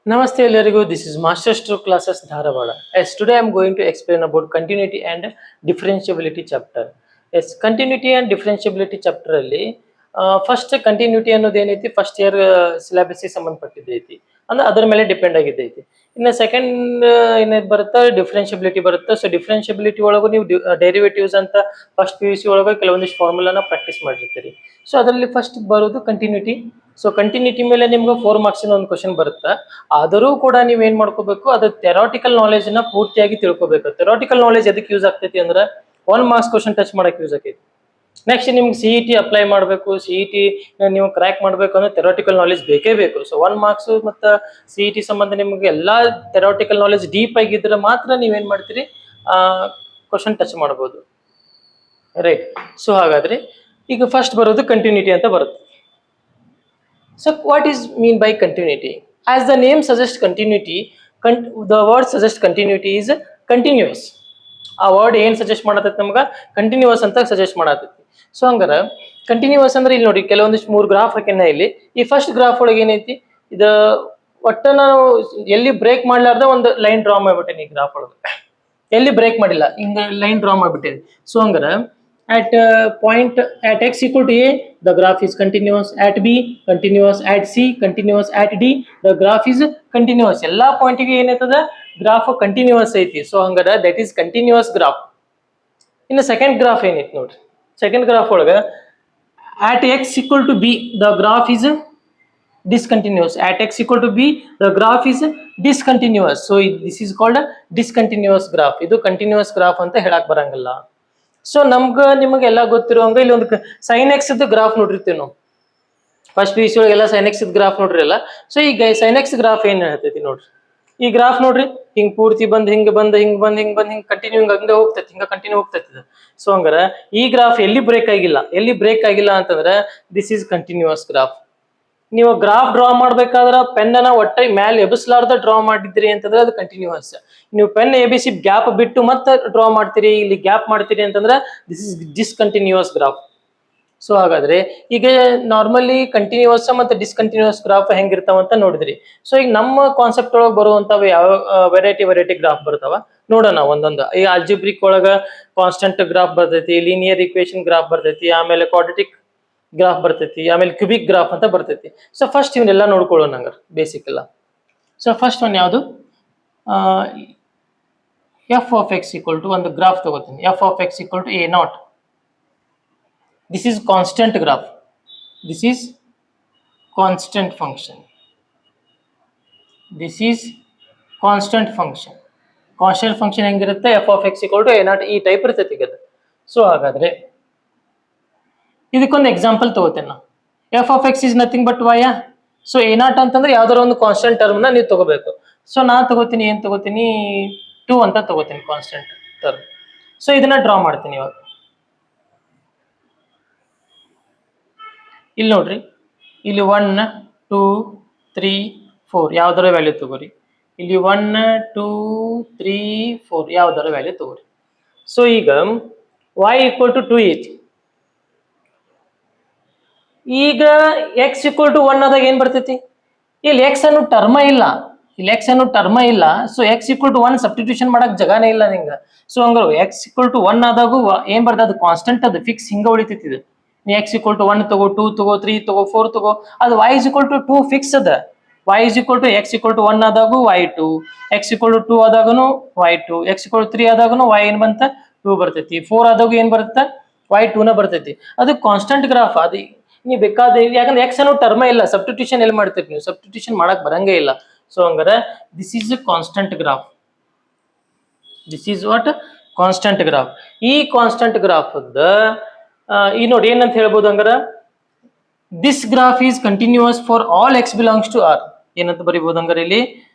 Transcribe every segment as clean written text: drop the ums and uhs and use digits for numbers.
Namaste Elarigu, this is Master Stroke Classes Dharavada. As today I am going to explain about continuity and differentiability chapter. Yes, continuity and differentiability chapter ಅಲ್ಲಿ first continuity ಅನ್ನೋದು ಏನೈತಿ first year ಸಿಲೆಬಸ್ಗೆ ಸಂಬಂಧಪಟ್ಟಿದ್ದೈತಿ ಅಂದ್ರೆ ಅದ್ರ ಮೇಲೆ depend ಆಗಿದ್ದೈತಿ. ಇನ್ನು second ಏನೇನು ಬರುತ್ತಾ differentiability ಬರುತ್ತೆ. ಸೊ ಡಿಫ್ರೆನ್ಷಿಯಬಿಲಿಟಿ ಒಳಗೂ ನೀವು ಡೆರಿವೇಟಿವ್ಸ್ ಅಂತ ಫಸ್ಟ್ ಪಿ ಯು ಸಿ ಒಳಗೆ ಕೆಲವೊಂದಿಷ್ಟು ಫಾರ್ಮುಲಾನ ಪ್ರಾಕ್ಟೀಸ್ ಮಾಡಿರ್ತೀರಿ. ಸೊ ಅದರಲ್ಲಿ ಫಸ್ಟ್ ಬರೋದು ಕಂಟಿನ್ಯೂಟಿ. ಸೊ ಕಂಟಿನ್ಯೂಟಿ ಮೇಲೆ ನಿಮ್ಗೆ 4 ಮಾರ್ಕ್ಸಿನ ಒಂದು ಕ್ವಶನ್ ಬರುತ್ತೆ. ಆದರೂ ಕೂಡ ನೀವೇನ್ ಮಾಡ್ಕೋಬೇಕು, ಅದು ಥೆರಾಟಿಕಲ್ ನಾಲೆಜ್ ನ ಪೂರ್ತಿಯಾಗಿ ತಿಳ್ಕೊಬೇಕು. ಥೆರಾಟಿಕಲ್ ನಾಲೆಜ್ ಎದಕ್ಕೆ ಯೂಸ್ ಆಗ್ತೈತಿ ಅಂದ್ರೆ 1 ಮಾರ್ಕ್ಸ್ ಕ್ವಶನ್ ಟಚ್ ಮಾಡಕ್ ಯೂಸ್ ಆಗೈತಿ. ನೆಕ್ಸ್ಟ್ ನಿಮ್ಗೆ CET ಅಪ್ಲೈ ಮಾಡಬೇಕು, CET ನೀವು ಕ್ರ್ಯಾಕ್ ಮಾಡಬೇಕು ಅಂದ್ರೆ ಥೆರಾಟಿಕಲ್ ನಾಲೆಜ್ ಬೇಕೇ ಬೇಕು. ಸೊ 1 ಮಾರ್ಕ್ಸ್ ಮತ್ತು CET ಸಂಬಂಧ ನಿಮ್ಗೆ ಎಲ್ಲಾ ಥೆರಾಟಿಕಲ್ ನಾಲೆಜ್ ಡೀಪ್ ಆಗಿದ್ರೆ ಮಾತ್ರ ನೀವೇನ್ ಮಾಡ್ತೀರಿ ಕ್ವಶನ್ ಟಚ್ ಮಾಡಬಹುದು, ರೈಟ್. ಸೊ ಹಾಗಾದ್ರೆ ಈಗ ಫಸ್ಟ್ ಬರೋದು ಕಂಟಿನ್ಯೂಟಿ ಅಂತ ಬರುತ್ತೆ. So what is mean by continuity? As the name suggests continuity, the word suggests continuity is continuous. ಆ ವರ್ಡ್ ಏನ್ ಸಜೆಸ್ಟ್ ಮಾಡತೈತಿ ನಮ್ಗೆ ಕಂಟಿನ್ಯೂಸ್ ಅಂತ ಸಜೆಸ್ಟ್ ಮಾಡತೈತಿ. ಸೊ ಹಂಗಾರ ಕಂಟಿನ್ಯೂಸ್ ಅಂದ್ರೆ ಇಲ್ಲಿ ನೋಡಿ ಕೆಲವೊಂದಿಷ್ಟು 3 ಗ್ರಾಫ್ ಹಾಕಿನ ಇಲ್ಲಿ. ಈ ಫಸ್ಟ್ ಗ್ರಾಫ್ ಒಳಗೆ ಏನೈತಿ, ಇದು ಒಟ್ಟ ನಾವು ಎಲ್ಲಿ ಬ್ರೇಕ್ ಮಾಡ್ಲಾರ್ದ ಒಂದು ಲೈನ್ ಡ್ರಾ ಮಾಡ್ಬಿಟ್ಟೇನಿ. ಈ ಗ್ರಾಫ್ ಒಳಗೆ ಎಲ್ಲಿ ಬ್ರೇಕ್ ಮಾಡಿಲ್ಲ, ಹಿಂಗ ಲೈನ್ ಡ್ರಾ ಮಾಡ್ಬಿಟ್ಟೇನಿ. ಸೊ ಹಂಗಾರ at point at x equal to a the graph is continuous, at b continuous, at c continuous, at d the graph is continuous. ಎಲ್ಲಾ point ಗೆ ಏನೈತದ graph continuous ಐತಿ. So ಹಂಗಾರ that is continuous graph. ಇನ್ನು second graph ಏನೈತಿ ನೋಡ್ರಿ, second graph ಒಳಗ at x equal to b the graph is discontinuous, at x equal to b the graph is discontinuous. So this is called a discontinuous graph. ಇದು continuous graph ಅಂತ ಹೇಳಕ್ ಬರಂಗಿಲ್ಲ. So ನಿಮಗೆಲ್ಲ ಗೊತ್ತಿರುವಂಗ ಇಲ್ಲಿ ಒಂದು ಸೈನ್ ಎಕ್ಸ್ ಇದ್ದ graph ನೋಡಿರ್ತೀವಿ ನಾವು ಫಸ್ಟ್ ಪಿ ಯು ಸಿ ಒಳಗೆಲ್ಲ ಸೈನ್ ಎಕ್ಸ್ ಇದ್ ಗ್ರಾಫ್ ನೋಡ್ರಿಲ್ಲ. ಸೊ ಈಗ ಸೈನ್ ಎಕ್ಸ್ ಗ್ರಾಫ್ ಏನ್ ಹೇಳ್ತೈತಿ ನೋಡ್ರಿ, ಈ ಗ್ರಾಫ್ ನೋಡ್ರಿ ಹಿಂಗ್ ಪೂರ್ತಿ ಬಂದ್ ಹಿಂಗ್ ಕಂಟಿನ್ಯೂ ಹಂಗೆ ಹೋಗ್ತೈತಿ, ಹಿಂಗ ಕಂಟಿನ್ಯೂ ಹೋಗ್ತೈತಿ. ಸೊ ಹಂಗಾರ ಈ ಗ್ರಾಫ್ ಎಲ್ಲಿ ಬ್ರೇಕ್ ಆಗಿಲ್ಲ ಅಂತಂದ್ರೆ ದಿಸ್ ಈಸ್ ಕಂಟಿನ್ಯೂಸ್ ಗ್ರಾಫ್. ನೀವು ಗ್ರಾಫ್ ಡ್ರಾ ಮಾಡ್ಬೇಕಾದ್ರ ಪೆನ್ನ ಒಟ್ಟ ಮ್ಯಾಲೆ ಎಬ್ಸಲಾರ್ದ ಡ್ರಾ ಮಾಡಿದ್ರಿ ಅಂತಂದ್ರೆ ಅದು ಕಂಟಿನ್ಯೂಸ್. ನೀವು ಪೆನ್ ಎಬಿಸಿ ಗ್ಯಾಪ್ ಬಿಟ್ಟು ಮತ್ತೆ ಡ್ರಾ ಮಾಡ್ತೀರಿ, ಇಲ್ಲಿ ಗ್ಯಾಪ್ ಮಾಡ್ತೀರಿ ಅಂತಂದ್ರೆ this is discontinuous graph. So ಹಾಗಾದ್ರೆ ಈಗ ನಾರ್ಮಲಿ ಕಂಟಿನ್ಯೂಸ್ ಮತ್ತೆ ಡಿಸ್ಕಂಟಿನ್ಯೂಸ್ ಗ್ರಾಫ್ ಹೆಂಗಿರ್ತಾವ ಅಂತ ನೋಡಿದ್ರಿ. ಸೊ ಈಗ ನಮ್ಮ ಕಾನ್ಸೆಪ್ಟ್ ಒಳಗೆ ಬರುವಂತವ ಯಾವ ವೆರೈಟಿ ಗ್ರಾಫ್ ಬರ್ತಾವ ನೋಡೋಣ ಒಂದೊಂದು. ಈ ಆಲ್ಜಿಬ್ರಿಕ್ ಒಳಗ ಕಾನ್ಸ್ಟೆಂಟ್ ಗ್ರಾಫ್ ಬರ್ತೈತಿ, ಲೀನಿಯರ್ ಈಕ್ವೇಶನ್ ಗ್ರಾಫ್ ಬರ್ತೈತಿ, ಆಮೇಲೆ ಕ್ವಾಡ್ರಾಟಿಕ್ ಗ್ರಾಫ್ ಬರ್ತೈತಿ, ಆಮೇಲೆ ಕ್ಯೂಬಿಕ್ ಗ್ರಾಫ್ ಅಂತ ಬರ್ತೈತಿ. ಸೊ ಫಸ್ಟ್ ಇವನ್ನೆಲ್ಲ ನೋಡ್ಕೊಳ್ಳೋಣ ಹಂಗಾರ ಬೇಸಿಕ್ ಎಲ್ಲ. ಸೊ ಫಸ್ಟ್ ಒನ್ ಯಾವುದು, f of x equal to ಒಂದು ಗ್ರಾಫ್ ತಗೋತೀನಿ. F of x equal to a naught. This is constant graph, this is constant function, this is constant function. Constant function ಹೆಂಗಿರುತ್ತೆ, f of x equal to a naught ಈ type ಇರ್ತೈತಿ ಈಗ. So ಹಾಗಾದ್ರೆ ಇದಕ್ಕೊಂದು example ತಗೋತೇನೆ ನಾವು. F of x is nothing but y. So a naught ಅಂತಂದ್ರೆ ಯಾವ್ದಾರ ಒಂದು ಕಾನ್ಸ್ಟೆಂಟ್ ಟರ್ಮ್ನ ನೀವು ತಗೋಬೇಕು. ಸೊ ನಾನು ತಗೋತೀನಿ, ಏನ್ ತಗೋತೀನಿ, 2 ಅಂತ ತಗೋತೀನಿ ಕಾನ್ಸ್ಟೆಂಟ್ ಟರ್ಮ್. ಸೊ ಇದನ್ನ ಡ್ರಾ ಮಾಡ್ತೀನಿ ಇವಾಗ. ಇಲ್ಲಿ ನೋಡ್ರಿ, ಇಲ್ಲಿ 1 2 3 4 ಯಾವ್ದಾರ ವ್ಯಾಲ್ಯೂ ತಗೋರಿ. ಇಲ್ಲಿ 1 2 3 4 ಯಾವ್ದಾರ ವ್ಯಾಲ್ಯೂ ತಗೋರಿ. ಸೊ ಈಗ y ಈಕ್ವಲ್ ಟು 2 ಐತಿ. ಈಗ x ಈಕ್ವಲ್ ಟು 1 ಆದಾಗ ಏನ್ ಬರ್ತೈತಿ, ಇಲ್ಲಿ x ಅನ್ನೋ ಟರ್ಮ ಇಲ್ಲ. So x equal to 1 substitution ಮಾಡಕ್ ಜಗಾನೇ ಇಲ್ಲ ನಿಂಗ. ಸೊ ಹಂಗಾರ x ಈಕ್ವಲ್ ಟು 1 ಆದಾಗೂ ಏನ್ ಬರ್ತದೆ, ಅದು ಕಾನ್ಸ್ಟೆಂಟ್, ಅದು ಫಿಕ್ಸ್ ಹಿಂಗ ಉಳಿತೈತಿ. ಇದು ನೀ x ಈಕ್ವಲ್ ಟು 1 ತಗೋ, 2 ತಗೋ, 3 ತಗೋ, 4 ತಗೋ, ಅದು y is equal to 2 fix ಅದ. y is equal to x equal to 1 ಆದಾಗೂ y2, x ಈಕ್ವಲ್ ಟು 2 ಆದಾಗನು y2, x ಈಕ್ವಲ್ ಟು 3 ಆದಾಗನು y ಏನ್ ಬಂತ 2 ಬರ್ತೈತಿ, 4 ಆದಾಗೂ ಏನ್ ಬರುತ್ತೆ y2 ನ ಬರ್ತೈತಿ. ಅದು ಕಾನ್ಸ್ಟೆಂಟ್ ಗ್ರಾಫ್. ಅದು ನೀವು ಬೇಕಾದ, ಯಾಕಂದ್ರೆ ಎಕ್ಸ್ ಅನ್ನೋ ಟರ್ಮ ಇಲ್ಲ, ಸಬ್ಸ್ಟಿಟ್ಯೂಷನ್ ಎಲ್ಲಿ ಮಾಡ್ತೀರಿ ನೀವು, ಸಬ್ಸ್ಟಿಟ್ಯೂಷನ್ ಮಾಡಕ್ ಬರಂಗೇ ಇಲ್ಲ. ಸೊ ಹಂಗಾರ this is constant graph, this is what constant graph. ಈ ಕಾನ್ಸ್ಟೆಂಟ್ ಗ್ರಾಫ್ ಈ ನೋಡಿ ಏನಂತ ಹೇಳ್ಬೋದು ಹಂಗಾರ, this graph is continuous for all x belongs to R. ಏನಂತ ಬರೀಬಹುದು ಹಂಗಾರ ಇಲ್ಲಿ,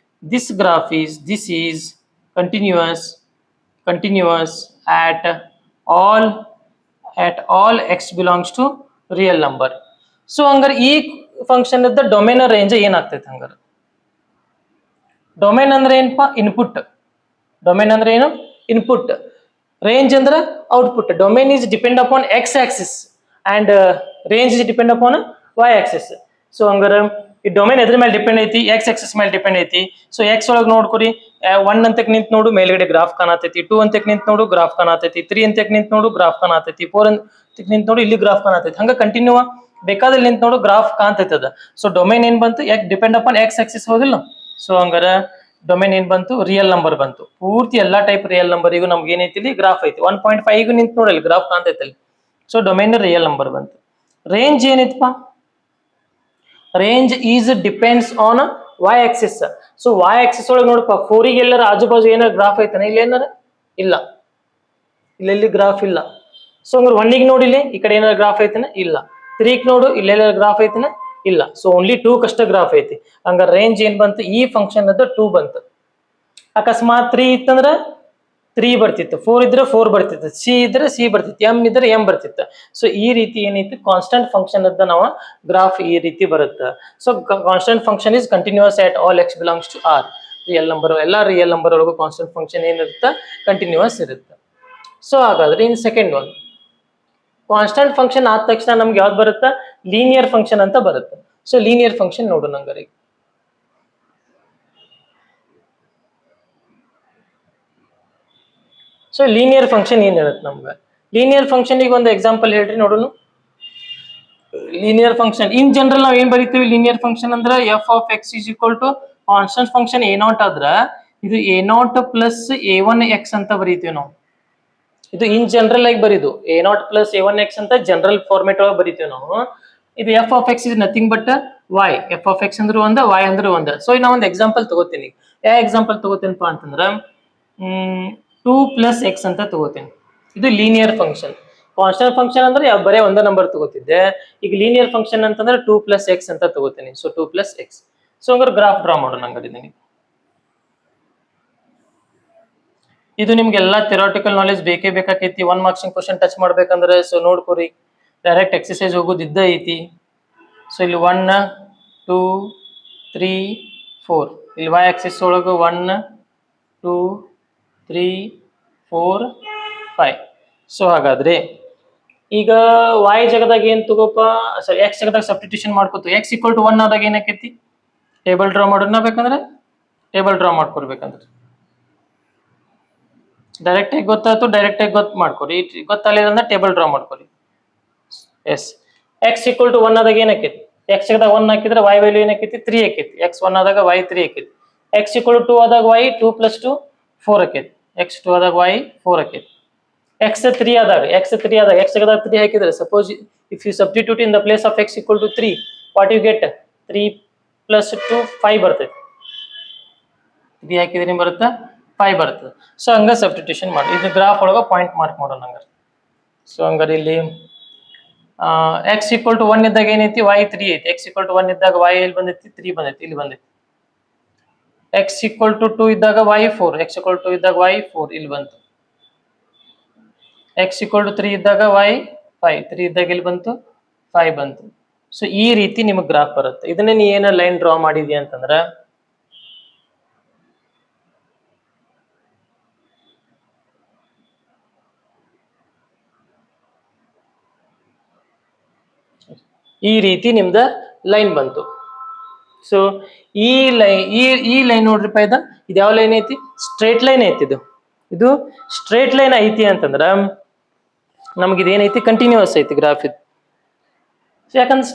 this graph is continuous at all x belongs to real number. So ಹಂಗಾರೆ ಈ ಫಂಕ್ಷನ್ ಇದ್ದ ಡೊಮೇನ್ ರೇಂಜ್ ಏನಾಗ್ತೈತೆ ಹಂಗಾರೆ, ಡೊಮೇನ್ ಅಂದ್ರೆ ಏನಪ್ಪಾ, ಇನ್ಪುಟ್. ಡೊಮೇನ್ ಅಂದ್ರೆ ಏನು, ಇನ್ಪುಟ್. ರೇಂಜ್ ಅಂದ್ರೆ output. Domain is depend upon x axis and range is depend upon y axis. So ಹಂಗಾರೆ ಈ ಡೊಮೇನ್ ಎದ್ರ ಮೇಲೆ ಡಿಪೆಂಡ್ ಐತಿ, ಎಕ್ಸ್ ಎಕ್ಸಸ್ ಮೇಲೆ ಡಿಪೆಂಡ್ ಐತಿ. ಸೊ ಎಕ್ಸ್ ಒಳಗೆ ನೋಡ್ಕೊರಿ, 1 ಅಂತಕ್ ನಿಂತ ನೋಡು ಮೇಲ್ಗಡೆ ಗ್ರಾಫ್ ಕಾಣತೈತಿ, 2 ಅಂತಕ್ ನಿಂತ ನೋಡು ಗ್ರಾಫ್ ಕಾಣತೈತಿ, 3 ಅಂತಕ್ ನಿಂತ ನೋಡು ಗ್ರಾಫ್ ಕಾಣತೈತಿ, 4 ಅಂತಕ್ ನಿಂತ ನೋಡು ಇಲ್ಲಿ ಗ್ರಾಫ್ ಕಾಣತೈತಿ. ಹಂಗ ಕಂಟಿನ್ಯೂ ಬೇಕಾದಲ್ಲಿ ನಿಂತ ನೋಡು ಗ್ರಾಫ್ ಕಾಣ್ತೈತದ. ಸೊ ಡೊಮೇನ್ ಏನ್ ಬಂತು, ಡಿಪೆಂಡ್ ಅಪಾನ್ ಎಕ್ಸ್ ಆಕ್ಸಿಸ್ ಹೌದಿಲ್ಲ. ಸೊ ಹಂಗಾರ ಡೊಮೇನ್ ಏನ್ ಬಂತು, ರಿಯಲ್ ನಂಬರ್ ಬಂತು. ಪೂರ್ತಿ ಎಲ್ಲಾ ಟೈಪ್ ರಿಯಲ್ ನಂಬರ್ ಈಗ ನಮ್ಗೆ ಏನೈತಿ ಇಲ್ಲಿ ಗ್ರಾಫ್ ಐತಿ. 1.5 ನಿಂತ ನೋಡಲ್ಲಿ ಗ್ರಾಫ್ ಕಾಣ್ತೈತಲ್ಲಿ. ಸೊ ಡೊಮೇನ್ ರಿಯಲ್ ನಂಬರ್ ಬಂತು. ರೇಂಜ್ ಏನೈತಪ್ಪ, range is depends on y axis. So y axis ಒಳಗೆ ನೋಡಪ್ಪ, 4 ಗೆ ಎಲ್ಲರ ಆಜು ಬಾಜು ಏನಾರ ಗ್ರಾಫ್ ಐತಾನೆ, ಇಲ್ಲಿ ಏನಾರ ಇಲ್ಲ, ಇಲ್ಲೆಲ್ಲಿ ಗ್ರಾಫ್ ಇಲ್ಲ. ಸೊ ಹಂಗಾರೆ 1 ಗೆ ನೋಡಿ ಇಲ್ಲಿ ಈ ಕಡೆ ಏನಾರ ಗ್ರಾಫ್ ಐತಾನೆ, ಇಲ್ಲ. 3 ಗೆ ನೋಡು ಇಲ್ಲೆಲ್ಲ ಗ್ರಾಫ್ ಐತಾನೆ, ಇಲ್ಲ. ಸೊ ಓನ್ಲಿ 2 ಕಷ್ಟ ಗ್ರಾಫ್ ಐತಿ. ಹಂಗಾರೆ ರೇಂಜ್ ಏನ್ ಬಂತು, ಈ ಫಂಕ್ಷನ್ ಅದ 2 ಬಂತು. ಅಕಸ್ಮಾತ್ 3 ಇತ್ತಂದ್ರ 3 ಬರ್ತಿತ್ತು, 4 ಇದ್ರೆ 4 ಬರ್ತಿತ್ತು, ಸಿ ಇದ್ರೆ ಸಿ ಬರ್ತಿತ್ತು, ಎಂ ಇದ್ರೆ ಎಂ ಬರ್ತಿತ್ತು. ಸೊ ಈ ರೀತಿ ಏನೈತಿ ಕಾನ್ಸ್ಟೆಂಟ್ ಫಂಕ್ಷನ್ ಅದ ನಾವು ಗ್ರಾಫ್ ಈ ರೀತಿ ಬರುತ್ತೆ. So constant function is continuous at all x belongs to R. Real number, ಎಲ್ಲಾ ರಿಯಲ್ ನಂಬರ್ ಒಳಗೂ ಕಾನ್ಸ್ಟೆಂಟ್ ಫಂಕ್ಷನ್ ಏನಿರುತ್ತೆ, ಕಂಟಿನ್ಯೂಸ್ ಇರುತ್ತೆ. ಸೊ ಹಾಗಾದ್ರೆ in second one, constant function ಆದ ತಕ್ಷಣ ನಮ್ಗೆ ಯಾವ್ದು ಬರುತ್ತೆ, ಲೀನಿಯರ್ ಫಂಕ್ಷನ್ ಅಂತ ಬರುತ್ತೆ. ಸೊ ಲೀನಿಯರ್ ಫಂಕ್ಷನ್ ನೋಡೋಣ ಹಂಗಾರೆ. ಸೊ ಲೀನಿಯರ್ ಫಂಕ್ಷನ್ ಏನ್ ಹೇಳುತ್ತೆ ನಮ್ಗೆ, ಲೀನಿಯರ್ ಫಂಕ್ಷನ್ ಈಗ ಒಂದು ಎಕ್ಸಾಂಪಲ್ ಹೇಳ್ರಿ ನೋಡೋಣ. ಲೀನಿಯರ್ ಫಂಕ್ಷನ್ ಇನ್ ಜನರಲ್ ನಾವ್ ಏನ್ ಬರೀತೀವಿ, ಲೀನಿಯರ್ ಫಂಕ್ಷನ್ ಅಂದ್ರೆ f of x is equal to constant function a not ಆದ್ರ ಇದು A naught plus A1 x ಅಂತ ಬರೀತೀವಿ ನಾವು. ಇದು ಇನ್ ಜನರಲ್ ಆಗಿ ಬರೀದು a naught plus A1 x ಅಂತ ಜನರಲ್ ಫಾರ್ಮೆಟ್ ಒಳಗೆ ಬರೀತೀವಿ ನಾವು. ಇದು f of x is nothing but y. F of x ಅಂದ್ರೆ ಒಂದ, ವೈ ಅಂದ್ರೆ ಒಂದ. ಸೊ ನಾ ಒಂದು ಎಕ್ಸಾಂಪಲ್ ತಗೋತೀನಿ. ಯಾವ ಎಕ್ಸಾಂಪಲ್ ತಗೋತೀನಪ್ಪ ಅಂತಂದ್ರ 2 ಪ್ಲಸ್ ಎಕ್ಸ್ ಅಂತ ತಗೋತೀನಿ. ಇದು ಲೀನಿಯರ್ ಫಂಕ್ಷನ್. ಕಾನ್ಸ್ಟೆಂಟ್ ಫಂಕ್ಷನ್ ಅಂದ್ರೆ ಬರೇ ಒಂದೇ ನಂಬರ್ ತಗೋತಿದ್ದೆ. ಈಗ ಲೀನಿಯರ್ ಫಂಕ್ಷನ್ ಅಂತಂದ್ರೆ 2 ಪ್ಲಸ್ ಎಕ್ಸ್ ಅಂತ ತಗೋತೀನಿ. So 2 plus X. ಸೊ ಹಂಗಾರೆ ಗ್ರಾಫ್ ಡ್ರಾ ಮಾಡೋಣ ಹಂಗಾರಿದ್ದೀನಿ. ಇದು ನಿಮ್ಗೆಲ್ಲ ಥಿಯರಾಟಿಕಲ್ ನಾಲೆಜ್ ಬೇಕೇ ಬೇಕಾಕೈತಿ. 1 ಮಾರ್ಕ್ಸಿಂಗ್ ಕ್ವಶನ್ ಟಚ್ ಮಾಡ್ಬೇಕಂದ್ರೆ ಸೊ ನೋಡ್ಕೋರಿ, ಡೈರೆಕ್ಟ್ ಎಕ್ಸರ್ಸೈಸ್ ಹೋಗೋದು ಇದ್ದ ಐತಿ. ಸೊ ಇಲ್ಲಿ 1 2 3 4 ಇಲ್ಲಿ ವೈ ಆಕ್ಸಿಸ್ ಒಳಗೆ 1 2 3 4 5. ಸೊ ಹಾಗಾದ್ರೆ ಈಗ ವೈ ಜಗದಾಗ ಏನ್ ತಗೋಪ, ಸಾರಿ ಎಕ್ಸ್ ಜಗದಾಗ ಸಬ್ಸ್ಟಿಟ್ಯೂಷನ್ ಮಾಡ್ಕೋತು. ಎಕ್ಸ್ ಈಕ್ವಲ್ ಟು 1 ಆದಾಗ ಏನಾಕೈತಿ, ಟೇಬಲ್ ಡ್ರಾ ಮಾಡೋಣ. ಬೇಕಂದ್ರೆ ಟೇಬಲ್ ಡ್ರಾ ಮಾಡ್ಕೊಡ್ಬೇಕಂದ್ರೆ ಡೈರೆಕ್ಟ್ ಆಗಿ ಗೊತ್ತಾಯ್ತು, ಡೈರೆಕ್ಟ್ ಆಗಿ ಮಾಡ್ಕೊರಿ. ಗೊತ್ತಾಗಲಿಲ್ಲ ಅಂದ್ರೆ ಟೇಬಲ್ ಡ್ರಾ ಮಾಡ್ಕೊರಿ. ಎಸ್, ಎಕ್ಸ್ ಈಕ್ವಲ್ ಟು 1 ಆದಾಗ ಏನಾಕೈತಿ, ಎಕ್ಸ್ ಜಗದಾಗ 1 ಹಾಕಿದ್ರೆ ವೈ ವ್ಯಾಲ್ಯೂ ಏನಾಕೈತಿ 3 ಆಕೈತಿ. ಎಕ್ಸ್ 1 ಆದಾಗ ವೈ 3 ಆಕೈತಿ. ಎಕ್ಸ್ ಈಕ್ವಲ್ ಟು 2 ಆದಾಗ ವೈ 2 + 2 4 ಆಕೈತಿ. ಎಕ್ಸ್ 2 ಆದಾಗ ವೈ 4 ಆಕೈತಿ. ಎಕ್ಸ್ 3 ಆದಾಗ ಎಕ್ಸ್ ಜಗದಾಗ 3 ಹಾಕಿದ್ರೆ, suppose if you substitute in the place of x equal to 3, what you get, 3 + 2 5 ಬರ್ತೈತಿ. 3 ಹಾಕಿದ್ರೆ ನಿಮ್ಗೆ ಬರುತ್ತೆ 5 ಬರ್ತದೆ. ಸೊ ಹಂಗ ಸಬ್ಸ್ಟಿಟ್ಯೂಷನ್ ಮಾಡಿ. ಇದು ಗ್ರಾಫ್ ಒಳಗೆ ಪಾಯಿಂಟ್ ಮಾರ್ಕ್ ಮಾಡೋಣ ಹಂಗಾರೆ. ಸೊ ಹಂಗಾರೆ ಇಲ್ಲಿ ಎಕ್ಸ್ ಈಕ್ವಲ್ ಟು 1 ಇದ್ದಾಗ ಏನೈತಿ, ವೈ 3 ಐತಿ. ಎಕ್ಸ್ ಈಕ್ವಲ್ ಟು 1 ಇದ್ದಾಗ ವೈ ಎಲ್ಲಿ ಬಂದೈತಿ, 3 ಬಂದೈತಿ, ಇಲ್ಲಿ ಬಂದೈತಿ. ಎಕ್ಸ್ ಈಕ್ವಲ್ ಟು 2 ಇದ್ದಾಗ ವೈ 4, ಎಕ್ಸ್ ಈಕ್ವಲ್ ಟು ಇದ್ದಾಗ ವೈ 4 ಇಲ್ಲಿ ಬಂತು. ಎಕ್ಸ್ ಈಕ್ವಲ್ ಟು 3 ಇದ್ದಾಗ ವೈ 5, 3 ಇದ್ದಾಗ ಇಲ್ಲಿ ಬಂತು 5 ಬಂತು. ಸೊ ಈ ರೀತಿ ನಿಮಗೆ ಗ್ರಾಫ್ ಬರುತ್ತೆ. ಇದನ್ನೇ ನೀ ಏನ ಲೈನ್ ಡ್ರಾ ಮಾಡಿದ್ಯಾ ಅಂತಂದ್ರೆ ಈ ರೀತಿ ನಿಮ್ದ ಲೈನ್ ಬಂತು. ಸೊ ಈ ಲೈನ್ ನೋಡ್ರಿಪ್ಪ, ಇದು ಯಾವ ಲೈನ್ ಐತಿ, ಸ್ಟ್ರೇಟ್ ಲೈನ್ ಐತಿ. ಇದು ಸ್ಟ್ರೇಟ್ ಲೈನ್ ಐತಿ ಅಂತಂದ್ರ ನಮ್ಗೆ ಇದೇನೈತಿ, ಕಂಟಿನ್ಯೂಸ್ ಐತಿ ಗ್ರಾಫ್ ಇದು. ಯಾಕಂದ್ರೆ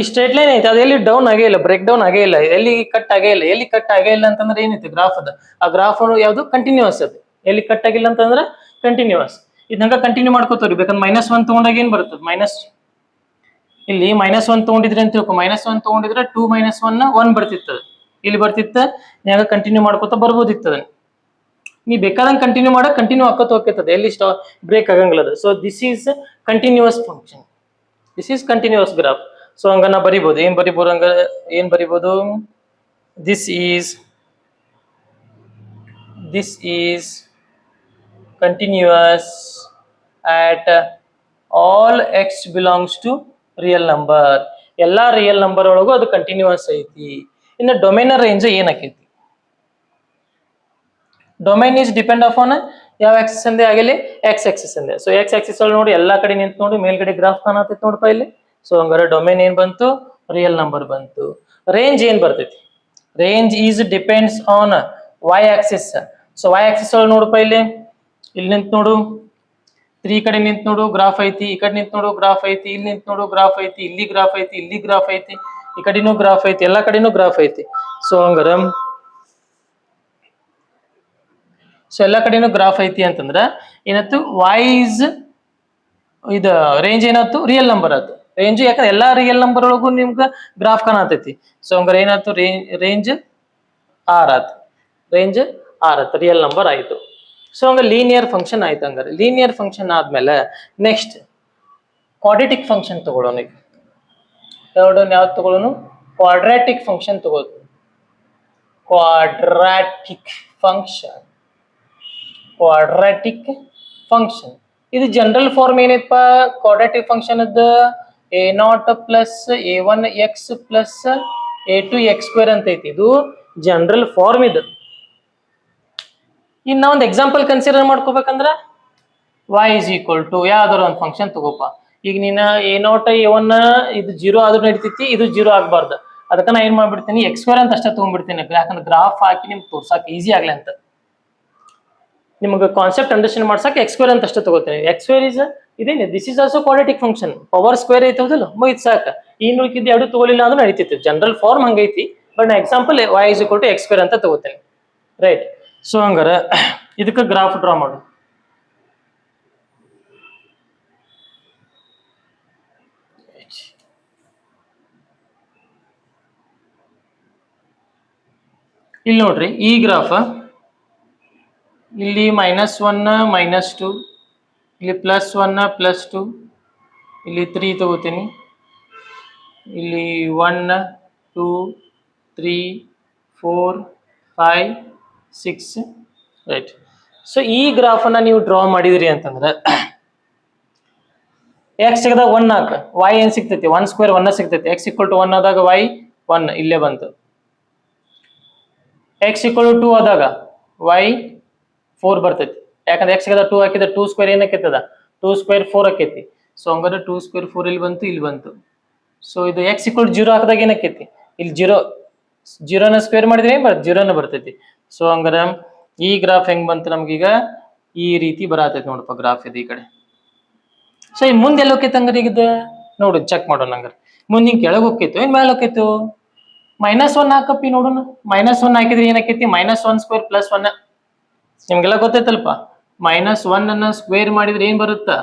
ಸ್ಟ್ರೇಟ್ ಲೈನ್ ಐತಿ, ಅದು ಎಲ್ಲಿ ಡೌನ್ ಆಗೇ ಇಲ್ಲ, ಬ್ರೇಕ್ ಡೌನ್ ಆಗೇ ಇಲ್ಲ, ಎಲ್ಲಿ ಕಟ್ ಆಗೇ ಇಲ್ಲ. ಎಲ್ಲಿ ಕಟ್ ಆಗೇ ಇಲ್ಲ ಅಂತಂದ್ರೆ ಏನೈತಿ ಗ್ರಾಫ್ ಅದ, ಆ ಗ್ರಾಫ್ ಯಾವ್ದು ಕಂಟಿನ್ಯೂಸ್ ಅದು. ಎಲ್ಲಿ ಕಟ್ ಆಗಿಲ್ಲ ಅಂತಂದ್ರೆ ಕಂಟಿನ್ಯೂಸ್. ಇದಂಗ ಕಂಟಿನ್ಯೂ ಮಾಡ್ಕೋತೀವಿ. ಬೇಕಂದ್ರೆ -1 ತಗೊಂಡಾಗ ಏನ್ ಬರ್ತದೆ, ಇಲ್ಲಿ -1 ತಗೊಂಡಿದ್ರೆ ಅಂತ ತಿಳ್ಕೊ. -1 ತಗೊಂಡಿದ್ರೆ 2 - 1 1 ಬರ್ತಿತ್ತು, ಇಲ್ಲಿ ಬರ್ತಿತ್ತ. ನೀಗ ಕಂಟಿನ್ಯೂ ಮಾಡ್ಕೋತ ಬರ್ಬೋದಿತ್ತದ. ನೀ ಬೇಕಾದಂಗೆ ಕಂಟಿನ್ಯೂ ಮಾಡಕ್ ಕಂಟಿನ್ಯೂ ಹಾಕೋತ ಹೋಗ್ತದೆ, ಎಲ್ಲಿ ಬ್ರೇಕ್ ಆಗಂಗಿಲ್ಲ ಅದು. So this is continuous function, this is continuous graph. So ಹಂಗ ನಾ ಬರಿಬೋದು, ಏನ್ ಬರಿಬೋದು, this is continuous at all x belongs to real number. ಎಲ್ಲಾ ರಿಯಲ್ ನಂಬರ್ ಒಳಗೂ ಅದು ಕಂಟಿನ್ಯೂಸ್ ಐತಿ. ಇನ್ನು ಡೊಮೇನ್ ರೇಂಜ್ ಏನಾಕೈತಿ, ಡೊಮೇನ್ ಈಸ್ ಡಿಪೆಂಡ್ ಅಪಾನ್ ಯಾವ ಆಕ್ಸಿಸ್ ಅಂದೆ ಆಗಲಿ, ಎಕ್ಸ್ ಆಕ್ಸಿಸ್ ಅಂದೆ. ಸೊ ಎಕ್ಸ್ ಆಕ್ಸಿಸ್ ಒಳಗೆ ನೋಡಿ ಎಲ್ಲಾ ಕಡೆ ನಿಂತು ನೋಡಿ ಮೇಲ್ಗಡೆ ಗ್ರಾಫ್ ಕಾಣತೈತಿ ನೋಡಪ್ಪ ಇಲ್ಲಿ. ಸೊ ಹಂಗಾರೆ ಡೊಮೇನ್ ಏನ್ ಬಂತು, ರಿಯಲ್ ನಂಬರ್ ಬಂತು. ರೇಂಜ್ ಏನ್ ಬರ್ತೈತಿ, range is depends on y axis. So y axis ಒಳಗೆ ನೋಡಪ್ಪ, ಇಲ್ಲಿ ನಿಂತ ನೋಡು, 3 ಕಡೆ ನಿಂತ ನೋಡು ಗ್ರಾಫ್ ಐತಿ, ಈ ಕಡೆ ನಿಂತ ನೋಡು ಗ್ರಾಫ್ ಐತಿ, ಇಲ್ಲಿ ನಿಂತ ನೋಡು ಗ್ರಾಫ್ ಐತಿ, ಇಲ್ಲಿ ಗ್ರಾಫ್ ಐತಿ, ಇಲ್ಲಿ ಗ್ರಾಫ್ ಐತಿ, ಈ ಕಡೆನೂ ಗ್ರಾಫ್ ಐತಿ, ಎಲ್ಲಾ ಕಡೆನೂ ಗ್ರಾಫ್ ಐತಿ. ಸೊ ಹಂಗಾರ ಎಲ್ಲಾ ಕಡೆನೂ ಗ್ರಾಫ್ ಐತಿ ಅಂತಂದ್ರ ಏನತ್ತು, ವಾಯ್ಸ್ ಇದು ರೇಂಜ್ ಏನತ್ತು, ರಿಯಲ್ ನಂಬರ್ ಆಯ್ತು ರೇಂಜ್. ಯಾಕಂದ್ರೆ ಎಲ್ಲಾ ರಿಯಲ್ ನಂಬರ್ ಒಳಗೂ ನಿಮ್ಗೆ ಗ್ರಾಫ್ ಕಾಣತೈತಿ. ಸೊ ಹಂಗಾರೆ ಏನಾಯ್ತು, ರೇಂಜ್ ಆರ್ ಆಯ್ತು, ರೇಂಜ್ ಆರ್ ಆಯ್ತು, ರಿಯಲ್ ನಂಬರ್ ಆಯ್ತು. ಸೊ ಹಂಗ ಲೀನಿಯರ್ ಫಂಕ್ಷನ್ ಆಯ್ತು. ಹಂಗಾರೆ ಲೀನಿಯರ್ ಫಂಕ್ಷನ್ ಆದ್ಮೇಲೆ ನೆಕ್ಸ್ಟ್ ಕ್ವಾಡ್ರಾಟಿಕ್ ಫಂಕ್ಷನ್ ತಗೊಳ್ಳೋಣ. ಈಗ ಯಾವ್ದು ತಗೊಳ್ಳೋಣ, ಕ್ವಾಡ್ರಾಟಿಕ್ ಫಂಕ್ಷನ್ ತಗೋದು. ಕ್ವಾಡ್ರಾಟಿಕ್ ಫಂಕ್ಷನ್, ಕ್ವಾಡ್ರಾಟಿಕ್ ಫಂಕ್ಷನ್ ಇದು ಜನರಲ್ ಫಾರ್ಮ್ ಏನೈತಪ್ಪ, ಕ್ವಾಡ್ರಾಟಿಕ್ ಫಂಕ್ಷನ್ ಅದ a0 plus a1x plus a2x² ಅಂತ ಐತಿ. ಇದು ಜನರಲ್ ಫಾರ್ಮ್ ಇದು. ಇನ್ನ ಒಂದು ಎಕ್ಸಾಂಪಲ್ ಕನ್ಸಿಡರ್ ಮಾಡ್ಕೋಬೇಕಂದ್ರ y ಇಸ್ ಈಕ್ವಲ್ ಟು ಯಾವ್ದಾರ ಒಂದು ಫಂಕ್ಷನ್ ತಗೋಪ. ಈಗ ನೀನ a0 a1 ಇದು 0 ಆದ್ರೂ ನಡಿತೈತಿ, ಇದು 0 ಆಗ್ಬಾರ್ದು. ಅದಕ್ಕ ನಾ ಏನ್ ಮಾಡ್ಬಿಡ್ತೀನಿ, x² ಅಂತ ಅಷ್ಟೇ ತಗೊಂಡ್ಬಿಡ್ತೀನಿ. ಯಾಕಂದ್ರೆ ಗ್ರಾಫ್ ಹಾಕಿ ನಿಮ್ಗೆ ತೋರ್ಸಾಕ ಈಸಿ ಆಗ್ಲಿ ಅಂತ, ನಿಮಗೆ ಕಾನ್ಸೆಪ್ಟ್ ಅಂಡರ್ಸ್ಟ್ಯಾಂಡ್ ಮಾಡ್ಸಕ್ಕೆ x² ಅಂತ ಅಷ್ಟೇ ತಗೋತೀನಿ. x² ಇಸ್ ಇದೇನೆ, this is also quadratic function. Power square ಐತೆ ಹೌದಲ್ಲ, ಮುಗಿತ್ ಸಾಕ. ಇನ್ನು ಉಳಿಕಿದ್ದು ಎರಡು ತಗೊಲಿಲ್ಲ ಅಂದ್ರೆ ನಡೀತಿತ್ತು. ಜನರಲ್ ಫಾರ್ಮ್ ಹಂಗೈತಿ, ಬಟ್ ನಾ example y is equal to x² ಅಂತ ತಗೋತೀನಿ. ರೈಟ್. ಸೊ ಹಂಗಾರ ಇದಕ್ಕೆ ಗ್ರಾಫ್ ಡ್ರಾ ಮಾಡು. ಇಲ್ಲಿ ನೋಡ್ರಿ, ಈ ಗ್ರಾಫ್ ಇಲ್ಲಿ -1 -2, ಇಲ್ಲಿ +1 +2, ಇಲ್ಲಿ 3 ತಗೋತೀನಿ, ಇಲ್ಲಿ 1 2 3 4 5 6. ರೈಟ್. ಸೊ ಈ ಗ್ರಾಫ್ ಅನ್ನ ನೀವು ಡ್ರಾ ಮಾಡಿದ್ರಿ ಅಂತಂದ್ರೆ ಎಕ್ಸ್ ಸಿಗದಾಗ 1 ಹಾಕ, y ಏನ್ ಸಿಗ್ತೈತಿ, 1² 1 ಸಿಗ್ತೈತಿ. x = 1 ಆದಾಗ y 1 ಇಲ್ಲೇ ಬಂತು. x = 2 ಆದಾಗ y 4 ಬರ್ತೈತಿ. ಯಾಕಂದ್ರೆ x ಸಿಗದ 2 ಹಾಕಿದ್ರೆ 2² ಏನ್ ಆಕೈತದ, 2² 4 ಆಕೈತಿ. ಸೊ ಹಂಗಾದ್ರೆ 2² 4 ಇಲ್ಲಿ ಬಂತು, ಇಲ್ಲಿ ಬಂತು. ಸೊ ಇದು x = 0 ಹಾಕಿದಾಗ ಏನ್ ಆಕೈತಿ, ಇಲ್ಲಿ 0 ನ ಸ್ಕ್ವೇರ್ ಮಾಡಿದ್ರೆ ಏನ್ ಬರ್ತೈತಿ, 0 ಬರ್ತೈತಿ. ಸೊ ಹಂಗಾರೆ ಈ ಗ್ರಾಫ್ ಹೆಂಗ್ ಬಂತು ನಮ್ಗೀಗ, ಈ ರೀತಿ ಬರತೈತಿ ನೋಡಪ್ಪ ಗ್ರಾಫ್ ಇದು ಈ ಕಡೆ. ಸೊ ಈ ಮುಂದೆ ಎಲ್ಲಿ ಹೋಗ್ತೈತೆ ಹಂಗಾರೆ, ಈಗ ನೋಡು ಚೆಕ್ ಮಾಡೋಣ. ಹಂಗಾರೆ ಮುಂದೆ ಹಿಂಗೆ ಕೆಳಗೆ ಹೋಗ್ತೈತು ಏನ್ ಮೇಲೆ ಹೋಗ್ತೈತು, -1 ಹಾಕಪ್ಪಿ ನೋಡೋಣ. -1 ಹಾಕಿದ್ರೆ ಏನಾಕೈತಿ, -1² + 1. ನಿಮ್ಗೆಲ್ಲ ಗೊತ್ತೈತಲ್ಪ, -1 ಅನ್ನ ಸ್ಕ್ವೇರ್ ಮಾಡಿದ್ರೆ ಏನ್ ಬರುತ್ತಾ,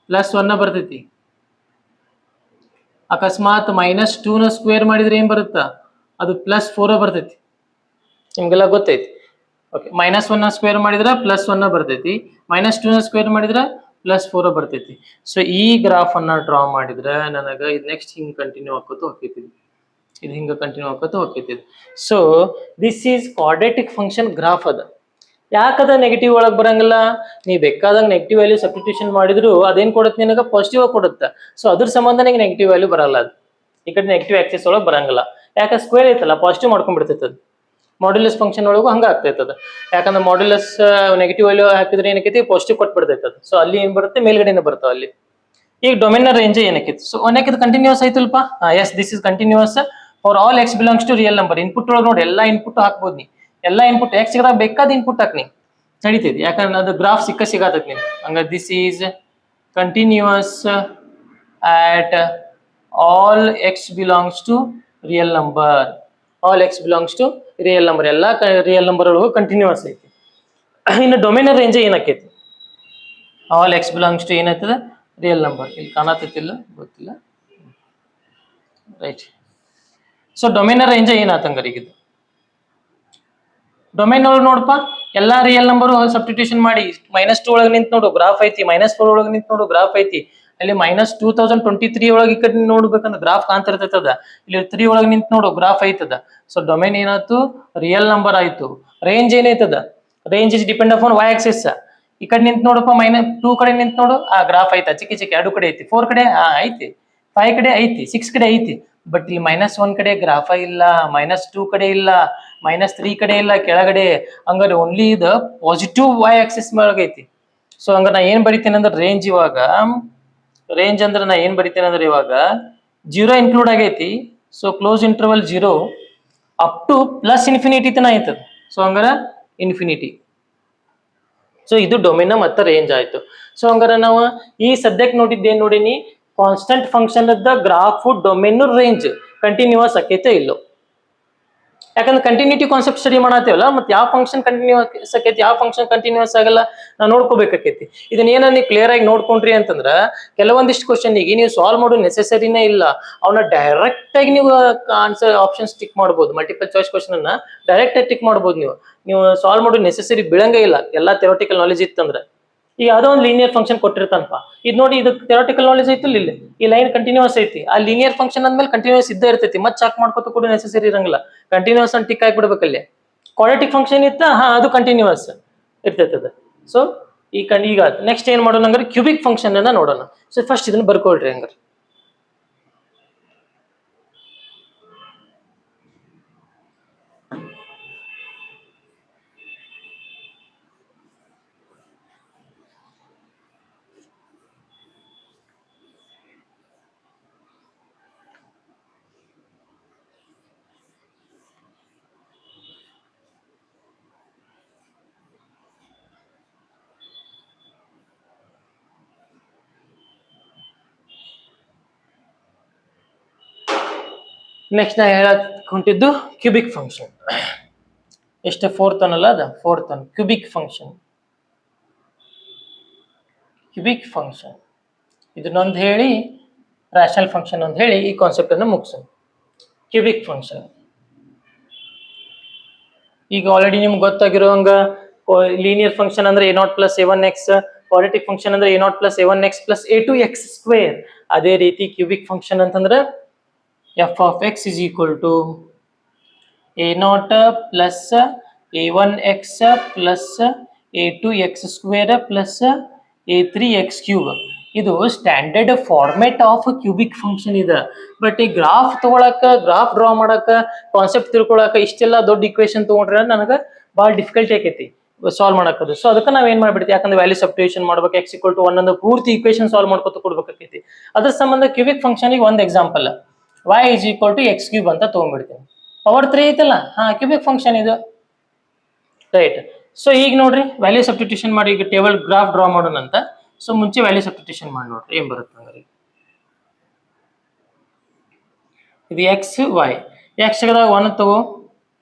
+1 ಬರ್ತೈತಿ. ಅಕಸ್ಮಾತ್ -2 ನ ಸ್ಕ್ವೇರ್ ಮಾಡಿದ್ರೆ ಏನ್ ಬರುತ್ತಾ, ಅದು +4 ಬರ್ತೈತಿ. ನಿಮ್ಗೆಲ್ಲ ಗೊತ್ತೈತಿ. ಓಕೆ, -1 ನ ಸ್ಕ್ವೇರ್ ಮಾಡಿದ್ರೆ +1 ಬರ್ತೈತಿ, -2 ನ ಸ್ಕ್ವೇರ್ ಮಾಡಿದ್ರೆ +4 ಬರ್ತೈತಿ. ಸೊ ಈ ಗ್ರಾಫ್ ಅನ್ನ ಡ್ರಾ ಮಾಡಿದ್ರೆ ನನಗೆ ಇದು ನೆಕ್ಸ್ಟ್ ಹಿಂಗ್ ಕಂಟಿನ್ಯೂ ಆಕೋತ ಹೋಗ್ತೈತಿ, ಇದು ಹಿಂಗ ಕಂಟಿನ್ಯೂ ಆಕೋತ ಹೋಗ್ತೈತಿ. So this is quadratic function graph ಅದ. ಯಾಕದ ನೆಗೆಟಿವ್ ಒಳಗೆ ಬರಂಗಿಲ್ಲ, ನೀ ಬೇಕಾದಾಗ ನೆಗೆಟಿವ್ ವ್ಯಾಲ್ಯೂ ಸಬ್ಸ್ಟಿಟ್ಯೂಷನ್ ಮಾಡಿದ್ರು ಅದೇನ್ ಕೊಡುತ್ತೆ, ನಿನಗೆ ಪಾಸಿಟಿವ್ ಕೊಡುತ್ತೆ. ಸೊ ಅದ್ರ ಸಂಬಂಧ ನಿಂಗೆ ನೆಗೆಟಿವ್ ವ್ಯಾಲ್ಯೂ ಬರಲ್ಲ. ಅದು ಈ ಕಡೆ ನೆಗೆಟಿವ್ ಆಕ್ಸಿಸ್ ಒಳಗೆ ಬರಂಗಿಲ್ಲ. ಯಾಕೆ, ಸ್ಕ್ವೇರ್ ಐತಲ್ಲ, ಪಾಸಿಟಿವ್ ಮಾಡ್ಕೊಂಡ್ಬಿಡ್ತೈತೆ. ಅದು ಮಾಡ್ಯುಲಸ್ ಫಂಕ್ಷನ್ ಒಳಗೂ ಹಂಗ ಆಗ್ತೈತದ. ಯಾಕಂದ್ರೆ ಮಾಡ್ಯುಲಸ್ ನೆಗೆಟಿವ್ ವ್ಯಾಲ್ಯೂ ಹಾಕಿದ್ರೆ ಏನಕ್ಕೈತಿ, ಪಾಸಿಟಿವ್ ಕೊಟ್ಬಿಡ್ತೈತದ. ಸೊ ಅಲ್ಲಿ ಏನ್ ಬರುತ್ತೆ, ಮೇಲ್ಗಡೆಯಿಂದ ಬರ್ತಾವ ಅಲ್ಲಿ. ಈಗ ಡೊಮೇನ್ ರೇಂಜ್ ಏನಕ್ಕೈತಿ, ಸೊ ಒನಕ್ಕೆ ಕಂಟಿನ್ಯೂಸ್ ಐತಲ್ಪ. Yes, this is continuous for all x belongs to real number. Input ಒಳಗೆ ನೋಡಿ, ಎಲ್ಲಾ ಇನ್ಪುಟ್ ಹಾಕ್ಬೋದು ನೀ. ಎಲ್ಲಾ ಇನ್ಪುಟ್ x ಸಿಗದಾಗ ಬೇಕಾದ ಇನ್ಪುಟ್ ಹಾಕ್ನಿ, ನಡೀತೈತಿ. ಯಾಕಂದ್ರೆ ಅದು ಗ್ರಾಫ್ ಸಿಗತೈತಿ ನೀನು. ಹಂಗ this is continuous at all x belongs to real number. all x belongs to real number. ಎಲ್ಲ ರಿಯಲ್ ನಂಬರ್ ಒಳಗೂ ಕಂಟಿನ್ಯೂಸ್ ಐತಿ. ಇನ್ನು ಡೊಮೇನ್ ರೇಂಜ್ ಏನಕ್ಕೈತಿ, all x belongs to ಏನಾಯ್ತದ, ರಿಯಲ್ ನಂಬರ್. ಇಲ್ಲಿ ಕಾಣತೈತಿಲ್ಲ, ಗೊತ್ತಿಲ್ಲ. ರೈಟ್. ಸೊ ಡೊಮೇನ್ ರೇಂಜ್ ಏನಾತಂಗಾರ, ಈಗ ಡೊಮೇನ್ ಒಳಗೆ ನೋಡಪ್ಪ, ಎಲ್ಲಾ ರಿಯಲ್ ನಂಬರ್ ಸಬ್ಸ್ಟಿಟ್ಯೂಷನ್ ಮಾಡಿ. -2 ಒಳಗೆ ನಿಂತ ನೋಡು ಗ್ರಾಫ್ ಐತಿ, -4 ಒಳಗೆ ನಿಂತ ನೋಡು ಗ್ರಾಫ್ ಐತಿ. ಅಲ್ಲಿ -2023 ಒಳಗೆ ಈ ಕಡೆ ನೋಡ್ಬೇಕಂದ್ರೆ ಗ್ರಾಫ್ ಕಾಣ್ತಿರ್ತೈತದ. ಇಲ್ಲಿ 3 ಒಳಗೆ ನಿಂತ ನೋಡು ಗ್ರಾಫ್ ಐತದ. ಸೊ ಡೊಮೇನ್ ಏನಾಯ್ತು, ರಿಯಲ್ ನಂಬರ್ ಆಯ್ತು. ರೇಂಜ್ ಏನೈತದ, range is depend upon y axis. ಈ ಕಡೆ ನಿಂತ ನೋಡಪ್ಪ, -2 ಕಡೆ ನಿಂತ ನೋಡು, ಆ ಗ್ರಾಫ್ ಐತಾ, ಚಿಕ್ಕಿ ಚಿಕ್ಕಿ 2 ಕಡೆ ಐತಿ, 4 ಕಡೆ ಐತಿ, 5 ಕಡೆ ಐತಿ, 6 ಕಡೆ ಐತಿ. ಬಟ್ ಇಲ್ಲಿ -1 ಕಡೆ ಗ್ರಾಫ ಇಲ್ಲ, -2 ಕಡೆ ಇಲ್ಲ, -3 ಕಡೆ ಇಲ್ಲ ಕೆಳಗಡೆ. ಹಂಗಾರೆ ಓನ್ಲಿ ಇದು ಪಾಸಿಟಿವ್ y ಆಕ್ಸಿಸ್ ಒಳಗೆ ಐತಿ. ಸೊ ಹಂಗ ನಾ ಏನ್ ಬರಿತೇನೆ ಅಂದ್ರೆ, ರೇಂಜ್ ಇವಾಗ ರೇಂಜ್ ಅಂದ್ರೆ ನಾ ಏನ್ ಬರಿತೇನೆ ಅಂದ್ರೆ, ಇವಾಗ 0 ಇನ್ಕ್ಲೂಡ್ ಆಗೈತಿ, so close interval 0 up to plus infinity ತನ ಆಯ್ತದ. ಸೊ ಹಂಗಾರ ಇನ್ಫಿನಿಟಿ. ಸೊ ಇದು ಡೊಮೇನ್ ಮತ್ತೆ ರೇಂಜ್ ಆಯ್ತು. ಸೊ ಹಂಗಾರ ನಾವು ಈ ಸದ್ಯಕ್ಕೆ ನೋಡಿದ್ದೇನ್ ನೋಡಿನಿ, constant function graph domain range continuous ಆಕೈತೆ ಇಲ್ಲೋ. ಯಾಕಂದ್ರೆ ಕಂಟಿನ್ಯೂಟಿ ಕಾನ್ಸೆಪ್ಟ್ ಸ್ಟಡಿ ಮಾಡತ್ತೇವಲ್ಲ, ಮತ್ತೆ ಯಾವ ಫಂಕ್ಷನ್ ಕಂಟಿನ್ಯೂಸ್ ಆಕೈತಿ ಯಾವ ಫಂಕ್ಷನ್ ಕಂಟಿನ್ಯೂಸ್ ಆಗಲ್ಲ ನಾವು ನೋಡ್ಕೋಬೇಕಾಕೈತಿ. ಇದನ್ನ ಏನ ನೀವು ಕ್ಲಿಯರ್ ಆಗಿ ನೋಡ್ಕೊಂಡ್ರಿ ಅಂತಂದ್ರ ಕೆಲವೊಂದಿಷ್ಟು ಕ್ವಶನ್ಗೆ ನೀವು ಸಾಲ್ವ್ ಮಾಡೋ ನೆಸೆಸರಿನೇ ಇಲ್ಲ. ಅವನ್ನ ಡೈರೆಕ್ಟ್ ಆಗಿ ನೀವು ಆನ್ಸರ್ ಆಪ್ಷನ್ಸ್ ಟಿಕ್ ಮಾಡ್ಬೋದು. ಮಲ್ಟಿಪಲ್ ಚಾಯ್ಸ್ ಕ್ವಶನ್ ಅನ್ನ ಡೈರೆಕ್ಟ್ ಆಗಿ ಟಿಕ್ ಮಾಡ್ಬೋದು. ನೀವು ಸಾಲ್ವ್ ಮಾಡೋ ನೆಸೆಸರಿ ಬೀಳಂಗೇ ಇಲ್ಲ ಎಲ್ಲಾ ಥಿಯರಿಟಿಕಲ್ ನಾಲೆಜ್ ಇತ್ತಂದ್ರೆ. ಈಗ ಯಾವುದೋ ಒಂದು ಲೀನಿಯರ್ ಫಂಕ್ಷನ್ ಕೊಟ್ಟಿರ್ತಾನಪ್ಪ, ಇದು ನೋಡಿ ಇದು ಥಿಯರಿಟಿಕಲ್ ನಾಲೆಜ್ ಐತಿ, ಇಲ್ಲಿ ಈ ಲೈನ್ ಕಂಟಿನ್ಯೂಸ್ ಐತಿ, ಆ ಲೀನಿಯರ್ ಫಂಕ್ಷನ್ ಅಂದ್ಮೇಲೆ ಕಂಟಿನ್ಯೂಸ್ ಇದ್ದೇ ಇರ್ತೈತಿ, ಮತ್ತೆ ಚೆಕ್ ಮಾಡ್ಕೊತ ಕೂಡ ನೆಸೆಸರಿ ಇರಂಗಿಲ್ಲ, ಕಂಟಿನ್ಯೂಸ್ ಅಂತ ಟಿಕ್ ಹಾಕ್ಬಿಡ್ಬೇಕಲ್ಲಿ. ಕ್ವಾಡ್ರಾಟಿಕ್ ಫಂಕ್ಷನ್ ಇತ್ತ ಅದು ಕಂಟಿನ್ಯೂಸ್ ಇರ್ತೈತದ. ಸೊ ಈಗ ನೆಕ್ಸ್ಟ್ ಏನ್ ಮಾಡೋಣ ಅಂದ್ರೆ ಕ್ಯೂಬಿಕ್ ಫಂಕ್ಷನ್ ಅನ್ನ ನೋಡೋಣ. ಸೊ ಫಸ್ಟ್ ಇದನ್ನ ಬರ್ಕೊಳ್ರಿ ಹಂಗಾರೆ. ನೆಕ್ಸ್ಟ್ ನಾ ಹೇಳಕ್ ಹೊಂಟಿದ್ದು ಕ್ಯೂಬಿಕ್ ಫಂಕ್ಷನ್. ಎಷ್ಟು ಫೋರ್ತ್ ಅನ್ನಲ್ಲ, ಅದ ಫೋರ್ತ್ ಅನ್ ಕ್ಯೂಬಿಕ್ ಫಂಕ್ಷನ್. ಕ್ಯೂಬಿಕ್ ಫಂಕ್ಷನ್ ಇದನ್ನೊಂದು ಹೇಳಿ, ರ್ಯಾಷನಲ್ ಫಂಕ್ಷನ್ ಒಂದು ಹೇಳಿ ಈ ಕಾನ್ಸೆಪ್ಟ್ ಅನ್ನು ಮುಗಿಸೋಣ. ಕ್ಯೂಬಿಕ್ ಫಂಕ್ಷನ್ ಈಗ ಆಲ್ರೆಡಿ ನಿಮ್ಗೆ ಗೊತ್ತಾಗಿರೋಂಗ ಲೀನಿಯರ್ ಫಂಕ್ಷನ್ ಅಂದ್ರೆ a0 plus a1x, quadratic function ಅಂದ್ರೆ a0 plus a1x plus a2x square. ಅದೇ ರೀತಿ ಕ್ಯೂಬಿಕ್ ಫಂಕ್ಷನ್ ಅಂತಂದ್ರೆ f of x is equal to a0 plus a1x plus a2x square plus a3x cube. ಇದು standard format of cubic function ಇದೆ. But ಈ graph ತಗೊಳಕ, graph draw ಮಾಡಕ, concept ತಿಳ್ಕೊಳಕ ಇಷ್ಟೆಲ್ಲ ದೊಡ್ಡ equation ತಗೊಂಡ್ರೆ ನನಗೆ ಭಾಳ ಡಿಫಿಕಲ್ಟಿ ಆಕೈತಿ ಸಾಲ್ವ್ ಮಾಡಕ್ಕದು. ಸೊ ಅದಕ್ಕೆ ನಾವ್ ಏನ್ ಮಾಡ್ಬಿಡ್ತೀವಿ, ಯಾಕಂದ್ರೆ ವ್ಯಾಲ್ಯೂ ಸಬ್ಸ್ಟಿಟ್ಯೂಷನ್ ಮಾಡ್ಬೇಕು, x equal to 1 ಅನ್ನೋ ಪೂರ್ತಿ ಇಕ್ವೇಶನ್ ಸಾಲ್ವ್ ಮಾಡ್ಕೊತ ಕೊಡ್ಬೇಕಾಕೈತಿ. ಅದ್ರ ಸಂಬಂಧ ಕ್ಯೂಬಿಕ್ ಫಂಕ್ಷನ್ ಒಂದು example y is equal to x cube ಅಂತ ತಗೊಂಡ್ಬಿಡ್ತೀನಿ. ಪವರ್ 3 ಐತಲ್ಲ, ಕ್ಯೂಬಿಕ್ ಫಂಕ್ಷನ್ ಇದು, ರೈಟ್. ಸೊ ಈಗ ನೋಡ್ರಿ ವ್ಯಾಲ್ಯೂ ಸಬ್ಸ್ಟಿಟ್ಯೂಷನ್ ಮಾಡಿ, ಈಗ ಟೇಬಲ್ ಗ್ರಾಫ್ ಡ್ರಾ ಮಾಡೋಣ ಅಂತ. ಸೊ ಮುಂಚೆ ವ್ಯಾಲ್ಯೂ ಸಬ್ಸ್ಟಿಟ್ಯೂಷನ್ ಮಾಡಿ ನೋಡ್ರಿ ಏನ್ ಬರುತ್ತೆ ಅಂದ್ರೆ, ಇದು ಎಕ್ಸ್ ವೈ, ಎಕ್ಸ್ ಸಿಗದಾಗ 1 ತಗೋ,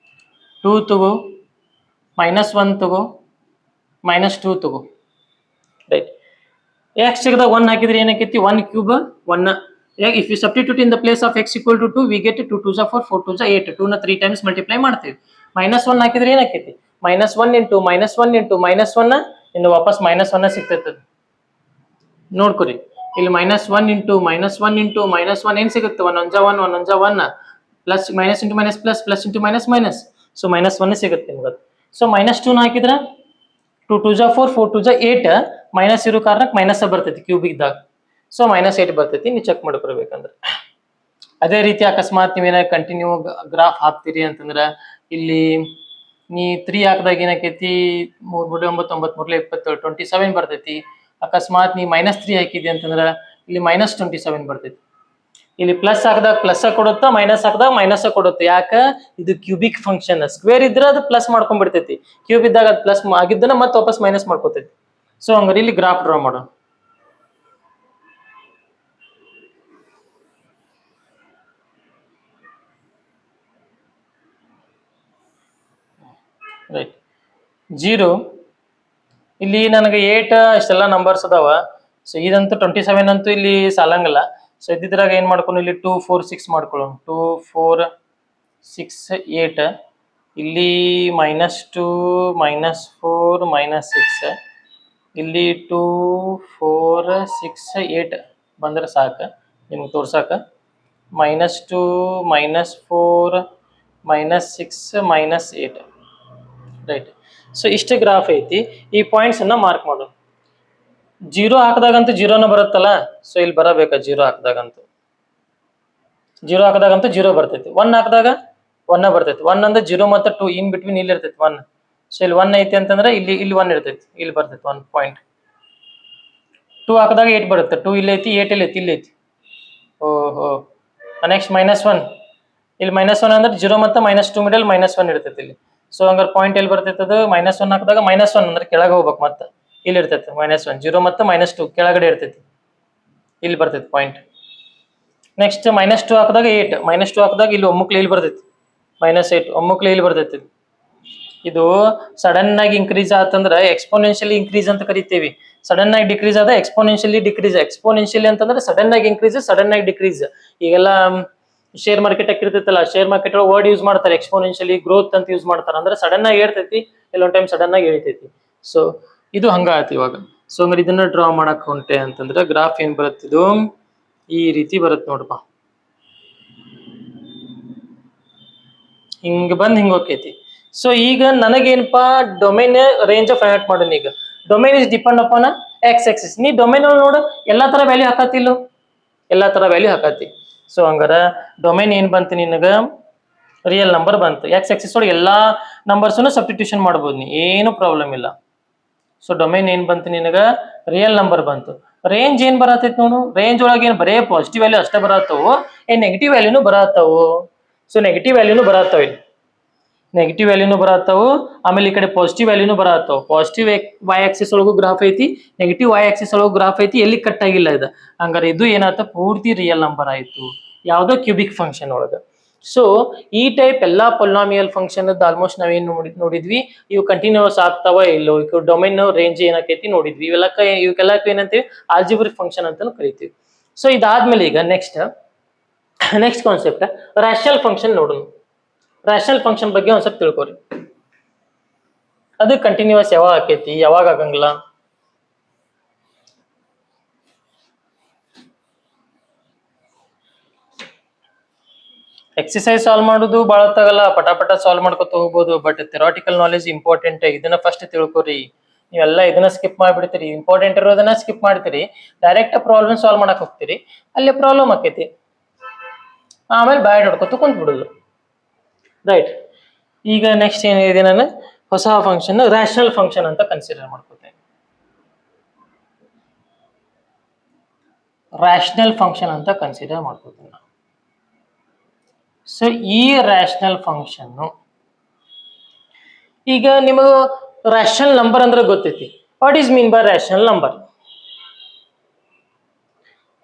2 ತಗೋ, -1 ತಗೋ, -2 ತಗೋ, ರೈಟ್. ಎಕ್ಸ್ ಸಿಗದಾಗ 1 ಹಾಕಿದ್ರೆ ಏನಾಕೈತಿ, 1 cube 1. If you substitute in the place of x equal to 2, we get 2 2s are 4, 4 2s are 8. 2 ನ 3 times multiply ಮಾಡ್ತೀವಿ. -1 ಹಾಕಿದ್ರೆ ಏನಾಕೈತಿ, -1 into -1 into -1 ಇನ್ನು ವಾಪಸ್ -1 ಸಿಗ್ತೈತೆ. ನೋಡ್ಕೊರಿ ಇಲ್ಲಿ -1 into -1 into -1 ಏನ್ ಸಿಗುತ್ತೆ, 1 1 1 1 1 1 plus minus into minus plus, plus into minus minus. So -1 ಸಿಗುತ್ತೆ ನಿಮ್ಗೆ. ಸೊ -2 ಹಾಕಿದ್ರೆ 2 2s are 4, 4 2s are 8, minus ಇರೋ ಕಾರಣಕ್ಕೆ ಮೈನಸ್ ಬರ್ತೈತಿ ಕ್ಯೂಬಿಕ್ದಾಗ. ಸೊ -8 ಬರ್ತೈತಿ, ನೀವು ಚೆಕ್ ಮಾಡ್ಕೊಳ್ಬೇಕಂದ್ರೆ. ಅದೇ ರೀತಿ ಅಕಸ್ಮಾತ್ ನೀವೇನ ಕಂಟಿನ್ಯೂ ಗ್ರಾಫ್ ಹಾಕ್ತೀರಿ ಅಂತಂದ್ರ ಇಲ್ಲಿ ನೀ 3 ಹಾಕಿದಾಗ ಏನಾಕೈತಿ, 3 9 9 3 27 27 ಬರ್ತೈತಿ. ಅಕಸ್ಮಾತ್ ನೀ -3 ಹಾಕಿದಿ ಅಂತಂದ್ರ ಇಲ್ಲಿ -27 ಬರ್ತೈತಿ. ಇಲ್ಲಿ ಪ್ಲಸ್ ಹಾಕಿದಾಗ ಪ್ಲಸ್ ಕೊಡುತ್ತಾ, ಮೈನಸ್ ಹಾಕಿದಾಗ ಮೈನಸ್ ಕೊಡುತ್ತೆ. ಯಾಕ, ಇದು ಕ್ಯೂಬಿಕ್ ಫಂಕ್ಷನ್. ಸ್ಕ್ವೇರ್ ಇದ್ರೆ ಅದು ಪ್ಲಸ್ ಮಾಡ್ಕೊಂಡ್ಬಿಡ್ತೈತಿ, ಕ್ಯೂಬ್ ಇದ್ದಾಗ ಅದು ಪ್ಲಸ್ ಆಗಿದ್ದನ್ನ ಮತ್ತೆ ವಾಪಸ್ ಮೈನಸ್ ಮಾಡ್ಕೋತೈತಿ. ಸೊ ಹಂಗಾರೆ ಇಲ್ಲಿ ಗ್ರಾಫ್ ಡ್ರಾ ಮಾಡೋಣ. ರೈಟ್, 0 ಇಲ್ಲಿ ನನಗೆ 8 ಇಷ್ಟೆಲ್ಲ ನಂಬರ್ಸ್ ಅದಾವ. ಸೊ ಇದಂತೂ 27 ಅಂತೂ ಇಲ್ಲಿ ಸಾಲಂಗಿಲ್ಲ. ಸೊ ಇದ್ದಿದ್ರಾಗ ಏನ್ ಮಾಡ್ಕೊಂಡು ಇಲ್ಲಿ 2 4 6 ಮಾಡ್ಕೊಳ್ಳೋಣ. 2 4 6 8, ಇಲ್ಲಿ -2 -4 -6, ಇಲ್ಲಿ 2 4 6 8 ಬಂದ್ರೆ ಸಾಕು ನಿಮ್ಗೆ ತೋರ್ಸಾಕ. -2 -4 -6 -8, ರೈಟ್. ಸೊ ಇಷ್ಟು ಗ್ರಾಫ್ ಐತಿ. ಈ ಪಾಯಿಂಟ್ಸ್ ಅನ್ನ ಮಾರ್ಕ್ ಮಾಡೋಣ. 0 ಹಾಕಿದಾಗಂತೂ 0ನ ಬರುತ್ತಲ್ಲ, ಸೊ ಇಲ್ಲಿ ಬರಬೇಕಾ, 0 ಹಾಕಿದಾಗಂತೂ 0 ಬರ್ತೈತಿ. 1 ಹಾಕಿದಾಗ 1 ಬರ್ತೈತಿ. 1 ಅಂದ್ರೆ 0 ಮತ್ತು 2 ಇನ್ ಬಿಟ್ವೀನ್ ಇಲ್ಲಿ ಇರ್ತೈತಿ 1. ಸೊ ಇಲ್ಲಿ 1 ಐತಿ ಅಂತಂದ್ರೆ ಇಲ್ಲಿ 1 ಇರ್ತೈತಿ, ಇಲ್ಲಿ ಬರ್ತೈತಿ 1 ಪಾಯಿಂಟ್. 2 ಹಾಕಿದಾಗ 8 ಬರುತ್ತೆ. 2 ಇಲ್ಲಿ ಐತಿ, 8 ಇಲ್ಲಿ ಐತಿ, ಇಲ್ಲಿ ಐತಿ. ಓಹೋ. ನೆಕ್ಸ್ಟ್ -1, ಇಲ್ಲಿ -1 ಅಂದ್ರೆ 0 ಮತ್ತು -2 ಮಿಡಲ್ -1 ಇರ್ತೈತಿ ಇಲ್ಲಿ. ಸೊ ಹಂಗಾರೆ ಪಾಯಿಂಟ್ ಎಲ್ಲಿ ಬರ್ತೈತೆ ಅದು -1 ಹಾಕಿದಾಗ -1 ಅಂದ್ರೆ ಕೆಳಗೆ ಹೋಗ್ಬೇಕು, ಮತ್ತೆ ಇಲ್ಲಿ ಇರ್ತೈತೆ -1 0 ಮತ್ತು -2 ಕೆಳಗಡೆ ಇರ್ತೈತಿ, ಇಲ್ಲಿ ಬರ್ತೈತಿ ಪಾಯಿಂಟ್. ನೆಕ್ಸ್ಟ್ -2 ಹಾಕಿದಾಗ 8 -2 ಹಾಕಿದಾಗ ಇಲ್ಲಿ ಒಮ್ಮುಕ್ಲಿ ಇಲ್ಲಿ ಬರ್ತೈತಿ -8 ಒಮ್ಮುಕ್ಲಿ ಇಲ್ಲಿ ಬರ್ತೈತಿ. ಇದು ಸಡನ್ ಆಗಿ ಇನ್ಕ್ರೀಸ್ ಆತಂದ್ರೆ ಎಕ್ಸ್ಪೋನೆನ್ಷಿಯಲಿ ಇನ್ಕ್ರೀಸ್ ಅಂತ ಕರಿತೀವಿ. ಸಡನ್ ಆಗಿ ಡಿಕ್ರೀಸ್ ಆದ ಎಕ್ಸ್ಪೋನೆನ್ಷಿಯಲಿ ಡಿಕ್ರೀಸ್. ಎಕ್ಸ್ಪೋನೆನ್ಷಿಯಲಿ ಅಂತಂದ್ರೆ ಸಡನ್ ಆಗಿ ಇನ್ಕ್ರೀಸ್, ಸಡನ್ ಆಗಿ ಡಿಕ್ರೀಸ್. ಈಗೆಲ್ಲ ಶೇರ್ ಮಾರ್ಕೆಟ್ ಹಾಕಿರ್ತೈತಲ್ಲ, ಶೇರ್ ಮಾರ್ಕೆಟ್ ಒಳಗೆ ವರ್ಡ್ ಯೂಸ್ ಮಾಡ್ತಾರೆ ಎಕ್ಸ್ಪೋನೆನ್ಷಿಯಲಿ ಗ್ರೋತ್ ಅಂತ ಯೂಸ್ ಮಾಡ್ತಾರೆ. ಅಂದ್ರೆ ಸಡನ್ ಆಗಿ ಏರ್ತೈತಿ, ಕೆಲವೊಂದು ಟೈಮ್ ಸಡನ್ ಆಗಿ ಇಳಿತೈತಿ. ಸೊ ಇದು ಹಂಗ ಆಯ್ತು ಇವಾಗ. ಸೊ ಹಂಗಾರೆ ಇದನ್ನ ಡ್ರಾ ಮಾಡಕ್ ಹೊಂಟೆ ಅಂತಂದ್ರೆ ಗ್ರಾಫ್ ಏನ್ ಬರುತ್ತಿದು ಈ ರೀತಿ ಬರುತ್ತೆ ನೋಡಪ್ಪ. ಹಿಂಗ ಬಂದ್ ಹಿಂಗ ಹೋಗ್ತೈತಿ. ಸೊ ಈಗ ನನಗೇನಪ್ಪಾ domain range of find out ಮಾಡೋಣ. ಈಗ domain is depend upon x axis. ನೀ ಡೊಮೈನ್ ಒಳಗೆ ನೋಡು ಎಲ್ಲಾ ತರ ವ್ಯಾಲ್ಯೂ ಹಾಕತ್ತಿಲ್ಲ, ಎಲ್ಲಾ ತರ ವ್ಯಾಲ್ಯೂ ಹಾಕತಿ. ಸೊ ಹಂಗಾರ ಡೊಮೈನ್ ಏನ್ ಬಂತು ನಿನಗ ರಿಯಲ್ ನಂಬರ್ ಬಂತು. ಎಕ್ಸ್ ಆಕ್ಸಿಸ್ ಒಳಗೆ ಎಲ್ಲಾ ನಂಬರ್ಸ್ನು ಸಬ್ಸ್ಟಿಟ್ಯೂಷನ್ ಮಾಡ್ಬೋದು ನೀ, ಏನು ಪ್ರಾಬ್ಲಮ್ ಇಲ್ಲ. ಸೊ ಡೊಮೈನ್ ಏನ್ ಬಂತು ನಿನಗ ರಿಯಲ್ ನಂಬರ್ ಬಂತು. ರೇಂಜ್ ಏನ್ ಬರತೈತಿ ನೋಡು, ರೇಂಜ್ ಒಳಗೆ ಏನ್ ಬರೇ ಪಾಸಿಟಿವ್ ವ್ಯಾಲ್ಯೂ ಅಷ್ಟೇ ಬರತ್ತವು, ಏನ್ ನೆಗೆಟಿವ್ ವ್ಯಾಲ್ಯೂನು ಬರತ್ತವು. ಸೊ ನೆಗೆಟಿವ್ ವ್ಯಾಲ್ಯೂನು ಬರತ್ತವ, ಇಲ್ಲಿ ನೆಗೆಟಿವ್ ವ್ಯಾಲ್ಯೂನು ಬರತ್ತವು, ಆಮೇಲೆ ಈ ಕಡೆ ಪಾಸಿಟಿವ್ ವ್ಯಾಲ್ಯೂನು ಬರತ್ತವು. ಪಾಸಿಟಿವ್ ವೈ ಆಕ್ಸಿಸ್ ಒಳಗೂ ಗ್ರಾಫ್ ಐತಿ, ನೆಗೆಟಿವ್ ವೈ ಆಕ್ಸಿಸ್ ಒಳಗೂ ಗ್ರಾಫ್ ಐತಿ, ಎಲ್ಲಿ ಕಟ್ ಆಗಿಲ್ಲ ಇದು. ಹಂಗಾರೆ ಇದು ಏನಾಯ್ತು ಪೂರ್ತಿ ರಿಯಲ್ ನಂಬರ್ ಆಯ್ತು, ಯಾವ್ದೋ ಕ್ಯೂಬಿಕ್ ಫಂಕ್ಷನ್ ಒಳಗ. ಸೊ ಈ ಟೈಪ್ ಎಲ್ಲಾ ಪೊಲಿನಾಮಿಯಲ್ ಫಂಕ್ಷನ್ ಆಲ್ಮೋಸ್ಟ್ ನಾವೇನ್ ನೋಡಿದ್ವಿ. ಇವು ಕಂಟಿನ್ಯೂಸ್ ಆಗ್ತಾವ ಇಲ್ಲೋ, ಇವು ಡೊಮೈನ್ ರೇಂಜ್ ಏನಾಕೈತಿ ನೋಡಿದ್ವಿ. ಇವಕ್ಕೆಲ್ಲ ಏನಂತೀವಿ ಆಲ್ಜಿಬ್ರಿಕ್ ಫಂಕ್ಷನ್ ಅಂತಾನು ಕರಿತೀವಿ. ಸೊ ಇದಾದ್ಮೇಲೆ ಈಗ ನೆಕ್ಸ್ಟ್ ಕಾನ್ಸೆಪ್ಟ್ ರ್ಯಾಷನಲ್ ಫಂಕ್ಷನ್ ನೋಡೋಣ. ರ್ಯಾಷನಲ್ ಫಂಕ್ಷನ್ ಬಗ್ಗೆ ಒಂದ್ ಸ್ವಲ್ಪ ತಿಳ್ಕೊರಿ. ಅದು ಕಂಟಿನ್ಯೂಸ್ ಯಾವಾಗ ಆಕೈತಿ, ಯಾವಾಗ ಆಗಂಗಿಲ್ಲ. ಎಕ್ಸಸೈಸ್ ಸಾಲ್ವ್ ಮಾಡೋದು ಭಾಳ ಹೊತ್ತಾಗಲ್ಲ, ಪಟಾಪಟ ಸಾಲ್ವ್ ಮಾಡ್ಕೊತ ಹೋಗ್ಬೋದು. But theoretical knowledge important. ಇದನ್ನ ಫಸ್ಟ್ ತಿಳ್ಕೊರಿ. ನೀವೆಲ್ಲ ಇದನ್ನ ಸ್ಕಿಪ್ ಮಾಡಿಬಿಡ್ತೀರಿ, ಇಂಪಾರ್ಟೆಂಟ್ ಇರೋದನ್ನ ಸ್ಕಿಪ್ ಮಾಡ್ತೀರಿ, ಡೈರೆಕ್ಟ್ ಪ್ರಾಬ್ಲಮ್ ಸಾಲ್ವ್ ಮಾಡಕ್ ಹೋಗ್ತೀರಿ, ಅಲ್ಲಿ ಪ್ರಾಬ್ಲಮ್ ಆಕೈತಿ, ಆಮೇಲೆ ಬ್ಯಾಡ್ ಹೊಡ್ಕೊತ ಕುಂತ್ ಬಿಡುದು. ರೈಟ್. ಈಗ ನೆಕ್ಸ್ಟ್ ಏನಿದೆ, ನಾನು ಹೊಸ ಫಂಕ್ಷನ್ ರ್ಯಾಷನಲ್ ಫಂಕ್ಷನ್ ಅಂತ ಕನ್ಸಿಡರ್ ಮಾಡ್ಕೋತೇನೆ. ರ್ಯಾಷನಲ್ ಫಂಕ್ಷನ್ ಅಂತ ಕನ್ಸಿಡರ್ ಮಾಡ್ಕೋತೇನೆ. ಸೊ ಈ ರ್ಯಾಷನಲ್ ಫಂಕ್ಷನ್ ಈಗ ನಿಮಗೆ ರ್ಯಾಷನಲ್ ನಂಬರ್ ಅಂದ್ರೆ ಗೊತ್ತೈತಿ. What is mean by rational number?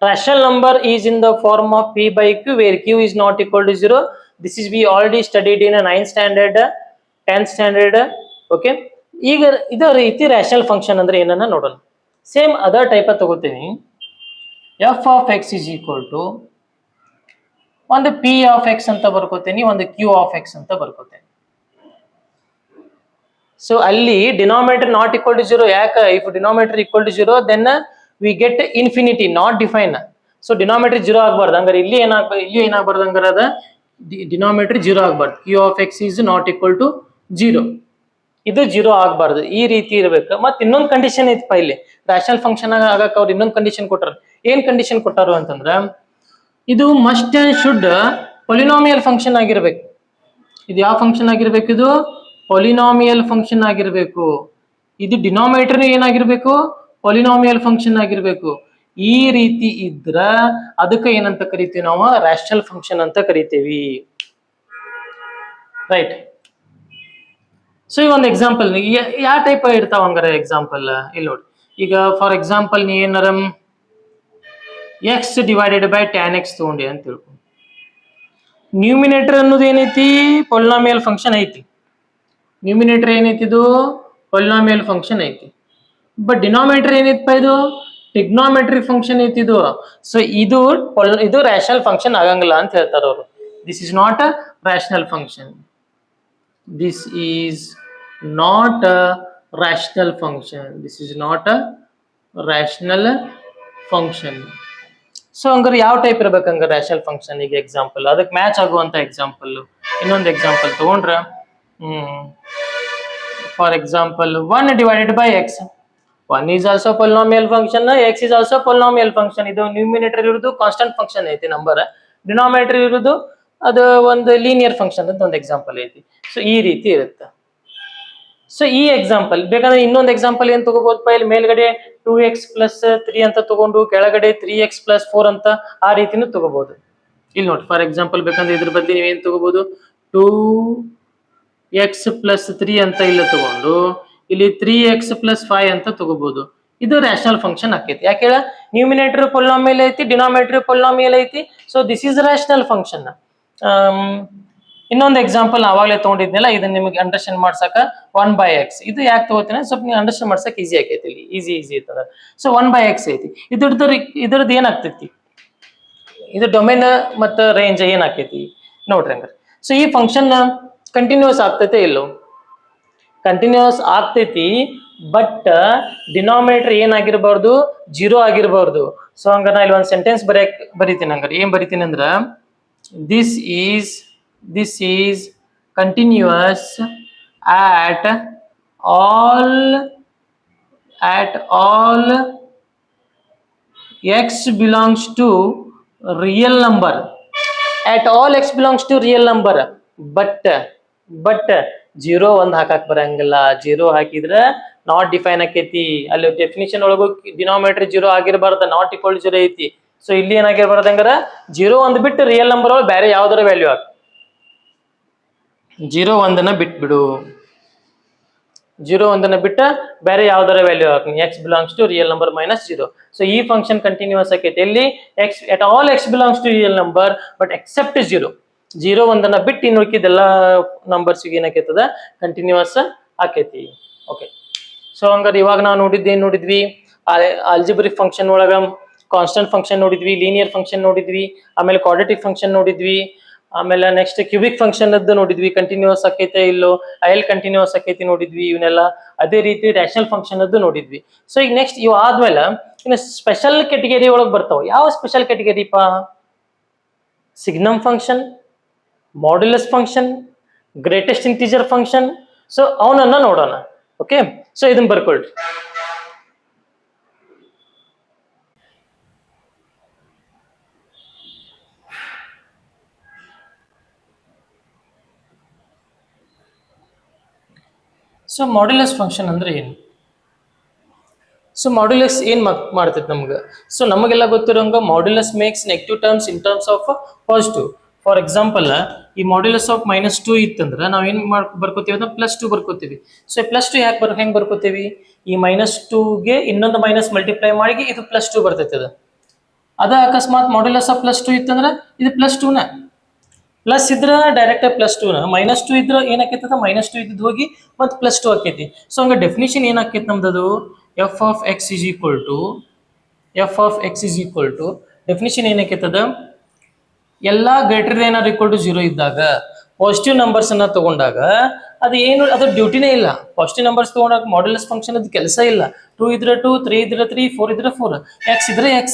Rational number is in the form of p by q, where q is not equal to 0. This is we already studied in a 9th standard, 10th standard. Okay. ಈಗ ಇದೇ ರೀತಿ rational function ಅಂದ್ರೆ ಏನನ್ನ ನೋಡೋಣ. Same other type ತಗೋತೀನಿ. F of x is equal to ಒಂದು p of x ಅಂತ ಬರ್ಕೋತೀನಿ, ಒಂದು ಕ್ಯೂ ಆಫ್ ಎಕ್ಸ್ ಅಂತ ಬರ್ಕೋತೀನಿ. ಸೊ ಅಲ್ಲಿ ಡಿನಾಮಿನೇಟರ್ ನಾಟ್ ಈಕ್ವಲ್ ಟು 0. ಯಾಕೆ? If denominator equal to 0 then we get infinity, not define. So denominator 0 ಆಗಬಾರ್ದು. ಹಂಗಾರೆ ಇಲ್ಲಿ ಏನಾಗಬಾರ್ದು, ಹಂಗಾರೆ ಅದ ಡಿನಾಮಿನೇಟರ್ 0 ಆಗಬಾರ್ದು. q of x is not equal to 0. ಇದು 0 ಆಗಬಾರ್ದು, ಈ ರೀತಿ ಇರಬೇಕು. ಮತ್ತೆ ಇನ್ನೊಂದು ಕಂಡೀಷನ್ ಐತಪ್ಪ ಇಲ್ಲಿ ರ್ಯಾಷನಲ್ ಫಂಕ್ಷನ್ ಆಗಕ್ಕೆ. ಅವ್ರು ಇನ್ನೊಂದು ಕಂಡೀಷನ್ ಕೊಟ್ಟಾರ. ಏನ್ ಕಂಡೀಷನ್ ಕೊಟ್ಟಾರು ಅಂತಂದ್ರ, ಇದು must and should polynomial function ಆಗಿರ್ಬೇಕು. ಇದು ಯಾವ ಫಂಕ್ಷನ್ ಆಗಿರ್ಬೇಕು? ಇದು ಪೊಲಿನಾಮಿಯಲ್ ಫಂಕ್ಷನ್ ಆಗಿರ್ಬೇಕು. ಇದು ಡಿನಾಮಿನೇಟರ್ ಏನಾಗಿರ್ಬೇಕು? ಪೊಲಿನಾಮಿಯಲ್ ಫಂಕ್ಷನ್ ಆಗಿರ್ಬೇಕು. ಈ ರೀತಿ ಇದ್ರ ಅದಕ್ಕೆ ಏನಂತ ಕರಿತೀವಿ ನಾವು? ರ್ಯಾಷನಲ್ ಫಂಕ್ಷನ್ ಅಂತ ಕರಿತೀವಿ. ರೈಟ್. ಸೊ ಈ ಒಂದು ಎಕ್ಸಾಂಪಲ್ ಯಾವ ಟೈಪ್ ಇರ್ತಾವ ಹಂಗಾರೆ ಎಕ್ಸಾಂಪಲ್ ಇಲ್ಲಿ ನೋಡಿ. ಈಗ ಫಾರ್ ಎಕ್ಸಾಂಪಲ್ ನೀ ಏನಾರ X divided by tan X ತಗೊಂಡಿ ಅಂತ ತಿಳ್ಕೊ. ನ್ಯೂಮಿನೇಟರ್ ಅನ್ನೋದು ಏನೈತಿ? ಪೊಲಿನಾಮಿಯಲ್ ಫಂಕ್ಷನ್ ಐತಿ. ನ್ಯೂಮಿನೇಟರ್ ಏನೈತಿ? ಇದು ಪೊಲಿನಾಮಿಯಲ್ ಫಂಕ್ಷನ್ ಐತಿ. ಬಟ್ ಡಿನಾಮಿನೇಟರ್ ಏನೈತಪ್ಪ? ಇದು ಟ್ರಿಗ್ನೋಮೆಟ್ರಿಕ್ ಫಂಕ್ಷನ್ ಐತಿ ಇದು. ಸೊ ಇದು ರ್ಯಾಷನಲ್ ಫಂಕ್ಷನ್ ಆಗಂಗಿಲ್ಲ ಅಂತ ಹೇಳ್ತಾರ ಅವರು. This is not a rational function. This is not a rational function. This is not a rational function. So ಹಂಗಾರೆ ಯಾವ ಟೈಪ್ ಇರ್ಬೇಕಂಗ ರ್ಯಾಷನಲ್ ಫಂಕ್ಷನ್? ಈಗ ಎಕ್ಸಾಂಪಲ್ ಅದಕ್ಕೆ ಮ್ಯಾಚ್ ಆಗುವಂತ ಎಕ್ಸಾಂಪಲ್ ಇನ್ನೊಂದು ಎಕ್ಸಾಂಪಲ್ ತಗೊಂಡ್ರ, for example 1 divided by x. 1 is also polynomial function, x is also polynomial function. ಇದು numerator ಇರೋದು constant function ಐತಿ ನಂಬರ್, ಡಿನಾಮಿನೇಟರ್ ಇರೋದು ಅದು ಒಂದು ಲೀನಿಯರ್ ಫಂಕ್ಷನ್ ಅಂತ ಒಂದು ಎಕ್ಸಾಂಪಲ್ ಐತಿ. ಸೊ ಈ ರೀತಿ ಇರುತ್ತೆ. ಸೊ ಈ ಎಕ್ಸಾಂಪಲ್ ಬೇಕಾದ್ರೆ ಇನ್ನೊಂದು ಎಕ್ಸಾಂಪಲ್ ಏನ್ ತಗೋಬಹುದಪ್ಪ? ಇಲ್ಲಿ ಮೇಲ್ಗಡೆ 2x + 3 ಅಂತ ತಗೊಂಡು ಕೆಳಗಡೆ 3x + 4 ಅಂತ ಆ ರೀತಿನೂ ತಗೋಬಹುದು. ಇಲ್ಲಿ ನೋಡಿ ಫಾರ್ ಎಕ್ಸಾಂಪಲ್ ಬೇಕಂದ್ರೆ ಇದ್ರ ಬದಲು ನೀವೇನ್ ತಗೋಬಹುದು 2x ಪ್ಲಸ್ 3 ಅಂತ ಇಲ್ಲ ತಗೊಂಡು ಇಲ್ಲಿ 3x ಪ್ಲಸ್ 5 ಅಂತ ತಗೋಬಹುದು. ಇದು ರ್ಯಾಷನಲ್ ಫಂಕ್ಷನ್ ಆಕೈತಿ. ಯಾಕೆ ಹೇಳ ನ್ಯೂಮಿನೇಟರ್ ಪೊಲಿನಾಮಿಯಲ್ ಐತಿ, ಡಿನಾಮಿನೇಟರ್ ಪೊಲಿನಾಮಿಯಲ್ ಐತಿ. So this is rational function. ಇನ್ನೊಂದು ಎಕ್ಸಾಂಪಲ್ ಅವಾಗಲೇ ತಗೊಂಡಿದ್ನಲ್ಲ, ಇದನ್ನ ನಿಮಗೆ ಅಂಡರ್ಸ್ಟ್ಯಾಂಡ್ ಮಾಡ್ಸಕ 1/x. ಇದು ಯಾಕೆ ತಗೋತೀನಿ ಸ್ವಲ್ಪ ನೀವು ಅಂಡರ್ಸ್ಟ್ಯಾಂಡ್ ಮಾಡ್ಸಕ್ ಈಸಿ ಆಕೈತಿ. ಇಲ್ಲಿ ಈಸಿ ಇರ್ತದ. ಸೊ 1/x ಐತಿ. ಇದ್ರದ್ದು ಏನಾಗ್ತೈತಿ, ಇದು ಡೊಮೇನ್ ಮತ್ತು ರೇಂಜ್ ಏನಾಕೈತಿ ನೋಡ್ರಿ ಹಂಗಾರೆ. ಸೊ ಈ ಫಂಕ್ಷನ್ ಕಂಟಿನ್ಯೂಸ್ ಆಗ್ತೈತೆ ಇಲ್ಲೋ? ಕಂಟಿನ್ಯೂಸ್ ಆಗ್ತೈತಿ, ಬಟ್ ಡಿನಾಮಿನೇಟರ್ ಏನಾಗಿರ್ಬಾರ್ದು, 0 ಆಗಿರ್ಬಾರ್ದು. ಸೊ ಹಂಗಾರೆ ನಾ ಇಲ್ಲಿ ಒಂದು ಸೆಂಟೆನ್ಸ್ ಬರೀತೀನಿ. ಹಂಗಾರೆ ಏನ್ ಬರೀತೀನಿ ಅಂದ್ರ this is continuous at all x belongs to real number. At all x belongs to real number. but 0 1 ಹಾಕಕ್ ಬರಂಗಿಲ್ಲ. 0 ಹಾಕಿದ್ರೆ ನಾಟ್ ಡಿಫೈನ್ ಆಕೈತಿ. ಅಲ್ಲಿ ಡೆಫಿನಿಷನ್ ಒಳಗೂ ಡಿನಾಮಿನೇಟರ್ 0 ಆಗಿರಬಾರ್ದು, ನಾಟ್ ಈಕ್ವಲ್ 0 ಐತಿ. ಸೊ ಇಲ್ಲಿ ಏನಾಗಿರ್ಬಾರ್ದು ಹಂಗಾರ 0 1 ಬಿಟ್ಟು ರಿಯಲ್ ನಂಬರ್ ಒಳಗೆ ಬೇರೆ ಯಾವ್ದಾರ ವ್ಯಾಲ್ಯೂ ಹಾಕಿ 0 1 ಬಿಟ್ಬಿಡು. 0 1 ಬಿಟ್ಟ ಬೇರೆ ಯಾವ್ದಾರ ವ್ಯಾಲ್ಯೂ ಹಾಕಿ. X belongs to real number minus 0. So ಈ ಫಂಕ್ಷನ್ ಕಂಟಿನ್ಯೂಸ್ ಆಕೈತಿ. ಎಲ್ಲಿ x at all x belongs to real number but except 0 1 ಬಿಟ್ಟು ಇನ್ನು ಉಳಿಕಿದೆಲ್ಲ ನಂಬರ್ಸ್ ಏನಾಕೈತದ ಕಂಟಿನ್ಯೂಸ್ ಆಕೈತಿ. ಓಕೆ. ಸೊ ಹಂಗಾರೆ ಇವಾಗ ನಾವು ನೋಡಿದ್ವಿ ಆಲ್ಜಿಬ್ರಿಕ್ ಫಂಕ್ಷನ್ ಒಳಗ ಕಾನ್ಸ್ಟೆಂಟ್ ಫಂಕ್ಷನ್ ನೋಡಿದ್ವಿ, ಲೀನಿಯರ್ ಫಂಕ್ಷನ್ ನೋಡಿದ್ವಿ, ಆಮೇಲೆ ಕ್ವಾಡ್ರಾಟಿಕ್ ಫಂಕ್ಷನ್ ನೋಡಿದ್ವಿ, ಆಮೇಲೆ ನೆಕ್ಸ್ಟ್ ಕ್ಯೂಬಿಕ್ ಫಂಕ್ಷನ್ ನೋಡಿದ್ವಿ, ಕಂಟಿನ್ಯೂಸ್ ಆಕೈತೆ ಇಲ್ಲೋ, ಐಲ್ ಕಂಟಿನ್ಯೂಸ್ ಆಕೈತಿ ನೋಡಿದ್ವಿ ಇವನ್ನೆಲ್ಲ. ಅದೇ ರೀತಿ ರ್ಯಾಷನಲ್ ಫಂಕ್ಷನ್ ನೋಡಿದ್ವಿ. ಸೊ ಈಗ ನೆಕ್ಸ್ಟ್ ಇವು ಆದ್ಮೇಲೆ ಇನ್ನು ಸ್ಪೆಷಲ್ ಕೆಟಗರಿ ಒಳಗೆ ಬರ್ತಾವ. ಯಾವ ಸ್ಪೆಷಲ್ ಕೆಟಗರಿಪಾ? Signum function, modulus function, greatest integer function. So ಅವನನ್ನ ನೋಡೋಣ. ಓಕೆ. ಸೊ ಇದನ್ನ ಬರ್ಕೊಳ್ರಿ. ಸೊ ಮಾಡ್ಯುಲಸ್ ಫಂಕ್ಷನ್ ಅಂದ್ರೆ ಏನು? ಸೊ ಮಾಡ್ಯುಲಸ್ ಏನ್ ಮಾಡ್ತೈತೆ ನಮ್ಗೆ? ಸೊ ನಮಗೆಲ್ಲ ಗೊತ್ತಿರೋಂಗ modulus makes negative terms in terms of positive. For example ಈ ಮಾಡ್ಯುಲಸ್ ಆಫ್ -2 ಇತ್ತಂದ್ರೆ ನಾವ್ ಏನ್ ಬರ್ಕೋತೀವಿ ಅಂದ್ರೆ +2 ಬರ್ಕೋತೀವಿ. ಸೊ +2 ಯಾಕೆ ಹೆಂಗ್ ಬರ್ಕೋತೀವಿ? ಈ -2ಗೆ ಇನ್ನೊಂದು ಮೈನಸ್ ಮಲ್ಟಿಪ್ಲೈ ಮಾಡಿ ಇದು +2 ಬರ್ತೈತಿ. ಅದ ಅಕಸ್ಮಾತ್ ಮಾಡ್ಯುಲಸ್ ಆಫ್ +2 ಇತ್ತಂದ್ರೆ ಇದು +2ನ ಪ್ಲಸ್ ಇದ್ರ ಡೈರೆಕ್ಟ್ +2ನ, -2 ಇದ್ರ ಏನಾಕೈತದ -2 ಇದ್ದು ಹೋಗಿ ಮತ್ತೆ +2 ಆಕೈತಿ. ಸೊ ಹಂಗ ಡೆಫಿನಿಷನ್ ಏನಾಕೈತಿ ನಮ್ದದು f of x is equal to definition ಏನಾಕೈತದ ಎಲ್ಲಾ greater than or equal to 0 ಇದ್ದಾಗ ಪಾಸಿಟಿವ್ ನಂಬರ್ಸ್ ಅನ್ನ ತಗೊಂಡಾಗ ಅದು ಏನು, ಅದು ಡ್ಯೂಟಿನೇ ಇಲ್ಲ. ಪಾಸಿಟಿವ್ ನಂಬರ್ಸ್ ತಗೊಂಡಾಗ ಮಾಡ್ಯುಲಸ್ ಫಂಕ್ಷನ್ ಅದು ಕೆಲಸ ಇಲ್ಲ. 2 ಇದ್ರೆ 2, 3 ಇದ್ರೆ 3, 4 ಇದ್ರೆ 4, x ಇದ್ರೆ x,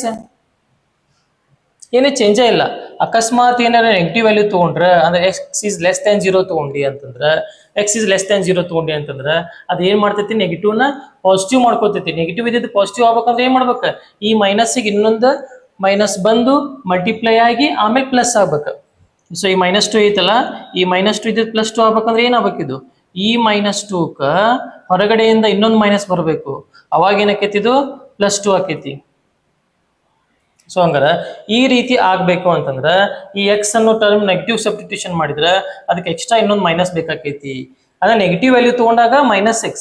ಏನೇ ಚೇಂಜೇ ಇಲ್ಲ. ಅಕಸ್ಮಾತ್ ಏನಾರ ನೆಗೆಟಿವ್ ವ್ಯಾಲ್ಯೂ ತಗೊಂಡ್ರೆ ಅಂದ್ರೆ ಎಕ್ಸ್ ಈಸ್ ಲೆಸ್ ದೆನ್ 0 ತಗೊಂಡಿ ಅಂತಂದ್ರೆ ಅದು ಏನ್ ಮಾಡ್ತೈತಿ, ನೆಗೆಟಿವ್ನ ಪಾಸಿಟಿವ್ ಮಾಡ್ಕೋತೈತಿ. ನೆಗೆಟಿವ್ ಇದ್ದಿದ್ದು ಪಾಸಿಟಿವ್ ಆಗ್ಬೇಕಂದ್ರೆ ಏನ್ ಮಾಡ್ಬೇಕು, ಈ ಮೈನಸ್ಗೆ ಇನ್ನೊಂದು ಮೈನಸ್ ಬಂದು ಮಲ್ಟಿಪ್ಲೈ ಆಗಿ ಆಮೇಲೆ ಪ್ಲಸ್ ಆಗ್ಬೇಕು. ಸೊ ಈ -2 ಐತಲ್ಲ, ಈ -2 ಇದ್ದಿದ್ದು +2 ಆಗ್ಬೇಕಂದ್ರೆ ಏನಾಗಬೇಕಿದು, ಈ -2ಕ ಹೊರಗಡೆಯಿಂದ ಇನ್ನೊಂದು ಮೈನಸ್ ಬರಬೇಕು. ಅವಾಗ ಏನಕ್ಕೈತಿ, ಇದು +2 ಆಕೈತಿ. ಸೊ ಹಂಗಾರ ಈ ರೀತಿ ಆಗ್ಬೇಕು ಅಂತಂದ್ರೆ ಈ ಎಕ್ಸ್ ಅನ್ನೋ ಟರ್ಮ್ ನೆಗೆಟಿವ್ ಸಬ್ಸ್ಟಿಟ್ಯೂಷನ್ ಮಾಡಿದ್ರೆ ಅದಕ್ಕೆ ಎಕ್ಸ್ಟ್ರಾ ಇನ್ನೊಂದು ಮೈನಸ್ ಬೇಕಾಕೈತಿ. ಅದ ನೆಗೆಟಿವ್ ವ್ಯಾಲ್ಯೂ ತಗೊಂಡಾಗ -x,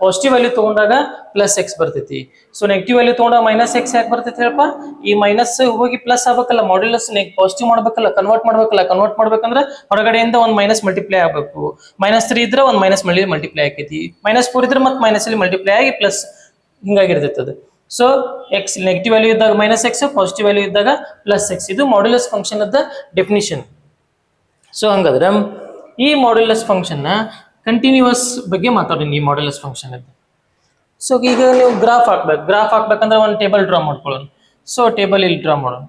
ಪಾಸಿಟಿವ್ ವ್ಯಾಲ್ಯೂ ತಗೊಂಡಾಗ +x ಬರ್ತೈತಿ. ಸೊ ನೆಗೆಟಿವ್ ವ್ಯಾಲ್ಯೂ ತಗೊಂಡಾಗ -x ಯಾಕೆ ಬರ್ತೈತಿ ಹೇಳಪ್ಪ, ಈ ಮೈನಸ್ ಹೋಗಿ ಪ್ಲಸ್ ಆಗ್ಬೇಕಲ್ಲ, ಮಾಡ್ಯುಲಸ್ ಪಾಸಿಟಿವ್ ಮಾಡ್ಬೇಕಲ್ಲ, ಕನ್ವರ್ಟ್ ಮಾಡ್ಬೇಕಂದ್ರೆ ಹೊರಗಡೆಯಿಂದ ಒಂದು ಮೈನಸ್ ಮಲ್ಟಿಪ್ಲೈ ಆಗ್ಬೇಕು. -3 ಇದ್ರೆ ಒಂದು ಮೈನಸ್ ಮಲ್ಟಿಪ್ಲೈ ಆಕೈತಿ, -4 ಇದ್ರೆ ಮತ್ತೆ ಮೈನಸ್ ಅಲ್ಲಿ ಮಲ್ಟಿಪ್ಲೈ ಆಗಿ ಪ್ಲಸ್ ಹಿಂಗಾಗಿರ್ತೈತಿ ಅದು. ಸೊ ಎಕ್ಸ್ ನೆಗೆಟಿವ್ ವ್ಯಾಲ್ಯೂ ಇದ್ದಾಗ -x, ಪಾಸಿಟಿವ್ ವ್ಯಾಲ್ಯೂ ಇದ್ದಾಗ +x. ಇದು ಮಾಡ್ಯುಲಸ್ ಫಂಕ್ಷನ್ ಅದ ಡೆಫಿನಿಷನ್. ಸೊ ಹಂಗಾದ್ರೆ ಈ ಮಾಡ್ಯುಲಸ್ ಫಂಕ್ಷನ್ ಕಂಟಿನ್ಯೂಸ್ ಬಗ್ಗೆ ಮಾತಾಡೋಣ. ಈ ಮಾಡ್ಯುಲಸ್ ಫಂಕ್ಷನ್ ಅದ. ಸೊ ಈಗ ನೀವು ಗ್ರಾಫ್ ಹಾಕ್ಬೇಕಂದ್ರೆ ಒಂದು ಟೇಬಲ್ ಡ್ರಾ ಮಾಡ್ಕೊಳ್ಳೋಣ. ಸೊ ಟೇಬಲ್ ಇಲ್ಲಿ ಡ್ರಾ ಮಾಡೋಣ.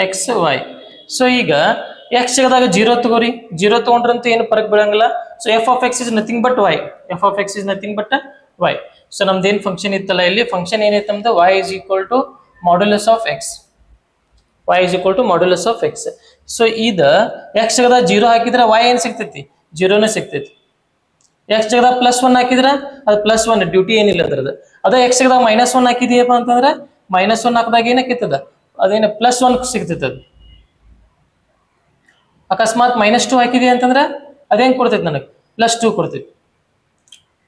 x y. ಸೊ ಈಗ x ಜಾಗದಾಗ 0 ತಗೋರಿ. 0 ತಗೊಂಡ್ರಂತೂ ಏನು ಫರಕ್ ಬೀಳಂಗಿಲ್ಲ. So f of x is nothing but y. So ನಮ್ದೇನ್ ಫಂಕ್ಷನ್ ಇತ್ತಲ್ಲ, ಇಲ್ಲಿ ಫಂಕ್ಷನ್ ಏನೈತೆ ನಮ್ದು y is equal to modulus of x. So ಇದ x ಜಾಗದಾಗ 0 ಹಾಕಿದ್ರೆ y ಏನ್ ಸಿಗ್ತೈತಿ, 0ನೇ ಸಿಗ್ತೈತಿ. ಎಕ್ಸ್ ಜಾಗದಾಗ +1 ಹಾಕಿದ್ರ ಅದು +1 ಡ್ಯೂಟಿ ಏನಿಲ್ಲ ಅದ್ರದ್ದು. ಅದೇ ಎಕ್ಸ್ ಜಾಗದಾಗ -1 ಹಾಕಿದೀಯಪ್ಪ ಅಂತಂದ್ರೆ -1 ಹಾಕಿದಾಗ ಏನಕ್ಕಿತ್ತದ ಅದೇನು +1 ಸಿಗ್ತೈತೆ ಅದು. ಅಕಸ್ಮಾತ್ -2 ಹಾಕಿದೀಯ ಅಂತಂದ್ರೆ ಅದೇನ್ ಕೊಡ್ತೈತಿ ನನಗೆ +2 ಕೊಡ್ತೈತಿ.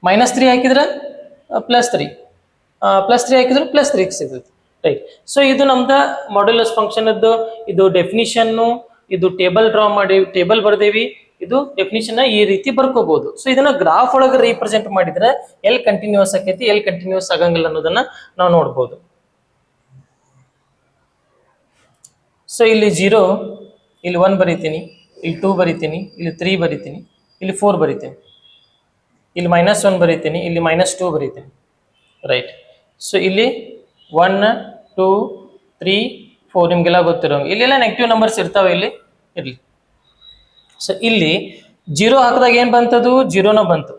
-3 ಹಾಕಿದ್ರೆ +3 +3 ಹಾಕಿದ್ರೆ +3 ಸಿಗ್ತೈತಿ. ರೈಟ್. ಸೊ ಇದು ನಮ್ದು ಮಾಡ್ಯುಲಸ್ ಫಂಕ್ಷನ್ ಇದು ಡೆಫಿನಿಷನ್ನು, ಇದು ಟೇಬಲ್ ಡ್ರಾ ಮಾಡಿ ಟೇಬಲ್ ಬರ್ದೇವಿ, ಇದು ಡೆಫಿನಿಷನ್ ಈ ರೀತಿ ಬರ್ಕೋಬಹುದು. ಸೊ ಇದನ್ನ ಗ್ರಾಫ್ ಒಳಗೆ ರೀಪ್ರೆಸೆಂಟ್ ಮಾಡಿದ್ರೆ ಎಲ್ಲಿ ಕಂಟಿನ್ಯೂಸ್ ಆಕೈತಿ ಎಲ್ಲಿ ಕಂಟಿನ್ಯೂಸ್ ಆಗಂಗಿಲ್ಲ ಅನ್ನೋದನ್ನ ನಾವು ನೋಡ್ಬೋದು. ಸೊ ಇಲ್ಲಿ 0, ಇಲ್ಲಿ 1 ಬರೀತೀನಿ, ಇಲ್ಲಿ 2 ಬರೀತೀನಿ, ಇಲ್ಲಿ 3 ಬರೀತೀನಿ, ಇಲ್ಲಿ 4 ಬರೀತೀನಿ, ಇಲ್ಲಿ -1 ಬರೀತೀನಿ, ಇಲ್ಲಿ -2 ಬರೀತೀನಿ. ರೈಟ್. ಸೊ ಇಲ್ಲಿ 1 2 3 4 ನಿಮ್ಗೆಲ್ಲ ಗೊತ್ತಿರೋ ಇಲ್ಲೆಲ್ಲ ನೆಗೆಟಿವ್ ನಂಬರ್ಸ್ ಇರ್ತಾವೆ, ಇಲ್ಲಿ ಇರ್ಲಿ. ಸೊ ಇಲ್ಲಿ 0 ಹಾಕಿದಾಗ ಏನ್ ಬಂತದು 0ನ ಬಂತು.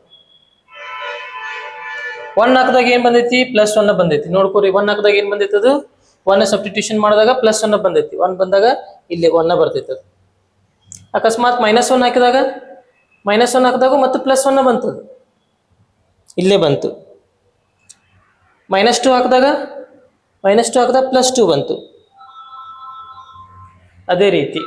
1 ಹಾಕಿದಾಗ ಏನ್ ಬಂದೈತಿ +1 ಬಂದೈತಿ. ನೋಡ್ಕೋರಿ 1 ಹಾಕಿದಾಗ ಏನ್ ಬಂದೈತಿ ಅದು 1 ಸಬ್ಸ್ಟಿಟ್ಯೂಷನ್ ಮಾಡಿದಾಗ +1 ಬಂದೈತಿ. 1 ಬಂದಾಗ ಇಲ್ಲಿ 1 ಬರ್ತೈತಿ ಅದು. ಅಕಸ್ಮಾತ್ -1 ಹಾಕಿದಾಗ ಮತ್ತೆ +1 ಬಂತದು, ಇಲ್ಲೇ ಬಂತು. -2 ಹಾಕಿದಾಗ +2 ಬಂತು. ಅದೇ ರೀತಿ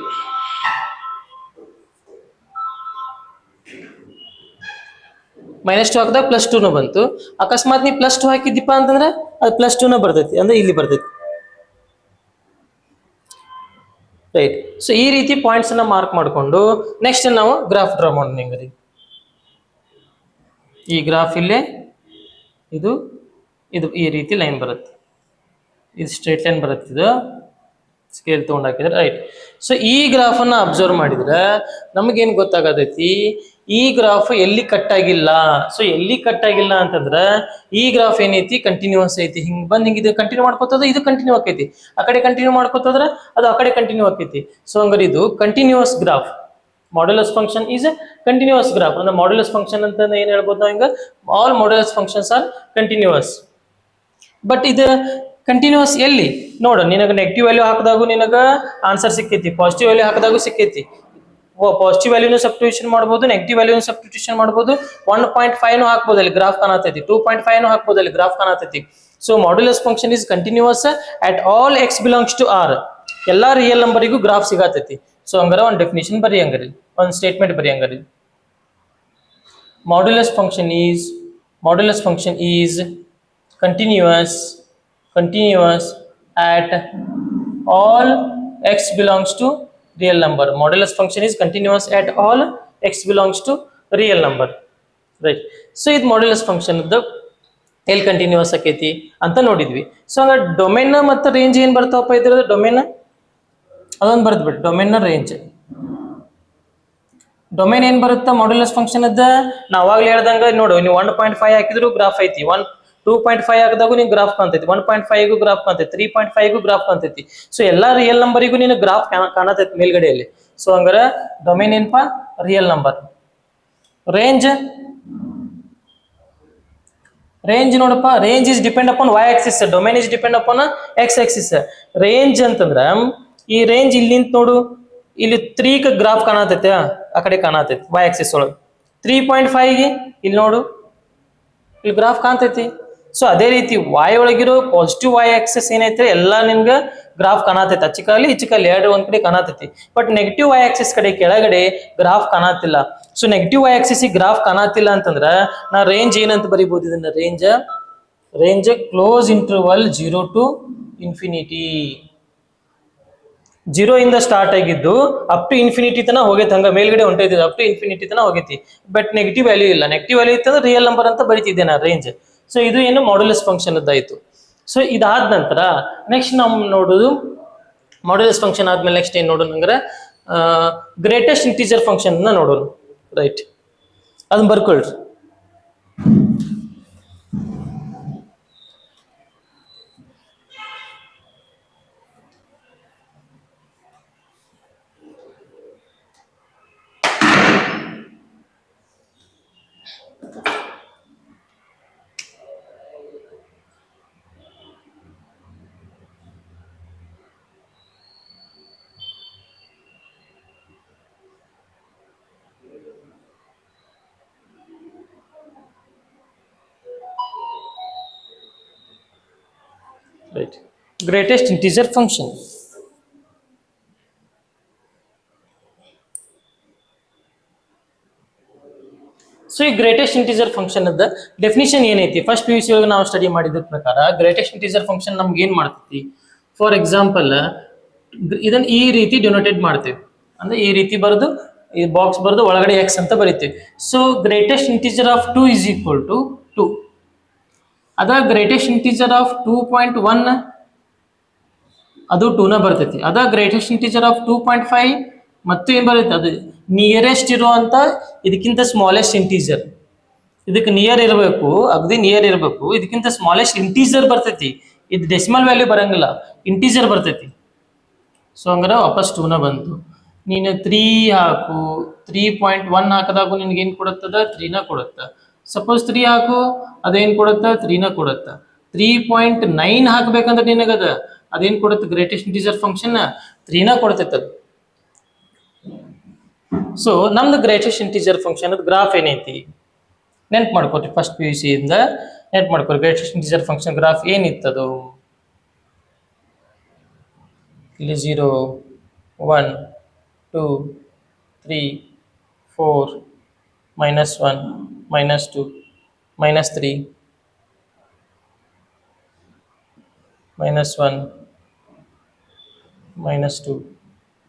-2 ಹಾಕಿದಾಗ +2 ಬಂತು. ಅಕಸ್ಮಾತ್ ನೀ +2 ಹಾಕಿದ್ದೀಪ ಅಂತಂದ್ರೆ ಅದು +2 ಬರ್ತೈತಿ, ಅಂದ್ರೆ ಇಲ್ಲಿ ಬರ್ತೈತಿ. ರೈಟ್. ಸೊ ಈ ರೀತಿ ಪಾಯಿಂಟ್ಸ್ ಅನ್ನ ಮಾರ್ಕ್ ಮಾಡಿಕೊಂಡು ನೆಕ್ಸ್ಟ್ ನಾವು ಗ್ರಾಫ್ ಡ್ರಾ ಮಾಡೋಣ. ಹಿಂಗ್ರಿ ಈ ಗ್ರಾಫ್ ಇಲ್ಲೇ ಇದು ಈ ರೀತಿ ಲೈನ್ ಬರುತ್ತೆ, ಇದು ಸ್ಟ್ರೇಟ್ ಲೈನ್ ಬರುತ್ತೆ, ಇದು ಸ್ಕೇಲ್ ತೊಗೊಂಡು ಹಾಕಿದ್ರೆ. ರೈಟ್. ಸೊ ಈ ಗ್ರಾಫ್ ಅನ್ನ ಅಬ್ಸರ್ವ್ ಮಾಡಿದ್ರೆ ನಮಗೇನು ಗೊತ್ತಾಗತೈತಿ, ಈ ಗ್ರಾಫ್ ಎಲ್ಲಿ ಕಟ್ ಆಗಿಲ್ಲ. ಸೊ ಎಲ್ಲಿ ಕಟ್ ಆಗಿಲ್ಲ ಅಂತಂದ್ರೆ ಈ ಗ್ರಾಫ್ ಏನೈತಿ ಕಂಟಿನ್ಯೂಸ್ ಐತಿ. ಹಿಂಗ್ ಬಂದ್ ಹಿಂಗ್ ಇದು ಕಂಟಿನ್ಯೂ ಮಾಡ್ಕೋತದ, ಇದು ಕಂಟಿನ್ಯೂ ಆಕೈತಿ. ಆ ಕಡೆ ಕಂಟಿನ್ಯೂ ಮಾಡ್ಕೋತಂದ್ರೆ ಅದು ಆ ಕಡೆ ಕಂಟಿನ್ಯೂ ಆಕೈತಿ. ಸೊ ಹಂಗಾರೆ ಇದು continuous graph. Modulus function is a continuous graph. ಅಂದ್ರೆ ಮಾಡ್ಯುಲಸ್ ಫಂಕ್ಷನ್ ಅಂತ ಏನ್ ಹೇಳ್ಬೋದು ನಾವು ಹಿಂಗ, all modulus functions are continuous. But ಇದು ಕಂಟಿನ್ಯೂಸ್ ಎಲ್ಲಿ ನೋಡು, ನಿನಗೆ ನೆಗೆಟಿವ್ ವ್ಯಾಲ್ಯೂ ಹಾಕಿದಾಗೂ ನಿನಗ ಆನ್ಸರ್ ಸಿಕ್ಕೈತಿ, ಪಾಸಿಟಿವ್ ವ್ಯಾಲ್ಯೂ ಹಾಕಿದಾಗೂ ಸಿಕ್ಕೈತಿ. ಪಾಸಿಟಿವ್ ವ್ಯಾಲ್ಯೂನು ಸಬ್ಸ್ಟಿಟ್ಯೂಷನ್ ಮಾಡ್ಬೋದು, ನೆಗೆಟಿವ್ ವ್ಯಾಲ್ಯೂನು ಸಬ್ಸ್ಟಿಟ್ಯೂಷನ್ ಮಾಡ್ಬೋದು. 1.5 ಹಾಕ್ಬೋದು, ಅಲ್ಲಿ ಗ್ರಾಫ್ ಕಾಣತೈತಿ. 2.5 ಹಾಕ್ಬೋದು, ಅಲ್ಲಿ ಗ್ರಾಫ್ ಕಾಣತೈತಿ. So modulus function is continuous at all x belongs to r. ಎಲ್ಲಾ ರಿಯಲ್ ನಂಬರಿಗೂ ಗ್ರಾಫ್ ಸಿಗತೈತಿ. ಸೊ ಹಂಗಾರ ಒಂದು ಡೆಫಿನಿಷನ್ ಬರಿ, ಹಂಗಾರಿ ಒಂದು ಸ್ಟೇಟ್ಮೆಂಟ್ ಬರಿ, ಹಂಗಾರಿ modulus function is continuous at all x belongs to real number. Modulus function is continuous at all x belongs to real number. Right. So ಇದು ಮಾಡ್ಯುಲಸ್ ಫಂಕ್ಷನ್ ಎಲ್ಲಿ ಕಂಟಿನ್ಯೂಸ್ ಆಕೈತಿ ಅಂತ ನೋಡಿದ್ವಿ. ಸೊ ಹಂಗ ಡೊಮೇನ್ ಮತ್ತು ರೇಂಜ್ ಏನ್ ಬರ್ತಾವಪ್ಪ ಇದ್ರದ್ದು, ಡೊಮೇನ್ ಅದೊಂದು ಬರ್ದ್ಬಿಟ್ಟು ಡೊಮೇನ್ ರೇಂಜ್. ಡೊಮೇನ್ ಏನ್ ಬರುತ್ತಾ ಮಾಡ್ಯುಲಸ್ ಫಂಕ್ಷನ್ ಅದ ನಾವಾಗ್ಲೇ ಹೇಳ್ದಂಗ ನೋಡು, ನೀವು 1.5 ಹಾಕಿದ್ರು ಗ್ರಾಫ್ ಐತಿ, 2.5 ಹಾಕಿದಾಗೂ ನಿನ್ ಗ್ರಾಫ್ ಕಾಣ್ತೈತಿ, 1.5ಗೂ ಗ್ರಾಫ್ ಕಾಣ್ತೈತಿ, 3.5ಗೂ ಗ್ರಾಫ್ ಕಾಣ್ತೈತಿ. ಸೊ ಎಲ್ಲಾ ರಿಯಲ್ ನಂಬರಿಗೂ ನೀನು ಗ್ರಾಫ್ ಕಾಣತೈತಿ ಮೇಲ್ಗಡೆಯಲ್ಲಿ. ಸೊ ಹಂಗಾರ ಡೊಮೇನ್ ಏನಪ್ಪಾ ರಿಯಲ್ ನಂಬರ್. ರೇಂಜ್ ನೋಡಪ್ಪ, range is depend upon y Axis, domain is depend upon x Axis. Range ಅಂತಂದ್ರ ಈ ರೇಂಜ್ ಇಲ್ಲಿ ನಿಂತ ನೋಡು, ಇಲ್ಲಿ 3 ಗ್ರಾಫ್ ಕಾಣತೈತೆ, ಆ ಕಡೆ ಕಾಣತೈತಿ y ಆಕ್ಸಿಸ್ ಒಳಗೆ. 3.5ಗೆ ಇಲ್ಲಿ ನೋಡು, ಇಲ್ಲಿ ಗ್ರಾಫ್ ಕಾಣ್ತೈತಿ. ಸೊ ಅದೇ ರೀತಿ y ಒಳಗಿರೋ ಪಾಸಿಟಿವ್ y ಆಕ್ಸಿಸ್ ಏನೈತೆ ಎಲ್ಲ ನಿಮ್ಗೆ ಗ್ರಾಫ್ ಕಾಣತೈತಿ, ಅಚ್ಚಿಕಾಲಿ ಇಚ್ಚಿಕಾಲಿ ಎರಡು ಒಂದ್ ಕಡೆ ಕಾಣತೈತಿ. ಬಟ್ ನೆಗೆಟಿವ್ y ಆಕ್ಸಿಸ್ ಕಡೆ ಕೆಳಗಡೆ ಗ್ರಾಫ್ ಕಾಣತಿಲ್ಲ. So negative y axis graph ಕಾಣತಿಲ್ಲ ಅಂತಂದ್ರ ನಾ ರೇಂಜ್ ಏನಂತ ಬರಿಬಹುದು, ಇದನ್ನ range close interval 0 to infinity. 0 ಇಂದ ಸ್ಟಾರ್ಟ್ ಆಗಿದ್ದು ಅಪ್ ಟು ಇನ್ಫಿನಿಟಿ ತನ ಹೋಗೈತಿ, ಹಂಗ ಮೇಲ್ಗಡೆ ಹೊಂಟೈತಿ, ಅಪ್ ಟು ಇನ್ಫಿನಿಟಿ ತನ ಹೋಗೈತಿ. ಬಟ್ ನೆಗೆಟಿವ್ ವ್ಯಾಲ್ಯೂ ಇಲ್ಲ. ನೆಗೆಟಿವ್ ವ್ಯಾಲ್ಯೂ ಇತ್ತಂದ್ರೆ ರಿಯಲ್ ನಂಬರ್ ಅಂತ ಬರಿತಿದ್ದೆ ನಾ ರೇಂಜ್. ಸೊ ಇದು ಏನು ಮಾಡ್ಯುಲಸ್ ಫಂಕ್ಷನ್ ಅದಾಯ್ತು. ಸೊ ಇದಾದ ನಂತರ ನೆಕ್ಸ್ಟ್ ನಾವು ನೋಡೋದು ಮಾಡ್ಯುಲಸ್ ಫಂಕ್ಷನ್ ಆದ್ಮೇಲೆ ನೆಕ್ಸ್ಟ್ ಏನ್ ನೋಡೋಣ ಅಂದ್ರೆ ಗ್ರೇಟೆಸ್ಟ್ ಇಂಟಿಜರ್ ಫಂಕ್ಷನ್ ನೋಡೋಣ. ರೈಟ್, ಅದನ್ನ ಬರ್ಕೊಳ್ರಿ. Right. Greatest integer function. So ಈ ಗ್ರೇಟೆಸ್ಟ್ ಇಂಟಿಜರ್ ಫಂಕ್ಷನ್ ಅದ ಡೆಫಿನಿಷನ್ ಏನೈತಿ ಫಸ್ಟ್ ಪಿ ಯು ಸಿ ಒಳಗೆ ನಾವು ಸ್ಟಡಿ ಮಾಡಿದ ಪ್ರಕಾರ ಗ್ರೇಟೆಸ್ಟ್ ಇಂಟಿಜರ್ ಫಂಕ್ಷನ್ ನಮ್ಗೆ ಏನ್ ಮಾಡ್ತೈತಿ ಫಾರ್ ಎಕ್ಸಾಂಪಲ್ ಇದನ್ನ ಈ ರೀತಿ ಡಿನೋಟೆಡ್ ಮಾಡ್ತೇವೆ ಅಂದ್ರೆ ಈ ರೀತಿ ಬರೆದು ಈ ಬಾಕ್ಸ್ ಬರೆದು ಒಳಗಡೆ ಎಕ್ಸ್ ಅಂತ ಬರಿತೇವೆ so greatest integer of 2 is equal to 2 ಅದ ಗ್ರೇಟೆಸ್ಟ್ ಇಂಟಿಜರ್ ಆಫ್ 2.1 ಅದು 2 ನ ಬರ್ತೈತಿ ಅದ ಗ್ರೇಟೆಸ್ಟ್ ಇಂಟಿಜರ್ ಆಫ್ 2.5 ಮತ್ತು ಏನ್ ಬರುತ್ತೆ ಅದು ನಿಯರೆಸ್ಟ್ ಇರುವಂತ ಇದಕ್ಕಿಂತ ಸ್ಮಾಲೆಸ್ಟ್ ಇಂಟೀಜರ್ ಇದಕ್ಕೆ ನಿಯರ್ ಇರಬೇಕು ಅಗದಿ ನಿಯರ್ ಇರಬೇಕು ಇದಕ್ಕಿಂತ ಸ್ಮಾಲೆಸ್ಟ್ ಇಂಟೀಜರ್ ಬರ್ತೈತಿ ಇದು ಡೆಸಿಮಲ್ ವ್ಯಾಲ್ಯೂ ಬರಂಗಿಲ್ಲ ಇಂಟೀಜರ್ ಬರ್ತೈತಿ ಸೊ ಹಂಗಾರೆ ವಾಪಸ್ 2 ನ ಬಂತು ನೀನು 3 ಹಾಕು 3.1 ಹಾಕದಾಗೂ ನಿನ್ಗೆ ಏನ್ ಕೊಡುತ್ತದ 3 ನ ಕೊಡುತ್ತ ಸಪೋಸ್ 3 ಹಾಕು ಅದೇನ್ ಕೊಡುತ್ತ 3 ನ ಕೊಡುತ್ತ 3.9 ಹಾಕ್ಬೇಕಂದ್ರೆ ನಿನಗದ ಅದೇನ್ ಕೊಡುತ್ತೆ ಗ್ರೇಟೆಸ್ಟ್ ಇಂಟೀಜರ್ ಫಂಕ್ಷನ್ 3 ನ ಕೊಡ್ತೈತೆ ಅದು ಸೊ ನಮ್ದು ಗ್ರೇಟೆಸ್ಟ್ ಇಂಟಿಜರ್ ಫಂಕ್ಷನ್ ಅದು ಗ್ರಾಫ್ ಏನೈತಿ ನೆನ್ಪು ಮಾಡ್ಕೊರಿ ಫಸ್ಟ್ ಪಿ ಯು ಸಿ ಇಂದ ನೆನ್ಪು ಮಾಡ್ಕೊರಿ ಗ್ರೇಟೆಸ್ಟ್ ಇಂಟಿಜರ್ ಫಂಕ್ಷನ್ ಗ್ರಾಫ್ ಏನಿತ್ತದು ಇಲ್ಲಿ 0 1 2 3 4 -1 -2 -3 -1 -2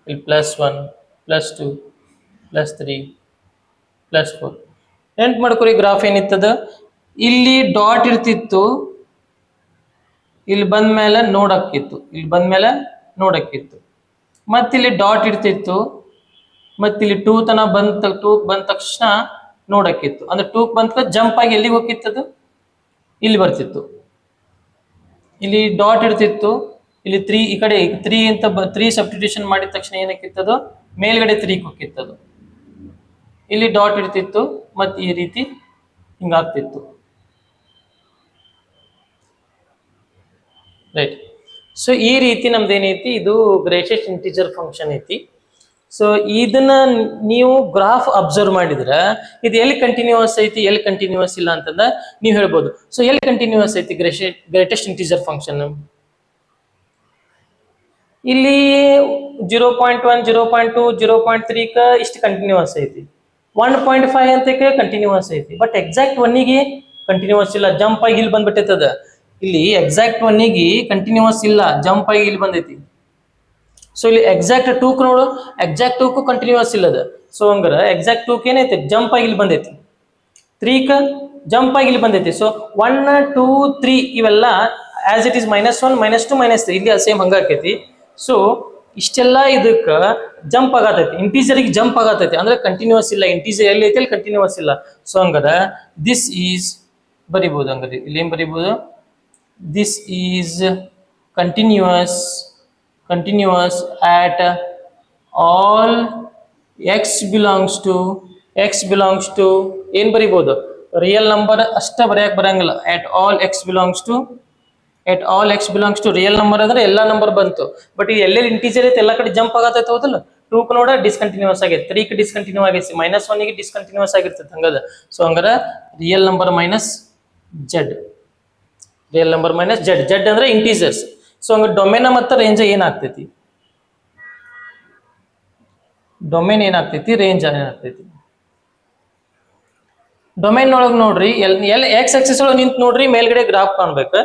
ಇಲ್ಲಿ +1 +2 +3 +4 ನೆನ್ಪು ಮಾಡ್ಕೊರಿ ಗ್ರಾಫ್ ಏನಿತ್ತದ ಇಲ್ಲಿ ಡಾಟ್ ಇರ್ತಿತ್ತು ಇಲ್ಲಿ ಬಂದ್ಮೇಲೆ ನೋಡಕ್ಕಿತ್ತು ಇಲ್ಲಿ ಬಂದ್ಮೇಲೆ ನೋಡಕ್ಕಿತ್ತು ಮತ್ತಿಲ್ಲಿ ಡಾಟ್ ಇರ್ತಿತ್ತು ಮತ್ತಿಲ್ಲಿ 2 ತನ ಬಂದ ತಕ್ಷಣ ನೋಡಕ್ಕಿತ್ತು ಅಂದ್ರೆ 2 ಬಂದ ಜಂಪ್ ಆಗಿ ಎಲ್ಲಿಗೆ ಹೋಗಿತ್ತದು ಇಲ್ಲಿ ಬರ್ತಿತ್ತು ಇಲ್ಲಿ ಡಾಟ್ ಇರ್ತಿತ್ತು ಇಲ್ಲಿ 3 ಈ ಕಡೆ 3 ಅಂತ 3 ಸಬ್ಸ್ಟಿಟ್ಯೂಷನ್ ಮಾಡಿದ ತಕ್ಷಣ ಏನಕ್ಕಿತ್ತದು ಮೇಲ್ಗಡೆ 3 ಹೋಗಿತ್ತದು ಇಲ್ಲಿ ಡಾಟ್ ಇರ್ತಿತ್ತು ಮತ್ತೆ ಈ ರೀತಿ ಹಿಂಗಾಗ್ತಿತ್ತು ರೈಟ್ ಸೊ ಈ ರೀತಿ ನಮ್ದು ಏನೈತಿ ಇದು ಗ್ರೇಟೆಸ್ಟ್ ಇಂಟಿಜರ್ ಫಂಕ್ಷನ್ ಐತಿ ಸೊ ಇದನ್ನ ನೀವು ಗ್ರಾಫ್ ಅಬ್ಸರ್ವ್ ಮಾಡಿದ್ರೆ ಇದು ಎಲ್ಲಿ ಕಂಟಿನ್ಯೂಸ್ ಐತಿ ಎಲ್ಲಿ ಕಂಟಿನ್ಯೂಸ್ ಇಲ್ಲ ಅಂತಂದ ನೀವು ಹೇಳ್ಬೋದು ಸೊ ಎಲ್ಲಿ ಕಂಟಿನ್ಯೂಸ್ ಐತಿ ಗ್ರೇಟೆಸ್ಟ್ ಇಂಟಿಜರ್ ಫಂಕ್ಷನ್ ಇಲ್ಲಿ 0.1 0.2 0.3 ಕ ಇಷ್ಟು ಕಂಟಿನ್ಯೂಸ್ ಐತಿ 1.5 ಅಂತ ಕಂಟಿನ್ಯೂಸ್ ಐತಿ ಬಟ್ ಎಕ್ಸಾಕ್ಟ್ 1ಗೆ ಕಂಟಿನ್ಯೂಸ್ ಇಲ್ಲ ಜಂಪ್ ಆಗಿ ಇಲ್ಲಿ ಬಂದ್ಬಿಟ್ಟೈತದ ಇಲ್ಲಿ ಎಕ್ಸಾಕ್ಟ್ 1ಗೆ ಕಂಟಿನ್ಯೂಸ್ ಇಲ್ಲ ಜಂಪ್ ಆಗಿ ಇಲ್ಲಿ ಬಂದೈತಿ ಸೊ ಇಲ್ಲಿ ಎಕ್ಸಾಕ್ಟ್ 2 ನೋಡು ಎಕ್ಸಾಕ್ಟ್ 2 ಕಂಟಿನ್ಯೂಸ್ ಇಲ್ಲದ ಸೊ ಹಂಗಾರೆ ಎಕ್ಸಾಕ್ಟ್ 2 ಏನೈತಿ ಜಂಪ್ ಆಗಿ ಇಲ್ಲಿ ಬಂದೈತಿ 3 ಕ ಜಂಪ್ ಆಗಿ ಇಲ್ಲಿ ಬಂದೈತಿ ಸೊ 1 2 3 ಇವೆಲ್ಲ ಆಸ್ ಇಟ್ ಇಸ್ -1 -2 -3 ಇಲ್ಲಿ ಸೇಮ್ ಹಂಗ ಆಕೈತಿ ಸೊ ಇಷ್ಟೆಲ್ಲ ಇದಕ್ಕ ಜಂಪ್ ಆಗತೈತಿ ಇಂಟೀಜರ್ಗೆ ಜಂಪ್ ಆಗತೈತಿ ಅಂದ್ರೆ ಕಂಟಿನ್ಯೂಸ್ ಇಲ್ಲ ಇಂಟೀಜರ್ ಎಲ್ಲಿ ಐತಿ ಅಲ್ಲಿ ಕಂಟಿನ್ಯೂಸ್ ಇಲ್ಲ ಸೊ ಹಂಗಾರ ದಿಸ್ ಈಸ್ ಬರಿಬಹುದು ಹಂಗಾರೆ ಇಲ್ಲಿ ಏನ್ ಬರಿಬಹುದು this is continuous at all x belongs to ಏನ್ ಬರಿಬಹುದು ರಿಯಲ್ ನಂಬರ್ ಅಷ್ಟ ಬರೆಯಕ್ ಬರಂಗಿಲ್ಲ at all x belongs to real number ಅಂದ್ರೆ ಎಲ್ಲಾ ನಂಬರ್ ಬಂತು ಬಟ್ ಈ ಎಲ್ಲೆಲ್ಲಿ ಇಂಟೀಜರ್ ಐತೆ ಎಲ್ಲಾ ಕಡೆ ಜಂಪ್ ಆಗತೈತೆ ಹೌದಲ್ಲ 2 ಕ ನೋಡ ಡಿಸ್ಕಂಟಿನ್ಯೂಸ್ ಆಗೈತೆ 3 ಕ ಡಿಸ್ಕಂಟಿನ್ಯೂ ಆಗೈತಿ -1 ಗೆ ಡಿಸ್ಕಂಟಿನ್ಯೂಸ್ ಆಗಿರ್ತೈತೆ ಹಂಗದ ಸೊ ಹಂಗಾರ real number minus z real number minus z ಅಂದ್ರೆ ಇಂಟೀಜರ್ಸ್ ಸೊ ಹಂಗ ಡೊಮೇನ್ ಮತ್ತು ರೇಂಜ್ ಏನಾಗ್ತೈತಿ ಡೊಮೇನ್ ಏನಾಗ್ತೈತಿ ರೇಂಜ್ ಏನಾಗ್ತೈತಿ ಡೊಮೇನ್ ಒಳಗೆ ನೋಡ್ರಿ ಎಲ್ ಎಕ್ಸ್ ಆಕ್ಸಿಸ್ ಒಳಗೆ ನಿಂತು ನೋಡ್ರಿ ಮೇಲ್ಗಡೆ ಗ್ರಾಫ್ ಕಾಣ್ಬೇಕು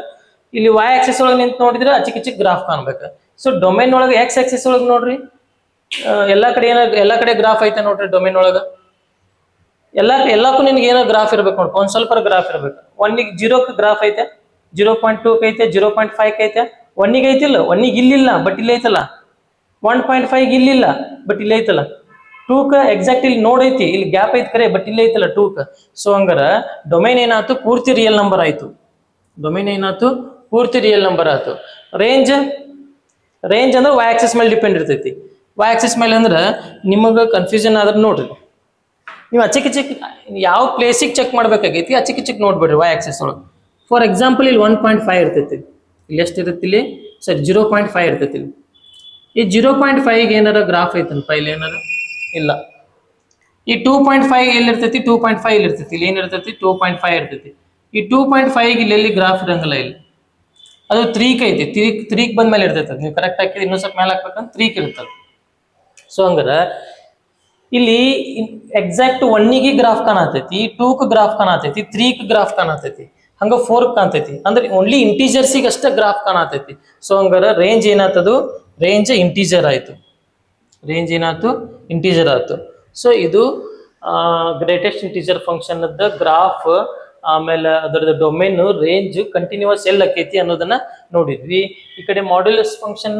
ಇಲ್ಲಿ y ಆಕ್ಸಿಸ್ ಒಳಗೆ ನಿಂತು ನೋಡಿದ್ರೆ ಚಿಕ್ಕ ಗ್ರಾಫ್ ಕಾಣ್ಬೇಕು ಸೊ ಡೊಮೇನ್ ಒಳಗೆ ಎಕ್ಸ್ ಆಕ್ಸಿಸ್ ಒಳಗೆ ನೋಡ್ರಿ ಎಲ್ಲಾ ಕಡೆ ಗ್ರಾಫ್ ಐತೆ ನೋಡ್ರಿ ಡೊಮೇನ್ ಒಳಗೆ ಎಲ್ಲಕ್ಕೂ ನಿನ್ಗೆ ಏನೋ ಗ್ರಾಫ್ ಇರ್ಬೇಕು ನೋಡ್ರಿ ಒಂದ್ ಸ್ವಲ್ಪ ಗ್ರಾಫ್ ಇರ್ಬೇಕು 1 ಗೆ 0 ಗ್ರಾಫ್ ಐತೆ 0.2 ಐತೆ 0.5 ಐತೆ 1 ಗೆ ಐತಿಲ್ಲ 1 ಗೆ ಇಲ್ಲಿಲ್ಲ ಬಟ್ ಇಲ್ಲಿ ಐತಲ್ಲ 1.5 ಗೆ ಇಲ್ಲಿಲ್ಲ ಬಟ್ ಇಲ್ಲಿ ಐತಲ್ಲ 2 ಕ ಎಕ್ಸಾಕ್ಟ್ ಇಲ್ಲಿ ನೋಡ್ ಐತಿ ಇಲ್ಲಿ ಗ್ಯಾಪ್ ಐತಿ ಕರೆ ಬಟ್ ಇಲ್ಲಿ ಐತಲ್ಲ 2 ಕ ಸೊ ಹಂಗಾರ ಡೊಮೇನ್ ಏನಾಯ್ತು ಪೂರ್ತಿ ರಿಯಲ್ ನಂಬರ್ ಆಯ್ತು ಡೊಮೇನ್ ಏನಾಯ್ತು ಪೂರ್ತಿ ರಿಯಲ್ ನಂಬರ್ ಆಯ್ತು ರೇಂಜ್ ಅಂದ್ರೆ y ಆಕ್ಸಿಸ್ ಮೇಲೆ ಡಿಪೆಂಡ್ ಇರ್ತೈತಿ y ಆಕ್ಸಿಸ್ ಮೇಲೆ ಅಂದ್ರೆ ನಿಮಗೆ ಕನ್ಫ್ಯೂಷನ್ ಆದ್ರೆ ನೋಡ್ರಿ ನೀವು ಚಿಕ್ಕ ಯಾವ ಪ್ಲೇಸಿಗೆ ಚೆಕ್ ಮಾಡ್ಬೇಕಾಗೈತಿ ಚಿಕ್ಕ ನೋಡ್ಬೇಡ್ರಿ y ಆಕ್ಸಿಸ್ ಒಳಗೆ ಫಾರ್ ಎಕ್ಸಾಂಪಲ್ ಇಲ್ಲಿ 1.5 ಇರ್ತೈತಿ ಇಲ್ಲಿ ಎಷ್ಟು ಇರುತ್ತೆ ಇಲ್ಲಿ ಸರಿ 0.5 ಇರ್ತೈತಿ ಇಲ್ಲಿ ಈ 0.5 ಗೆ ಏನಾರ ಗ್ರಾಫ್ ಐತನಪ್ಪ ಇಲ್ಲಿ ಏನಾರ ಇಲ್ಲ ಈ 2.5 ಎಲ್ಲಿ ಇರ್ತೈತಿ 2.5 ಇಲ್ಲಿ ಇರ್ತೈತಿ ಇಲ್ಲಿ ಏನಿರ್ತೈತಿ 2.5 ಇರ್ತೈತಿ ಈ 2.5 ಗೆ ಇಲ್ಲಿ ಗ್ರಾಫ್ ಇರಂಗಿಲ್ಲ ಇಲ್ಲಿ ಅದು 3 ಐತಿ, 3 ಬಂದ ಮೇಲೆ ಇರ್ತೈತೆ. ನೀವು ಕರೆಕ್ಟ್ ಹಾಕಿದ್ರೆ ಇನ್ನೊಂದು ಸ್ವಲ್ಪ ಮೇಲೆ ಹಾಕ್ಬೇಕಂತ 3 ಇರ್ತದೆ. ಸೊ ಹಂಗಾರ ಇಲ್ಲಿ ಎಕ್ಸಾಕ್ಟ್ 1ಗೆ ಗ್ರಾಫ್ ಕಾಣತೈತಿ, 2ಗೆ ಗ್ರಾಫ್ ಕಾಣತೈತಿ, 3ಗೆ ಗ್ರಾಫ್ ಕಾಣತೈತಿ, ಹಂಗ 4 ಕಾಣ್ತೈತಿ. ಅಂದ್ರೆ ಓನ್ಲಿ ಇಂಟೀಜರ್ಸಿಗೆ ಅಷ್ಟೇ ಗ್ರಾಫ್ ಕಾಣತೈತಿ. ಸೊ ಹಂಗಾರ ರೇಂಜ್ ಏನಾಗ್ತದು, ರೇಂಜ್ ಇಂಟೀಜರ್ ಆಯ್ತು. ರೇಂಜ್ ಏನಾಯ್ತು, ಇಂಟೀಜರ್ ಆಯ್ತು. ಸೊ ಇದು ಗ್ರೇಟೆಸ್ಟ್ ಇಂಟೀಜರ್ ಫಂಕ್ಷನ್ ಗ್ರಾಫ್, ಆಮೇಲೆ ಅದರದ ಡೊಮೇನ್, ರೇಂಜ್, ಕಂಟಿನ್ಯೂಸ್ ಎಲ್ಲಿ ಆಕೈತಿ ಅನ್ನೋದನ್ನ ನೋಡಿದ್ವಿ. ಈ ಕಡೆ ಮಾಡ್ಯುಲಸ್ ಫಂಕ್ಷನ್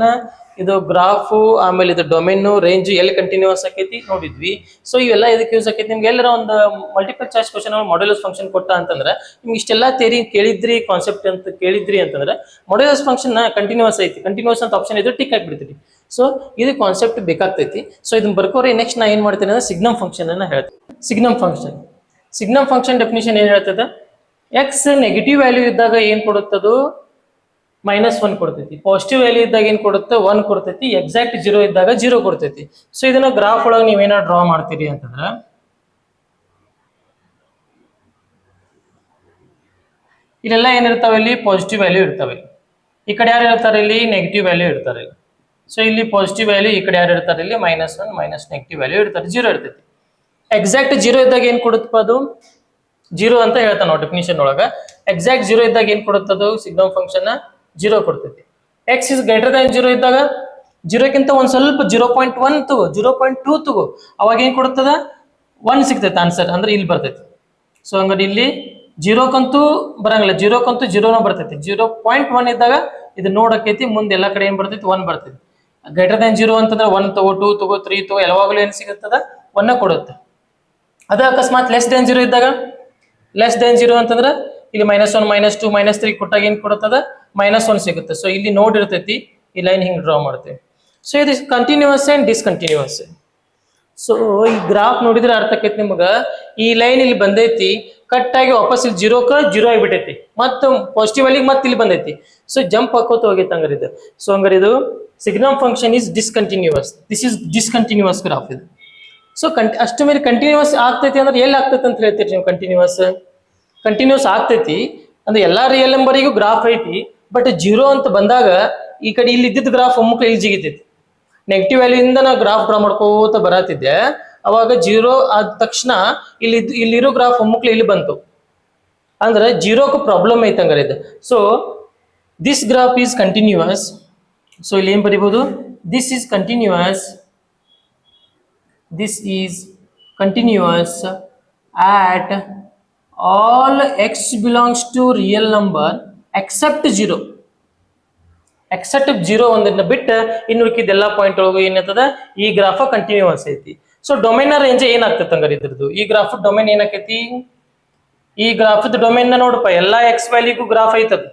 ಇದು ಗ್ರಾಫ್, ಆಮೇಲೆ ಇದು ಡೊಮೇನ್, ರೇಂಜ್ ಎಲ್ಲಿ ಕಂಟಿನ್ಯೂಸ್ ಆಕೈತಿ ನೋಡಿದ್ವಿ. ಸೊ ಇವೆಲ್ಲ ಇದಕ್ಕೆ ಯೂಸ್ ಆಕೈತಿ. ನಿಮ್ಗೆ ಎಲ್ಲರ ಒಂದು multiple choice question modulus function ಕೊಟ್ಟ ಅಂತಂದ್ರೆ ನಿಮ್ಗೆ ಇಷ್ಟೆಲ್ಲ ಥಿಯರಿ ಕೇಳಿದ್ರಿ, ಕಾನ್ಸೆಪ್ಟ್ ಅಂತ ಕೇಳಿದ್ರಿ ಅಂತಂದ್ರೆ ಮಾಡ್ಯುಲಸ್ ಫಂಕ್ಷನ್ ಕಂಟಿನ್ಯೂಸ್ ಐತಿ, ಕಂಟಿನ್ಯೂಸ್ ಅಂತ ಆಪ್ಷನ್ ಇದ್ರೆ ಟಿಕ್ ಹಾಕ್ಬಿಡ್ತೀರಿ. ಸೊ ಇದು ಕಾನ್ಸೆಪ್ಟ್ ಬೇಕಾಗ್ತೈತಿ. ಸೊ ಇದನ್ನ ಬರ್ಕೋರಿ. ನೆಕ್ಸ್ಟ್ ನಾ ಏನ್ ಮಾಡ್ತೀನಿ ಅಂದ್ರೆ ಸಿಗ್ನಮ್ ಫಂಕ್ಷನ್ ಅನ್ನ ಹೇಳ್ತೀನಿ. ಸಿಗ್ನಮ್ ಫಂಕ್ಷನ್ ಡೆಫಿನಿಷನ್ ಏನ್ ಹೇಳ್ತದ, ಎಕ್ಸ್ ನೆಗೆಟಿವ್ ವ್ಯಾಲ್ಯೂ ಇದ್ದಾಗ ಏನ್ ಕೊಡುತ್ತದು, -1 ಕೊಡ್ತೈತಿ. ಪಾಸಿಟಿವ್ ವ್ಯಾಲ್ಯೂ ಇದ್ದಾಗ ಏನ್ ಕೊಡುತ್ತೆ, 1 ಕೊಡ್ತೈತಿ. ಎಕ್ಸಾಕ್ಟ್ 0 ಇದ್ದಾಗ 0 ಕೊಡ್ತೈತಿ. ಸೊ ಇದನ್ನ ಗ್ರಾಫ್ ಒಳಗೆ ನೀವೇನಾದ್ರು ಡ್ರಾ ಮಾಡ್ತೀರಿ ಅಂತಂದ್ರ ಇಲ್ಲೆಲ್ಲ ಏನಿರ್ತಾವೆ, ಇಲ್ಲಿ ಪಾಸಿಟಿವ್ ವ್ಯಾಲ್ಯೂ ಇರ್ತವೆ. ಈ ಕಡೆ ಯಾರು ಇರ್ತಾರೆ, ಇಲ್ಲಿ ನೆಗೆಟಿವ್ ವ್ಯಾಲ್ಯೂ ಇರ್ತಾರೆ. ಸೊ ಇಲ್ಲಿ ಪಾಸಿಟಿವ್ ವ್ಯಾಲ್ಯೂ, ಈ ಕಡೆ ಯಾರು ಇರ್ತಾರೆ, ಇಲ್ಲಿ -1 ಮೈನಸ್ ನೆಗೆಟಿವ್ ವ್ಯಾಲ್ಯೂ ಇರ್ತಾರೆ. 0 ಇರ್ತೈತಿ. ಎಕ್ಸಾಕ್ಟ್ 0 ಇದ್ದಾಗ ಏನ್ ಕೊಡುತ್ತಪ್ಪ, ಅದು 0 ಅಂತ ಹೇಳ್ತಾನೆ ನಾವು ಡೆಫಿನಿಷನ್ ಒಳಗ. ಎಕ್ಸಾಕ್ಟ್ 0 ಇದ್ದಾಗ ಏನ್ ಕೊಡುತ್ತದು ಸಿಗ್ನಮ್ ಫಂಕ್ಷನ್ 0 ಕೊಡ್ತೈತಿ. ಎಕ್ಸ್ ಇಸ್ ಗ್ರೇಟರ್ ದನ್ 0 ಇದ್ದಾಗ 0ಕ್ಕಿಂತ ಒಂದ್ ಸ್ವಲ್ಪ 0.1 ತಗೋ, 0.2 ತಗೋ, ಅವಾಗ ಏನ್ ಕೊಡುತ್ತದ 1 ಸಿಗ್ತೈತೆ ಆನ್ಸರ್, ಅಂದ್ರೆ ಇಲ್ಲಿ ಬರ್ತೈತಿ. ಸೊ ಹಂಗಾರೆ ಇಲ್ಲಿ 0ಕಂತೂ ಬರಂಗಿಲ್ಲ, 0ಕಂತೂ 0ನ ಬರ್ತೈತಿ. 0.1 ಇದ್ದಾಗ ಇದು ನೋಡಕೈತಿ, ಮುಂದೆ ಎಲ್ಲಾ ಕಡೆ ಏನ್ ಬರ್ತೈತಿ, 1 ಬರ್ತೈತಿ. ಗ್ರೇಟರ್ ದನ್ 0 ಅಂತಂದ್ರೆ 1 ತಗೋ, 2 ತಗೋ, 3 ತಗೋ, ಯಾವಾಗಲೂ ಏನ್ ಸಿಗುತ್ತದ 1 ಕೊಡುತ್ತೆ. ಅದ ಅಕಸ್ಮಾತ್ ಲೆಸ್ ದನ್ 0 ಇದ್ದಾಗ, ಲೆಸ್ ದನ್ 0 ಅಂತಂದ್ರೆ ಇಲ್ಲಿ -1 -2 -3 ಕೊಟ್ಟಾಗ ಏನ್ ಕೊಡುತ್ತದ -1 ಸಿಗುತ್ತೆ. ಸೊ ಇಲ್ಲಿ ನೋಡ್ ಇರ್ತೈತಿ, ಈ ಲೈನ್ ಹಿಂಗ್ ಡ್ರಾ ಮಾಡ್ತೇವೆ. ಸೊ ಇದು ಕಂಟಿನ್ಯೂಸ್ ಅಂಡ್ ಡಿಸ್ಕಂಟಿನ್ಯೂಸ್. ಸೊ ಈ ಗ್ರಾಫ್ ನೋಡಿದ್ರೆ ಅರ್ಥ ಆಕೈತಿ ನಿಮ್ಗ, ಈ ಲೈನ್ ಇಲ್ಲಿ ಬಂದೈತಿ, ಕಟ್ ಆಗಿ ವಾಪಸ್ ಇಲ್ಲಿ 0 ಆಗಿಬಿಟ್ಟೈತಿ, ಮತ್ತೆ ಪಾಸಿಟಿವ್ ಅಲ್ಲಿ ಮತ್ತೆ ಇಲ್ಲಿ ಬಂದೈತಿ. ಸೊ ಜಂಪ್ ಹಾಕೋತ ಹೋಗೈತಿ ಹಂಗಾರೆ ಇದು. ಸೊ ಹಂಗಾರೆ ಇದು signum function is discontinuous. This is discontinuous graph ಇದು. ಸೊ ಅಷ್ಟು ಮೇಲೆ ಕಂಟಿನ್ಯೂಸ್ ಆಗ್ತೈತಿ ಅಂದ್ರೆ ಎಲ್ಲಿ ಆಗ್ತೈತಿ ಅಂತ ಹೇಳ್ತೀರಿ ನೀವು. ಕಂಟಿನ್ಯೂಸ್ ಆಗ್ತೈತಿ ಅಂದ್ರೆ ಎಲ್ಲಾ ರಿಯಲ್ ನಂಬರಿಗೂ ಗ್ರಾಫ್ ಐತಿ. ಬಟ್ 0 ಅಂತ ಬಂದಾಗ ಈ ಕಡೆ ಇಲ್ಲಿ ಇದ್ದಿದ್ದ ಗ್ರಾಫ್ ಒಮ್ಮುಕ್ಲೆ ಇಲ್ಲಿ ಜಿಗಿತೈತಿ. ನೆಗೆಟಿವ್ ವ್ಯಾಲ್ಯೂ ಇಂದ ನಾ ಗ್ರಾಫ್ ಡ್ರಾ ಮಾಡ್ಕೋತ ಬರತ್ತಿದ್ದೆ, ಅವಾಗ 0 ಆದ ತಕ್ಷಣ ಇಲ್ಲಿರೋ ಗ್ರಾಫ್ ಒಮ್ಮುಕ್ಲೆ ಇಲ್ಲಿ ಬಂತು ಅಂದ್ರೆ 0ಕ್ಕೂ ಪ್ರಾಬ್ಲಮ್ ಐತೆ ಹಂಗಾರೆ ಇದು. So this graph is continuous. So ಇಲ್ಲಿ ಏನ್ ಬರಿಬಹುದು, this is continuous. This is continuous at all x belongs to real number except 0. Accept 0 ಒಂದನ್ನ ಬಿಟ್ಟು ಇನ್ನು ಉಳಿಕಿದ್ದೆಲ್ಲ ಪಾಯಿಂಟ್ ಒಳಗೂ ಏನಂತದ ಈ ಗ್ರಾಫ್ ಕಂಟಿನ್ಯೂಸ್ ಐತಿ. ಸೊ ಡೊಮೇನ್ ರೇಂಜ್ ಏನಾಗ್ತೈತೆ ಹಂಗಾರೆ ಇದ್ರದ್ದು, ಈ ಗ್ರಾಫ್ ಡೊಮೇನ್ ಏನಾಕೈತಿ, ಈ ಗ್ರಾಫ್ ಡೊಮೇನ್ ನೋಡಪ್ಪ, ಎಲ್ಲಾ ಎಕ್ಸ್ ವ್ಯಾಲ್ಯೂಗೂ ಗ್ರಾಫ್ ಐತದ.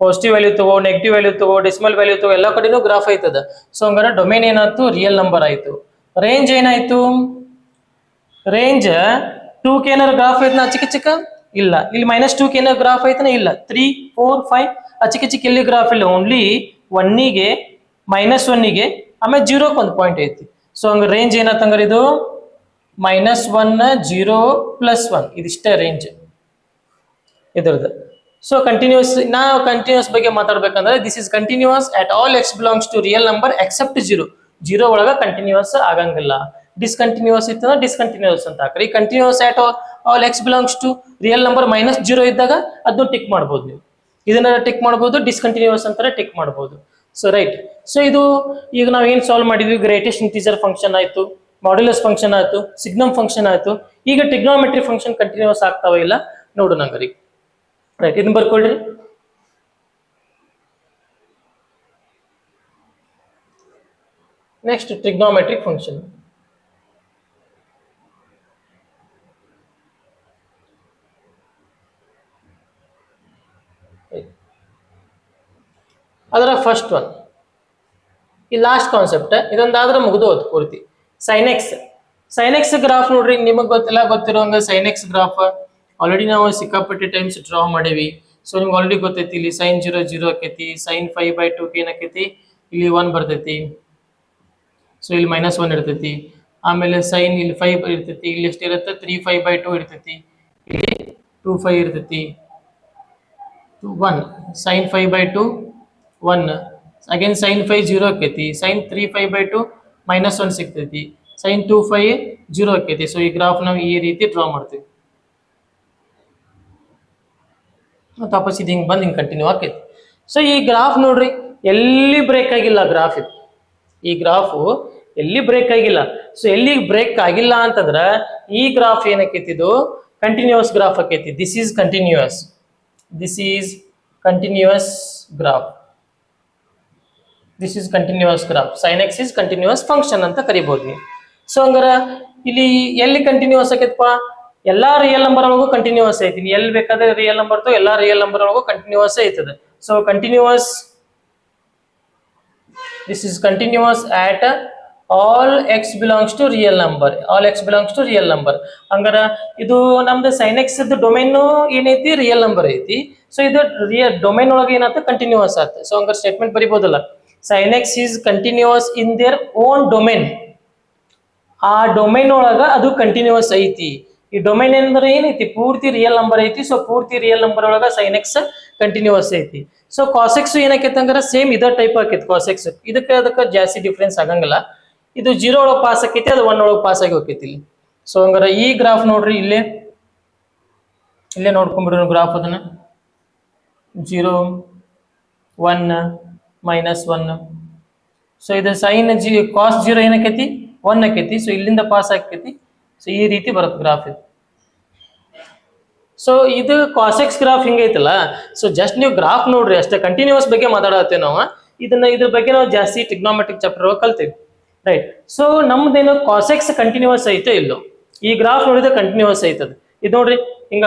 ಪಾಸಿಟಿವ್ ವ್ಯಾಲ್ಯೂ ತಗೋ, ನೆಗೆಟಿವ್ ವ್ಯಾಲ್ಯೂ ತಗೋ, ಡೆಸಿಮಲ್ ವ್ಯಾಲ್ಯೂ ತಗೋ, ಎಲ್ಲ ಕಡೆನೂ ಗ್ರಾಫ್ ಐತದ. ಸೊ ಹಂಗಾರೆ ಡೊಮೇನ್ ಏನಾಯ್ತು, ರಿಯಲ್ ನಂಬರ್ ಆಯ್ತು. ರೇಂಜ್ ಏನಾಯ್ತು, ರೇಂಜ್ 2ಕ್ಕೆ ಏನಾರು ಗ್ರಾಫ್ ಐತನ ಚಿಕ್ಕ ಚಿಕ್ಕ ಇಲ್ಲ, ಇಲ್ಲಿ -2ಕ್ಕೆ ಏನಾರು ಗ್ರಾಫ್ ಐತನ ಇಲ್ಲ, 3 4 5 ಚಿಕ್ಕ ಚಿಕ್ಕ ಇಲ್ಲಿ ಗ್ರಾಫ್ ಇಲ್ಲ, ಓನ್ಲಿ 1ಗೆ -1ಗೆ ಆಮೇಲೆ 0ಕ್ಕೆ ಒಂದು ಪಾಯಿಂಟ್ ಐತಿ. ಸೊ ಹಂಗ ರೇಂಜ್ ಏನಾಯ್ತು ಹಂಗಾರೆ ಇದು -1 0 +1 ಇದಿಷ್ಟೇ ರೇಂಜ್ ಇದ್ರದ್ದು. ಸೊ ಕಂಟಿನ್ಯೂಸ್, ನಾವು ಕಂಟಿನ್ಯೂಸ್ ಬಗ್ಗೆ ಮಾತಾಡ್ಬೇಕಂದ್ರೆ this is continuous at all x belongs to real number except 0 ಒಳಗ ಕಂಟಿನ್ಯೂಸ್ ಆಗಂಗಿಲ್ಲ. ಡಿಸ್ಕಂಟಿನ್ಯೂಸ್ ಇತ್ತಂದ್ರೆ ಡಿಸ್ಕಂಟಿನ್ಯೂಸ್ ಅಂತ ಹಾಕ್ರಿ. Continuous at all x belongs to real number -0 ಇದ್ದಾಗ ಅದನ್ನು ಟಿಕ್ ಮಾಡ್ಬೋದು ನೀವು, ಇದನ್ನ ಟಿಕ್ ಮಾಡ್ಬೋದು. ಡಿಸ್ಕಂಟಿನ್ಯೂಸ್ ಅಂತಾರೆ ಟಿಕ್ ಮಾಡ್ಬೋದು. So right. ಸೊ ಇದು ಈಗ ನಾವ್ ಏನ್ ಸಾಲ್ವ್ ಮಾಡಿದ್ವಿ, ಗ್ರೇಟೆಸ್ಟ್ ಇಂಟಿಜರ್ ಫಂಕ್ಷನ್ ಆಯ್ತು, ಮಾಡ್ಯುಲಸ್ ಫಂಕ್ಷನ್ ಆಯ್ತು, ಸಿಗ್ನಮ್ ಫಂಕ್ಷನ್ ಆಯ್ತು. ಈಗ ಟ್ರಿಗ್ನೋಮೆಟ್ರಿ ಫಂಕ್ಷನ್ ಕಂಟಿನ್ಯೂಸ್ ಆಗ್ತಾವ ಇಲ್ಲ ನೋಡೋಣ ಹಂಗಾರಿ. ರೈಟ್, ಇದನ್ನ ಬರ್ಕೊಳ್ರಿ. Next trigonometric function. ಅದರ ಫಸ್ಟ್ ಒನ್, ಈ ಲಾಸ್ಟ್ ಕಾನ್ಸೆಪ್ಟ್ ಇದೊಂದಾದ್ರೆ ಮುಗಿದು ಹೋದ್ ಪೂರ್ತಿ. ಸೈನೆಕ್ಸ್ ಗ್ರಾಫ್ ನೋಡ್ರಿ, ನಿಮಗೆ ಗೊತ್ತಿರೋಂಗ ಸೈನೆಕ್ಸ್ ಗ್ರಾಫ್ ಆಲ್ರೆಡಿ ನಾವು ಸಿಕ್ಕಾಪಟ್ಟೆ ಟೈಮ್ಸ್ ಡ್ರಾ ಮಾಡೇವಿ. ಸೊ ನಿಮ್ಗೆ ಆಲ್ರೆಡಿ ಗೊತ್ತೈತಿ, ಇಲ್ಲಿ sin 0 0 ಆಕೈತಿ, sin 5/2 ಏನಾಕೈತಿ, ಇಲ್ಲಿ 1 ಬರ್ತೈತಿ. ಸೊ ಇಲ್ಲಿ -1 ಇರ್ತೈತಿ. ಆಮೇಲೆ ಸೈನ್ ಇಲ್ಲಿ 5 ಇರ್ತೈತಿ, ಇಲ್ಲಿ ಎಷ್ಟು ಇರುತ್ತೆ 3/5/2 ಇರ್ತೈತಿ, ಇಲ್ಲಿ 2/5 ಇರ್ತೈತಿ. 1 sin 5/2 1 again sin 5 0 ಆಕೈತಿ sin 3 5 by 2 -1 ಸಿಗ್ತೈತಿ sin 2 5 0 ಆಕೈತಿ. ಸೊ ಈ ಗ್ರಾಫ್ ನಾವು ಈ ರೀತಿ ಡ್ರಾ ಮಾಡ್ತೀವಿ ಮತ್ತು ವಾಪಸ್ ಇದು ಹಿಂಗೆ ಬಂದು ಹಿಂಗೆ ಕಂಟಿನ್ಯೂ ಆಕೈತಿ. ಸೊ ಈ ಗ್ರಾಫ್ ನೋಡ್ರಿ ಎಲ್ಲಿ ಬ್ರೇಕ್ ಆಗಿಲ್ಲ ಗ್ರಾಫ್ ಇದು. ಈ ಗ್ರಾಫು ಎಲ್ಲಿ ಬ್ರೇಕ್ ಆಗಿಲ್ಲ. ಸೊ ಎಲ್ಲಿ ಬ್ರೇಕ್ ಆಗಿಲ್ಲ ಅಂತಂದ್ರೆ ಈ ಗ್ರಾಫ್ ಏನಕ್ಕೈತಿ, ಇದು ಕಂಟಿನ್ಯೂಸ್ ಗ್ರಾಫ್ ಆಕೈತಿ. This is continuous, this is continuous graph, this is continuous graph. Sine x is continuous function ಅಂತ ಕರಿಬಹುದು ನೀವು. ಸೊ ಹಂಗಾರ ಇಲ್ಲಿ ಎಲ್ಲಿ ಕಂಟಿನ್ಯೂಸ್ ಆಕೈತಪ್ಪ, ಎಲ್ಲಾ ರಿಯಲ್ ನಂಬರ್ ಒಳಗೂ ಕಂಟಿನ್ಯೂಸ್ ಐತಿ. ಎಲ್ಲಿ ಬೇಕಾದ್ರೆ ರಿಯಲ್ ನಂಬರ್ ತೋ ಎಲ್ಲಾ ರಿಯಲ್ ನಂಬರ್ ಒಳಗೂ ಕಂಟಿನ್ಯೂಸ್ ಐತದ. So continuous, this is continuous at all x belongs to real number, all x belongs to real number. ಹಂಗಾರ ಇದು ನಮ್ದು sin x ಡೊಮೈನ್ ಏನೈತಿ, ರಿಯಲ್ ನಂಬರ್ ಐತಿ. ಸೊ ಇದು ರಿಯಲ್ ಡೊಮೈನ್ ಒಳಗೆ ಏನಾಯ್ತು, ಕಂಟಿನ್ಯೂಸ್ ಆತ. ಸೊ ಹಂಗಾರ ಸ್ಟೇಟ್ಮೆಂಟ್ ಬರಿಬೋದಲ್ಲ, sin x is continuous in their own domain. ಆ ಡೊಮೈನ್ ಒಳಗ ಅದು ಕಂಟಿನ್ಯೂಸ್ ಐತಿ. ಈ ಡೊಮೈನ್ ಅಂದ್ರೆ ಏನೈತಿ, ಪೂರ್ತಿ ರಿಯಲ್ ನಂಬರ್ ಐತಿ. ಸೊ ಪೂರ್ತಿ ರಿಯಲ್ ನಂಬರ್ ಒಳಗ sin x ಕಂಟಿನ್ಯೂಸ್ ಐತಿ. ಸೊ cos x ಏನಾಕೈತಿ ಹಂಗಾರ ಸೇಮ್ ಇದ ಟೈಪ್ ಆಕೈತಿ cos x. ಅದಕ್ಕೆ ಜಾಸ್ತಿ ಡಿಫ್ರೆನ್ಸ್ ಆಗಂಗಿಲ್ಲ. ಇದು 0 ಒಳಗೆ ಪಾಸ್ ಆಕೈತಿ, ಅದು 1 ಒಳಗೆ ಪಾಸ್ ಆಗಿ ಹೋಗೈತಿ ಇಲ್ಲಿ. ಸೊ ಹಂಗಾರ ಈ ಗ್ರಾಫ್ ನೋಡ್ರಿ, ಇಲ್ಲೇ ನೋಡ್ಕೊಂಡ್ಬಿಡ್ರಿ ಗ್ರಾಫ್. ಅದನ್ನ 0 1 -1. ಸೊ ಇದು ಸೈನ್ cos 0 ಏನಾಕೈತಿ, 1 ಆಕೈತಿ. ಸೊ ಇಲ್ಲಿಂದ ಪಾಸ್ ಆಕೈತಿ. ಸೊ ಈ ರೀತಿ ಬರುತ್ತೆ ಗ್ರಾಫ್ ಇದು. ಸೊ ಇದು cos x ಗ್ರಾಫ್ ಹಿಂಗೈತಲ್ಲ. ಸೊ ಜಸ್ಟ್ ನೀವು ಗ್ರಾಫ್ ನೋಡ್ರಿ ಅಷ್ಟೇ, ಕಂಟಿನ್ಯೂಸ್ ಬಗ್ಗೆ ಮಾತಾಡತ್ತೇವೆ ನಾವು. ಇದ್ರ ಬಗ್ಗೆ ನಾವು ಜಾಸ್ತಿ ಟ್ರಿಗ್ನೋಮೆಟ್ರಿಕ್ ಚಾಪ್ಟರ್ ಒಳಗೆ ಕಲ್ತೇವೆ, ರೈಟ್. ಸೊ ನಮ್ದೇನು cos x ಕಂಟಿನ್ಯೂಸ್ ಐತೆ ಇಲ್ಲೋ, ಈ ಗ್ರಾಫ್ ನೋಡಿದ್ರೆ ಕಂಟಿನ್ಯೂಸ್ ಐತದ. ಇದು ನೋಡ್ರಿ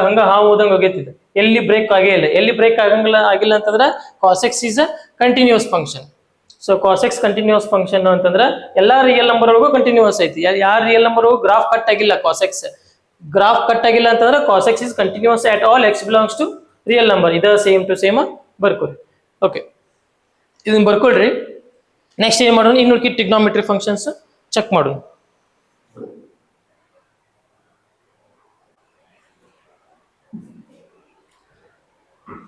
ಹಂಗ ಹಾವು ಓದಂಗ ಹೋಗೈತಿದೆ, ಎಲ್ಲಿ ಬ್ರೇಕ್ ಆಗೇ ಇಲ್ಲ. ಎಲ್ಲಿ ಬ್ರೇಕ್ ಆಗಿಲ್ಲ ಅಂತಂದ್ರೆ cos x is a continuous function. So cos x continuous function ಅಂತಂದ್ರೆ ಎಲ್ಲಾ ರಿಯಲ್ ನಂಬರ್ ಒಳಗೂ ಕಂಟಿನ್ಯೂಸ್ ಐತಿ. ಯಾರ ರಿಯಲ್ ನಂಬರ್ ಗ್ರಾಫ್ ಕಟ್ ಆಗಿಲ್ಲ, cos x ಗ್ರಾಫ್ ಕಟ್ ಆಗಿಲ್ಲ ಅಂತಂದ್ರೆ cos x is continuous at all x belongs to real number. ಇದು same to same ಬರ್ಕೊರಿ. Okay, ಇದನ್ನ ಬರ್ಕೊಳ್ರಿ. ನೆಕ್ಸ್ಟ್ ಏನ್ ಮಾಡೋಣ, ಇನ್ನು ಟ್ರಿಗ್ನೋಮೆಟ್ರಿ ಫಂಕ್ಷನ್ಸ್ ಚೆಕ್ ಮಾಡೋಣ.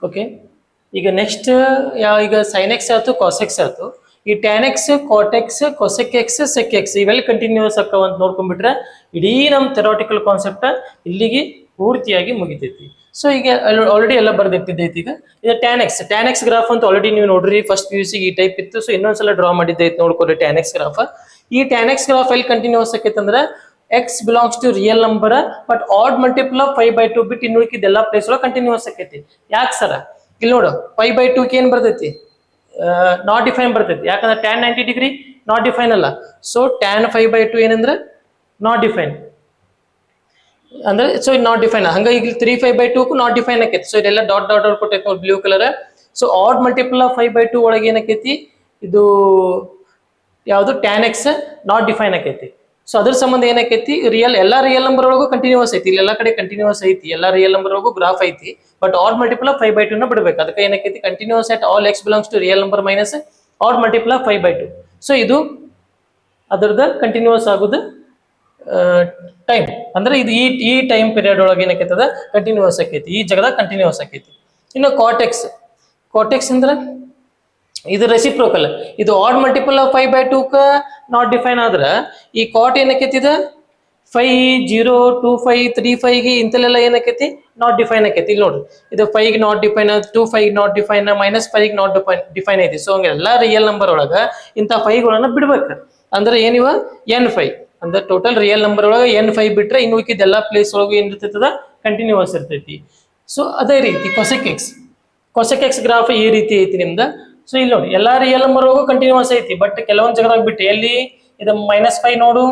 ಓಕೆ, ಈಗ ನೆಕ್ಸ್ಟ್ ಈಗ sin x ಆಯ್ತು, cos x ಆಯ್ತು. ಈ tan x, cot x, cosec x, sec x ಇವೆಲ್ಲ ಕಂಟಿನ್ಯೂಸ್ ಅಕ್ಕವ ಅಂತ ನೋಡ್ಕೊಂಡ್ಬಿಟ್ರೆ ಇಡೀ ನಮ್ಮ ಥೆರಾಟಿಕಲ್ ಕಾನ್ಸೆಪ್ಟ್ ಇಲ್ಲಿಗೆ ಪೂರ್ತಿಯಾಗಿ ಮುಗಿತೈತಿ. ಸೊ ಈಗ ಆಲ್ರೆಡಿ ಎಲ್ಲ ಬರ್ದಿಟ್ಟಿದ್ದೈತಿ. ಈಗ ಇದು ಟ್ಯಾನ್ ಎಕ್ಸ್ ಗ್ರಾಫ್ ಅಂತ ಆಲ್ರೆಡಿ ನೀವು ನೋಡ್ರಿ, ಫಸ್ಟ್ PUC ಈ ಟೈಪ್ ಇತ್ತು. ಸೊ ಇನ್ನೊಂದ್ಸಲ ಡ್ರಾ ಮಾಡಿದ್ದೈತಿ ನೋಡ್ಕೊರಿ ಟ್ಯಾನ್ ಎಕ್ಸ್ ಗ್ರಾಫ್. ಈ ಟ್ಯಾನ್ ಎಕ್ಸ್ ಗ್ರಾಫ್ ಎಲ್ಲಿ continuous ಆಕೈತಂದ್ರೆ x belongs to real number but odd multiple of 5/2 ಬಿಟ್ಟು ಇನ್ನು ಉಳಿಕಿದ್ದೆಲ್ಲ ಪ್ಲೇಸ್ ಒಳಗೆ ಕಂಟಿನ್ಯೂಸ್ ಆಕೈತಿ. ಯಾಕೆ ಸರ, ಇಲ್ಲಿ ನೋಡು 5/2 ಏನ್ ಬರ್ತೈತಿ, ನಾಟ್ ಡಿಫೈನ್ ಬರ್ತೈತಿ. ಯಾಕಂದ್ರೆ tan 90 ಡಿಗ್ರಿ ನಾಟ್ ಡಿಫೈನ್ ಅಲ್ಲ. ಸೊ tan 5/2 ಏನಂದ್ರೆ ನಾಟ್ ಡಿಫೈನ್ ಅಂದ್ರೆ, ಸೊ ಇದು ನಾಟ್ ಡಿಫೈನ್. ಹಂಗ ಈಗ 3/5/2 ನಾಟ್ ಡಿಫೈನ್ ಆಕೈತಿ. ಸೊ ಇದೆಲ್ಲ ಡಾಟ್ ಡಾಟ್ ಡಾಟ್ ಕೊಟ್ಟೈತಿ ನೋಡಿ blue colour. So odd multiple of 5/2 ಒಳಗೆ ಏನಕೈತಿ, ಇದು ಯಾವುದು tan x ನಾಟ್ ಡಿಫೈನ್ ಆಕೈತಿ. ಸೊ ಅದ್ರ ಸಂಬಂಧ ಏನಕೈತಿ, ಎಲ್ಲಾ ರಿಯಲ್ ನಂಬರ್ ಒಳಗೂ ಕಂಟಿನ್ಯೂಸ್ ಐತಿ. ಇಲ್ಲಿ ಎಲ್ಲಾ ಕಡೆ ಕಂಟಿನ್ಯೂಸ್ ಐತಿ, ಎಲ್ಲಾ ರಿಯಲ್ ನಂಬರ್ ಒಳಗೂ ಗ್ರಾಫ್ ಐತಿ. ಬಟ್ ಆಡ್ ಮಲ್ಟಿಪಲ್ ಆಫ್ 5/2 ನ ಬಿಡ್ಬೇಕು. ಅದಕ್ಕೆ ಏನಕೈತಿ, continuous at all x belongs to real number minus odd multiple of 5/2. So ಇದು ಅದರದ ಕಂಟಿನ್ಯೂಸ್ ಆಗುದು ಟೈಮ್ ಅಂದ್ರೆ ಇದು ಈ ಟೈಮ್ ಪೀರಿಯಡ್ ಒಳಗೆ ಏನಕೈತದ ಕಂಟಿನ್ಯೂಸ್ ಆಕೈತಿ, ಈ ಜಗದಾಗ ಕಂಟಿನ್ಯೂಸ್ ಆಕೈತಿ. ಇನ್ನು ಕಾಟೆಕ್ಸ್ ಅಂದ್ರೆ ಇದು ರೆಸಿಪ್ರೋಕಲ್. ಇದು odd multiple of 5/2 not define ಆದ್ರ ಈ ಕಾಟ್ ಏನಕೈತಿದ 5 0 2 5 3 5 ಗೆ ಇಂತಲೆಲ್ಲ ಏನಕೈತಿ ನಾಟ್ ಡಿಫೈನ್ ಆಕೈತಿ. ಇಲ್ಲಿ ನೋಡ್ರಿ ಇದು 5 ಗೆ ನಾಟ್ ಡಿಫೈನ್, 2 5 ನಾಟ್ ಡಿಫೈನ್, -5 ಗೆ ನಾಟ್ ಡಿಫೈನ್ ಐತಿ. ಸೊ ಹಂಗೆಲ್ಲ ರಿಯಲ್ ನಂಬರ್ ಒಳಗ ಇಂಥ 5 ಗಳನ್ನ ಬಿಡ್ಬೇಕು. ಅಂದ್ರೆ ಏನಿವ N5 ಅಂದ್ರೆ ಟೋಟಲ್ ರಿಯಲ್ ನಂಬರ್ ಒಳಗ N5 ಬಿಟ್ರೆ ಇನ್ನು ಉಳಿಕಿದ್ದೆಲ್ಲ ಪ್ಲೇಸ್ ಒಳಗ ಏನ್ ಇರ್ತೈತದ ಕಂಟಿನ್ಯೂಸ್ ಇರ್ತೈತಿ. ಸೊ ಅದೇ ರೀತಿ ಕೊಸೆಕ್ ಎಕ್ಸ್ ಗ್ರಾಫ್ ಈ ರೀತಿ ಐತಿ ನಿಮ್ದ. ಸೊ ಇಲ್ಲಿ ನೋಡಿ ಎಲ್ಲಾ ರಿಯಲ್ ನಂಬರ್ ಒಳಗೂ ಕಂಟಿನ್ಯೂಸ್ ಐತಿ. ಬಟ್ ಕೆಲವೊಂದ್ ಜಗದಾಗ ಬಿಟ್ಟು ಎಲ್ಲಿ ಇದು -5 ನೋಡು,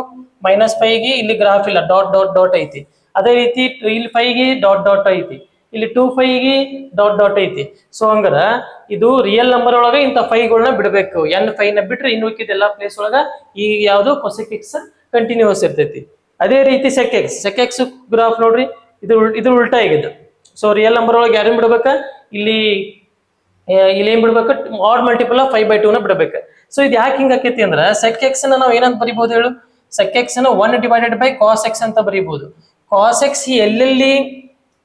-5 ಗೆ ಇಲ್ಲಿ ಗ್ರಾಫ್ ಇಲ್ಲ, ಡಾಟ್ ಡಾಟ್ ಡಾಟ್ ಐತಿ. ಅದೇ ರೀತಿ ಇಲ್ಲಿ 5 ಗೆ ಡಾಟ್ ಡಾಟ್ ಐತಿ, ಇಲ್ಲಿ 2 5 ಗೆ ಡಾಟ್ ಡಾಟ್ ಐತಿ. ಸೊ ಹಂಗಾರ ಇದು ರಿಯಲ್ ನಂಬರ್ ಒಳಗ ಇಂಥ 5 ಗಳನ್ನ ಬಿಡ್ಬೇಕು. N5 ನ ಬಿಟ್ರೆ ಇನ್ನು ಉಳಿಕಿದ್ದೆಲ್ಲ ಪ್ಲೇಸ್ ಒಳಗ ಈ ಯಾವ್ದು ಕೊಸೆಕ್ ಎಕ್ಸ್ ಕಂಟಿನ್ಯೂಸ್ ಇರ್ತೈತಿ. ಅದೇ ರೀತಿ ಸೆಕ್ ಎಕ್ಸ್ ಗ್ರಾಫ್ ನೋಡ್ರಿ, ಇದು ಉಲ್ಟಾ ಆಗಿದ್ದು. ಸೊ ರಿಯಲ್ ನಂಬರ್ ಒಳಗೆ ಯಾರನ್ನ ಬಿಡ್ಬೇಕ, ಇಲ್ಲಿ ಏನ್ ಬಿಡ್ಬೇಕು, ಆಡ್ ಮಲ್ಟಿಪಲ್ ಆಫ್ 5/2 ನ ಬಿಡ್ಬೇಕು. ಸೊ ಇದು ಯಾಕೆ ಹಿಂಗ ಆಕೈತಿ ಅಂದ್ರ ಸೆಕ್ ಎಕ್ಸ್ ನಾವು ಏನಂತ ಬರಿಬಹುದು ಹೇಳು, ಸೆಕ್ ಎಕ್ಸ್ 1/cos x ಅಂತ ಬರಿಬಹುದು. cos x ಎಲ್ಲೆಲ್ಲಿ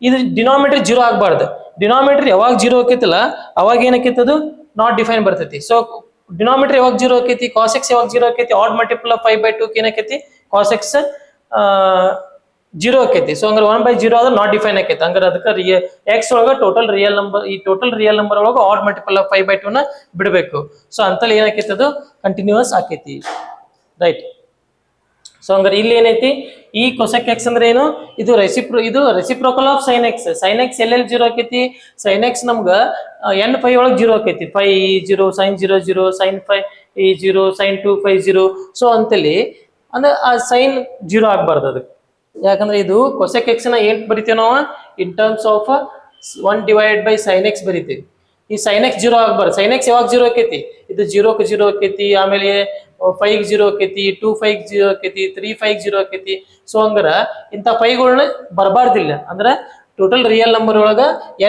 ಇದು ಡಿನಾಮಿನೇಟರ್ 0 ಆಗ್ಬಾರ್ದು. ಡಿನಾಮಿನೇಟರ್ ಯಾವಾಗ 0 ಆಕೈತಲ್ಲ ಅವಾಗ ಏನಕ್ಕೈತದು ನಾಟ್ ಡಿಫೈನ್ ಬರ್ತೈತಿ. ಸೊ ಡಿನಾಮಿನೇಟರ್ ಯಾವಾಗ 0 ಆಕೈತಿ, cos x ಯಾವಾಗ 0 ಆಕೈತಿ, ಆಡ್ ಮಲ್ಟಿಪಲ್ ಆಫ್ 5/2 ಏನಾಕೈತಿ cos x 0 ಆಕೈತಿ. ಸೊ ಹಂಗಾರೆ 1/0 ಆದ್ರೆ ನಾಟ್ ಡಿಫೈನ್ ಆಕೈತಿ. ಹಂಗಾರೆ ಅದಕ್ಕೆ ಎಕ್ಸ್ ಒಳಗ ಟೋಟಲ್ ರಿಯಲ್ ನಂಬರ್, ಈ ಟೋಟಲ್ ರಿಯಲ್ ನಂಬರ್ ಒಳಗ ಆಡ್ ಮಲ್ಟಿಪಲ್ ಆಫ್ 5/2 ನ ಬಿಡಬೇಕು. ಸೊ ಅಂತಲ್ಲಿ ಏನಾಕೈತಿ ಅದು ಕಂಟಿನ್ಯೂಸ್ ಆಕೈತಿ, ರೈಟ್. ಸೊ ಹಂಗಾರೆ ಇಲ್ಲಿ ಏನೈತಿ, ಈ ಕೊಸೆಕ್ ಎಕ್ಸ್ ಅಂದ್ರೆ ಏನು, ಇದು reciprocal of sine x. Sine x ಎಲ್ಲೆಲ್ಲಿ 0 ಆಕೈತಿ, ಸೈನ್ ಎಕ್ಸ್ ನಮ್ಗ n ಫೈ ಒಳಗೆ 0 ಆಕೈತಿ, 5 0 sin 0 0 sin 5 0 sin 2 5 0. ಸೊ ಅಂತಲ್ಲಿ ಅಂದ್ರೆ ಆ ಸೈನ್ 0 ಆಗ್ಬಾರ್ದು ಅದಕ್ಕೆ. ಯಾಕಂದ್ರೆ ಇದು ಕೊಸೆಕ್ ಎಕ್ಸ್ ನ ಏನ್ ಬರಿತೀವಿ ನಾವು ಇನ್ ಟರ್ಮ್ಸ್ ಆಫ್ 1/sin x ಬರಿತೀವಿ. ಈ sin x 0 ಆಗ್ಬಾರ್ದು. sin x ಯಾವಾಗ 0 ಆಕೈತಿ, ಇದು 0ಕ್ಕೆ 0 ಆಕೈತಿ, ಆಮೇಲೆ 5 0 ಆಕೈತಿ, 2 5 0 ಆಕೈತಿ, 3 5 0 ಆಕೈತಿ. ಸೊ ಹಂಗಾರ ಇಂಥ 5ಗಳನ್ನ ಬರಬಾರ್ದಿಲ್ಲ. ಅಂದ್ರೆ ಟೋಟಲ್ ರಿಯಲ್ ನಂಬರ್ ಒಳಗ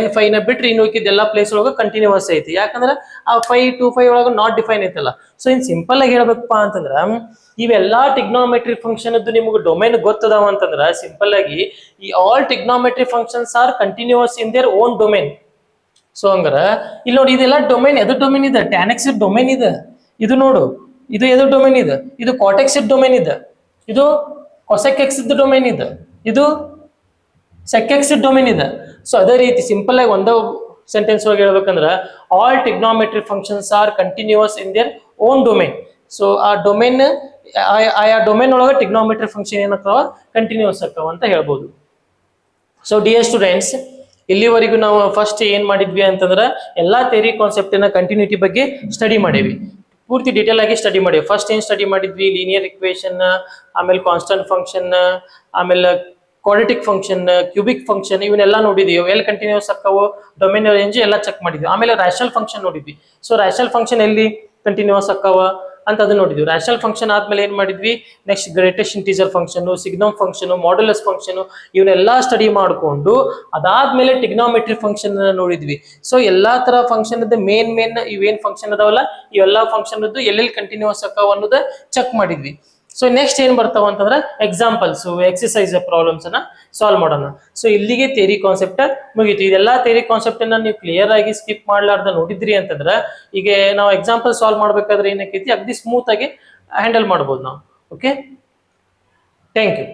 n5 ನ ಬಿಟ್ರೆ ಇನ್ನು ಉಳಿದಿದ್ದೆಲ್ಲ ಪ್ಲೇಸ್ ಒಳಗ ಕಂಟಿನ್ಯೂಸ್ ಐತಿ. ಯಾಕಂದ್ರೆ ಆ 5 2 5 ಒಳಗ ನಾಟ್ ಡಿಫೈನ್ ಐತಲ್ಲ. ಸೊ ಇನ್ ಸಿಂಪಲ್ ಆಗಿ ಹೇಳ್ಬೇಕಪ್ಪ ಅಂತಂದ್ರ, ಇವೆಲ್ಲಾ ಟಿಗ್ನೋಮೆಟ್ರಿ ಫಂಕ್ಷನ್ ನಿಮಗೆ ಡೊಮೈನ್ ಗೊತ್ತದಾವ ಅಂತಂದ್ರ, ಸಿಂಪಲ್ ಆಗಿ ಈ all trigonometry functions are continuous in their own domain. So ಹಂಗಾರ ಇಲ್ಲಿ ನೋಡಿ, ಇದೆಲ್ಲ ಡೊಮೈನ್ ಎದು ಡೊಮೈನ್ ಇದೆ, tan x ಡೊಮೈನ್ ಇದೆ. ಇದು ನೋಡು, ಇದು ಎದು ಡೊಮೈನ್ ಇದೆ, ಇದು cot x ಡೊಮೈನ್ ಇದೆ, ಇದು cosec x ಡೊಮೈನ್ ಇದೆ, ಇದು sec x ಡೊಮೈನ್ ಇದೆ. ಸೊ ಅದೇ ರೀತಿ ಸಿಂಪಲ್ ಆಗಿ ಒಂದೇ ಸೆಂಟೆನ್ಸ್ ಒಳಗೆ ಹೇಳ್ಬೇಕಂದ್ರ, all trigonometry functions are continuous in their own domain. So ಆ ಡೊಮೈನ್, ಆಯಾ ಡೊಮೈನ್ ಒಳಗೆ ಟಿಗ್ನೋಮೆಟ್ರಿ ಫಂಕ್ಷನ್ ಏನಾಗ್ತಾವ ಕಂಟಿನ್ಯೂಸ್ ಆಗ್ತಾವ ಅಂತ ಹೇಳ್ಬೋದು. ಸೊ ಡಿಯರ್ ಸ್ಟೂಡೆಂಟ್ಸ್, ಇಲ್ಲಿವರೆಗೂ ನಾವು ಫಸ್ಟ್ ಏನ್ ಮಾಡಿದ್ವಿ ಅಂತಂದ್ರೆ ಎಲ್ಲಾ ಥಿಯರಿ ಕಾನ್ಸೆಪ್ಟ್ ನ ಕಂಟಿನ್ಯೂಟಿ ಬಗ್ಗೆ ಸ್ಟಡಿ ಮಾಡೇವಿ, ಪೂರ್ತಿ ಡೀಟೇಲ್ ಆಗಿ ಸ್ಟಡಿ ಮಾಡೇವಿ. ಫಸ್ಟ್ ಏನ್ ಸ್ಟಡಿ ಮಾಡಿದ್ವಿ, ಲೀನಿಯರ್ ಇಕ್ವೇಶನ್, ಆಮೇಲೆ ಕಾನ್ಸ್ಟಂಟ್ ಫಂಕ್ಷನ್, ಆಮೇಲೆ ಕ್ವಾಡ್ರಾಟಿಕ್ ಫಂಕ್ಷನ್, ಕ್ಯೂಬಿಕ್ ಫಂಕ್ಷನ್, ಇವನ್ನೆಲ್ಲ ನೋಡಿದೀವಿ. ಎಲ್ಲಿ ಕಂಟಿನ್ಯೂಸ್ ಆಗ್ತಾವೋ ಡೊಮೈನ್ ರೇಂಜ್ ಎಲ್ಲ ಚೆಕ್ ಮಾಡಿದ್ವಿ. ಆಮೇಲೆ ರ್ಯಾಷನಲ್ ಫಂಕ್ಷನ್ ನೋಡಿದ್ವಿ. ಸೊ ರ್ಯಾಷನಲ್ ಫಂಕ್ಷನ್ ಎಲ್ಲಿ ಕಂಟಿನ್ಯೂಸ್ ಆಗ್ತಾವ ಅಂತ ಅದನ್ನ ನೋಡಿದ್ವಿ. ರ್ಯಾಷನಲ್ ಫಂಕ್ಷನ್ ಆದ್ಮೇಲೆ ಏನ್ ಮಾಡಿದ್ವಿ, next greatest integer function, signum function, modulus function, ಇವನ್ನೆಲ್ಲ ಸ್ಟಡಿ ಮಾಡಿಕೊಂಡು ಅದಾದ್ಮೇಲೆ ಟಿಗ್ನೋಮೆಟ್ರಿ ಫಂಕ್ಷನ್ ನೋಡಿದ್ವಿ. ಸೊ ಎಲ್ಲಾ ತರ ಫಂಕ್ಷನ್ ಮೇನ್ ಇವೇನ್ ಫಂಕ್ಷನ್ ಅದಾವಲ್ಲ, ಇವೆಲ್ಲಾ ಫಂಕ್ಷನ್ ಎಲ್ಲೆಲ್ಲಿ ಕಂಟಿನ್ಯೂಸ್ ಆಗ್ತಾವ ಅನ್ನೋದ ಚೆಕ್ ಮಾಡಿದ್ವಿ. ಸೊ ನೆಕ್ಸ್ಟ್ ಏನ್ ಬರ್ತಾವ ಅಂತಂದ್ರೆ ಎಕ್ಸಾಂಪಲ್ಸ್, ಎಕ್ಸರ್ಸೈಸ್ ಪ್ರಾಬ್ಲಮ್ಸ್ ಅನ್ನ ಸಾಲ್ವ್ ಮಾಡೋಣ. ಸೊ ಇಲ್ಲಿಗೆ ಥಿಯರಿ ಕಾನ್ಸೆಪ್ಟ್ ಮುಗೀತು. ಇದೆಲ್ಲಾ ಥಿಯರಿ ಕಾನ್ಸೆಪ್ಟ್ ಅನ್ನ ನೀವು ಕ್ಲಿಯರ್ ಆಗಿ ಸ್ಕಿಪ್ ಮಾಡ್ಲಾರ್ದ ನೋಡಿದ್ರಿ ಅಂತಂದ್ರೆ, ಈಗ ನಾವು ಎಕ್ಸಾಂಪಲ್ ಸಾಲ್ವ್ ಮಾಡ್ಬೇಕಾದ್ರೆ ಏನಕ್ಕೈತಿ, ಅಗ್ದಿ ಸ್ಮೂತ್ ಆಗಿ ಹ್ಯಾಂಡಲ್ ಮಾಡ್ಬೋದು ನಾವು. Okay, thank you.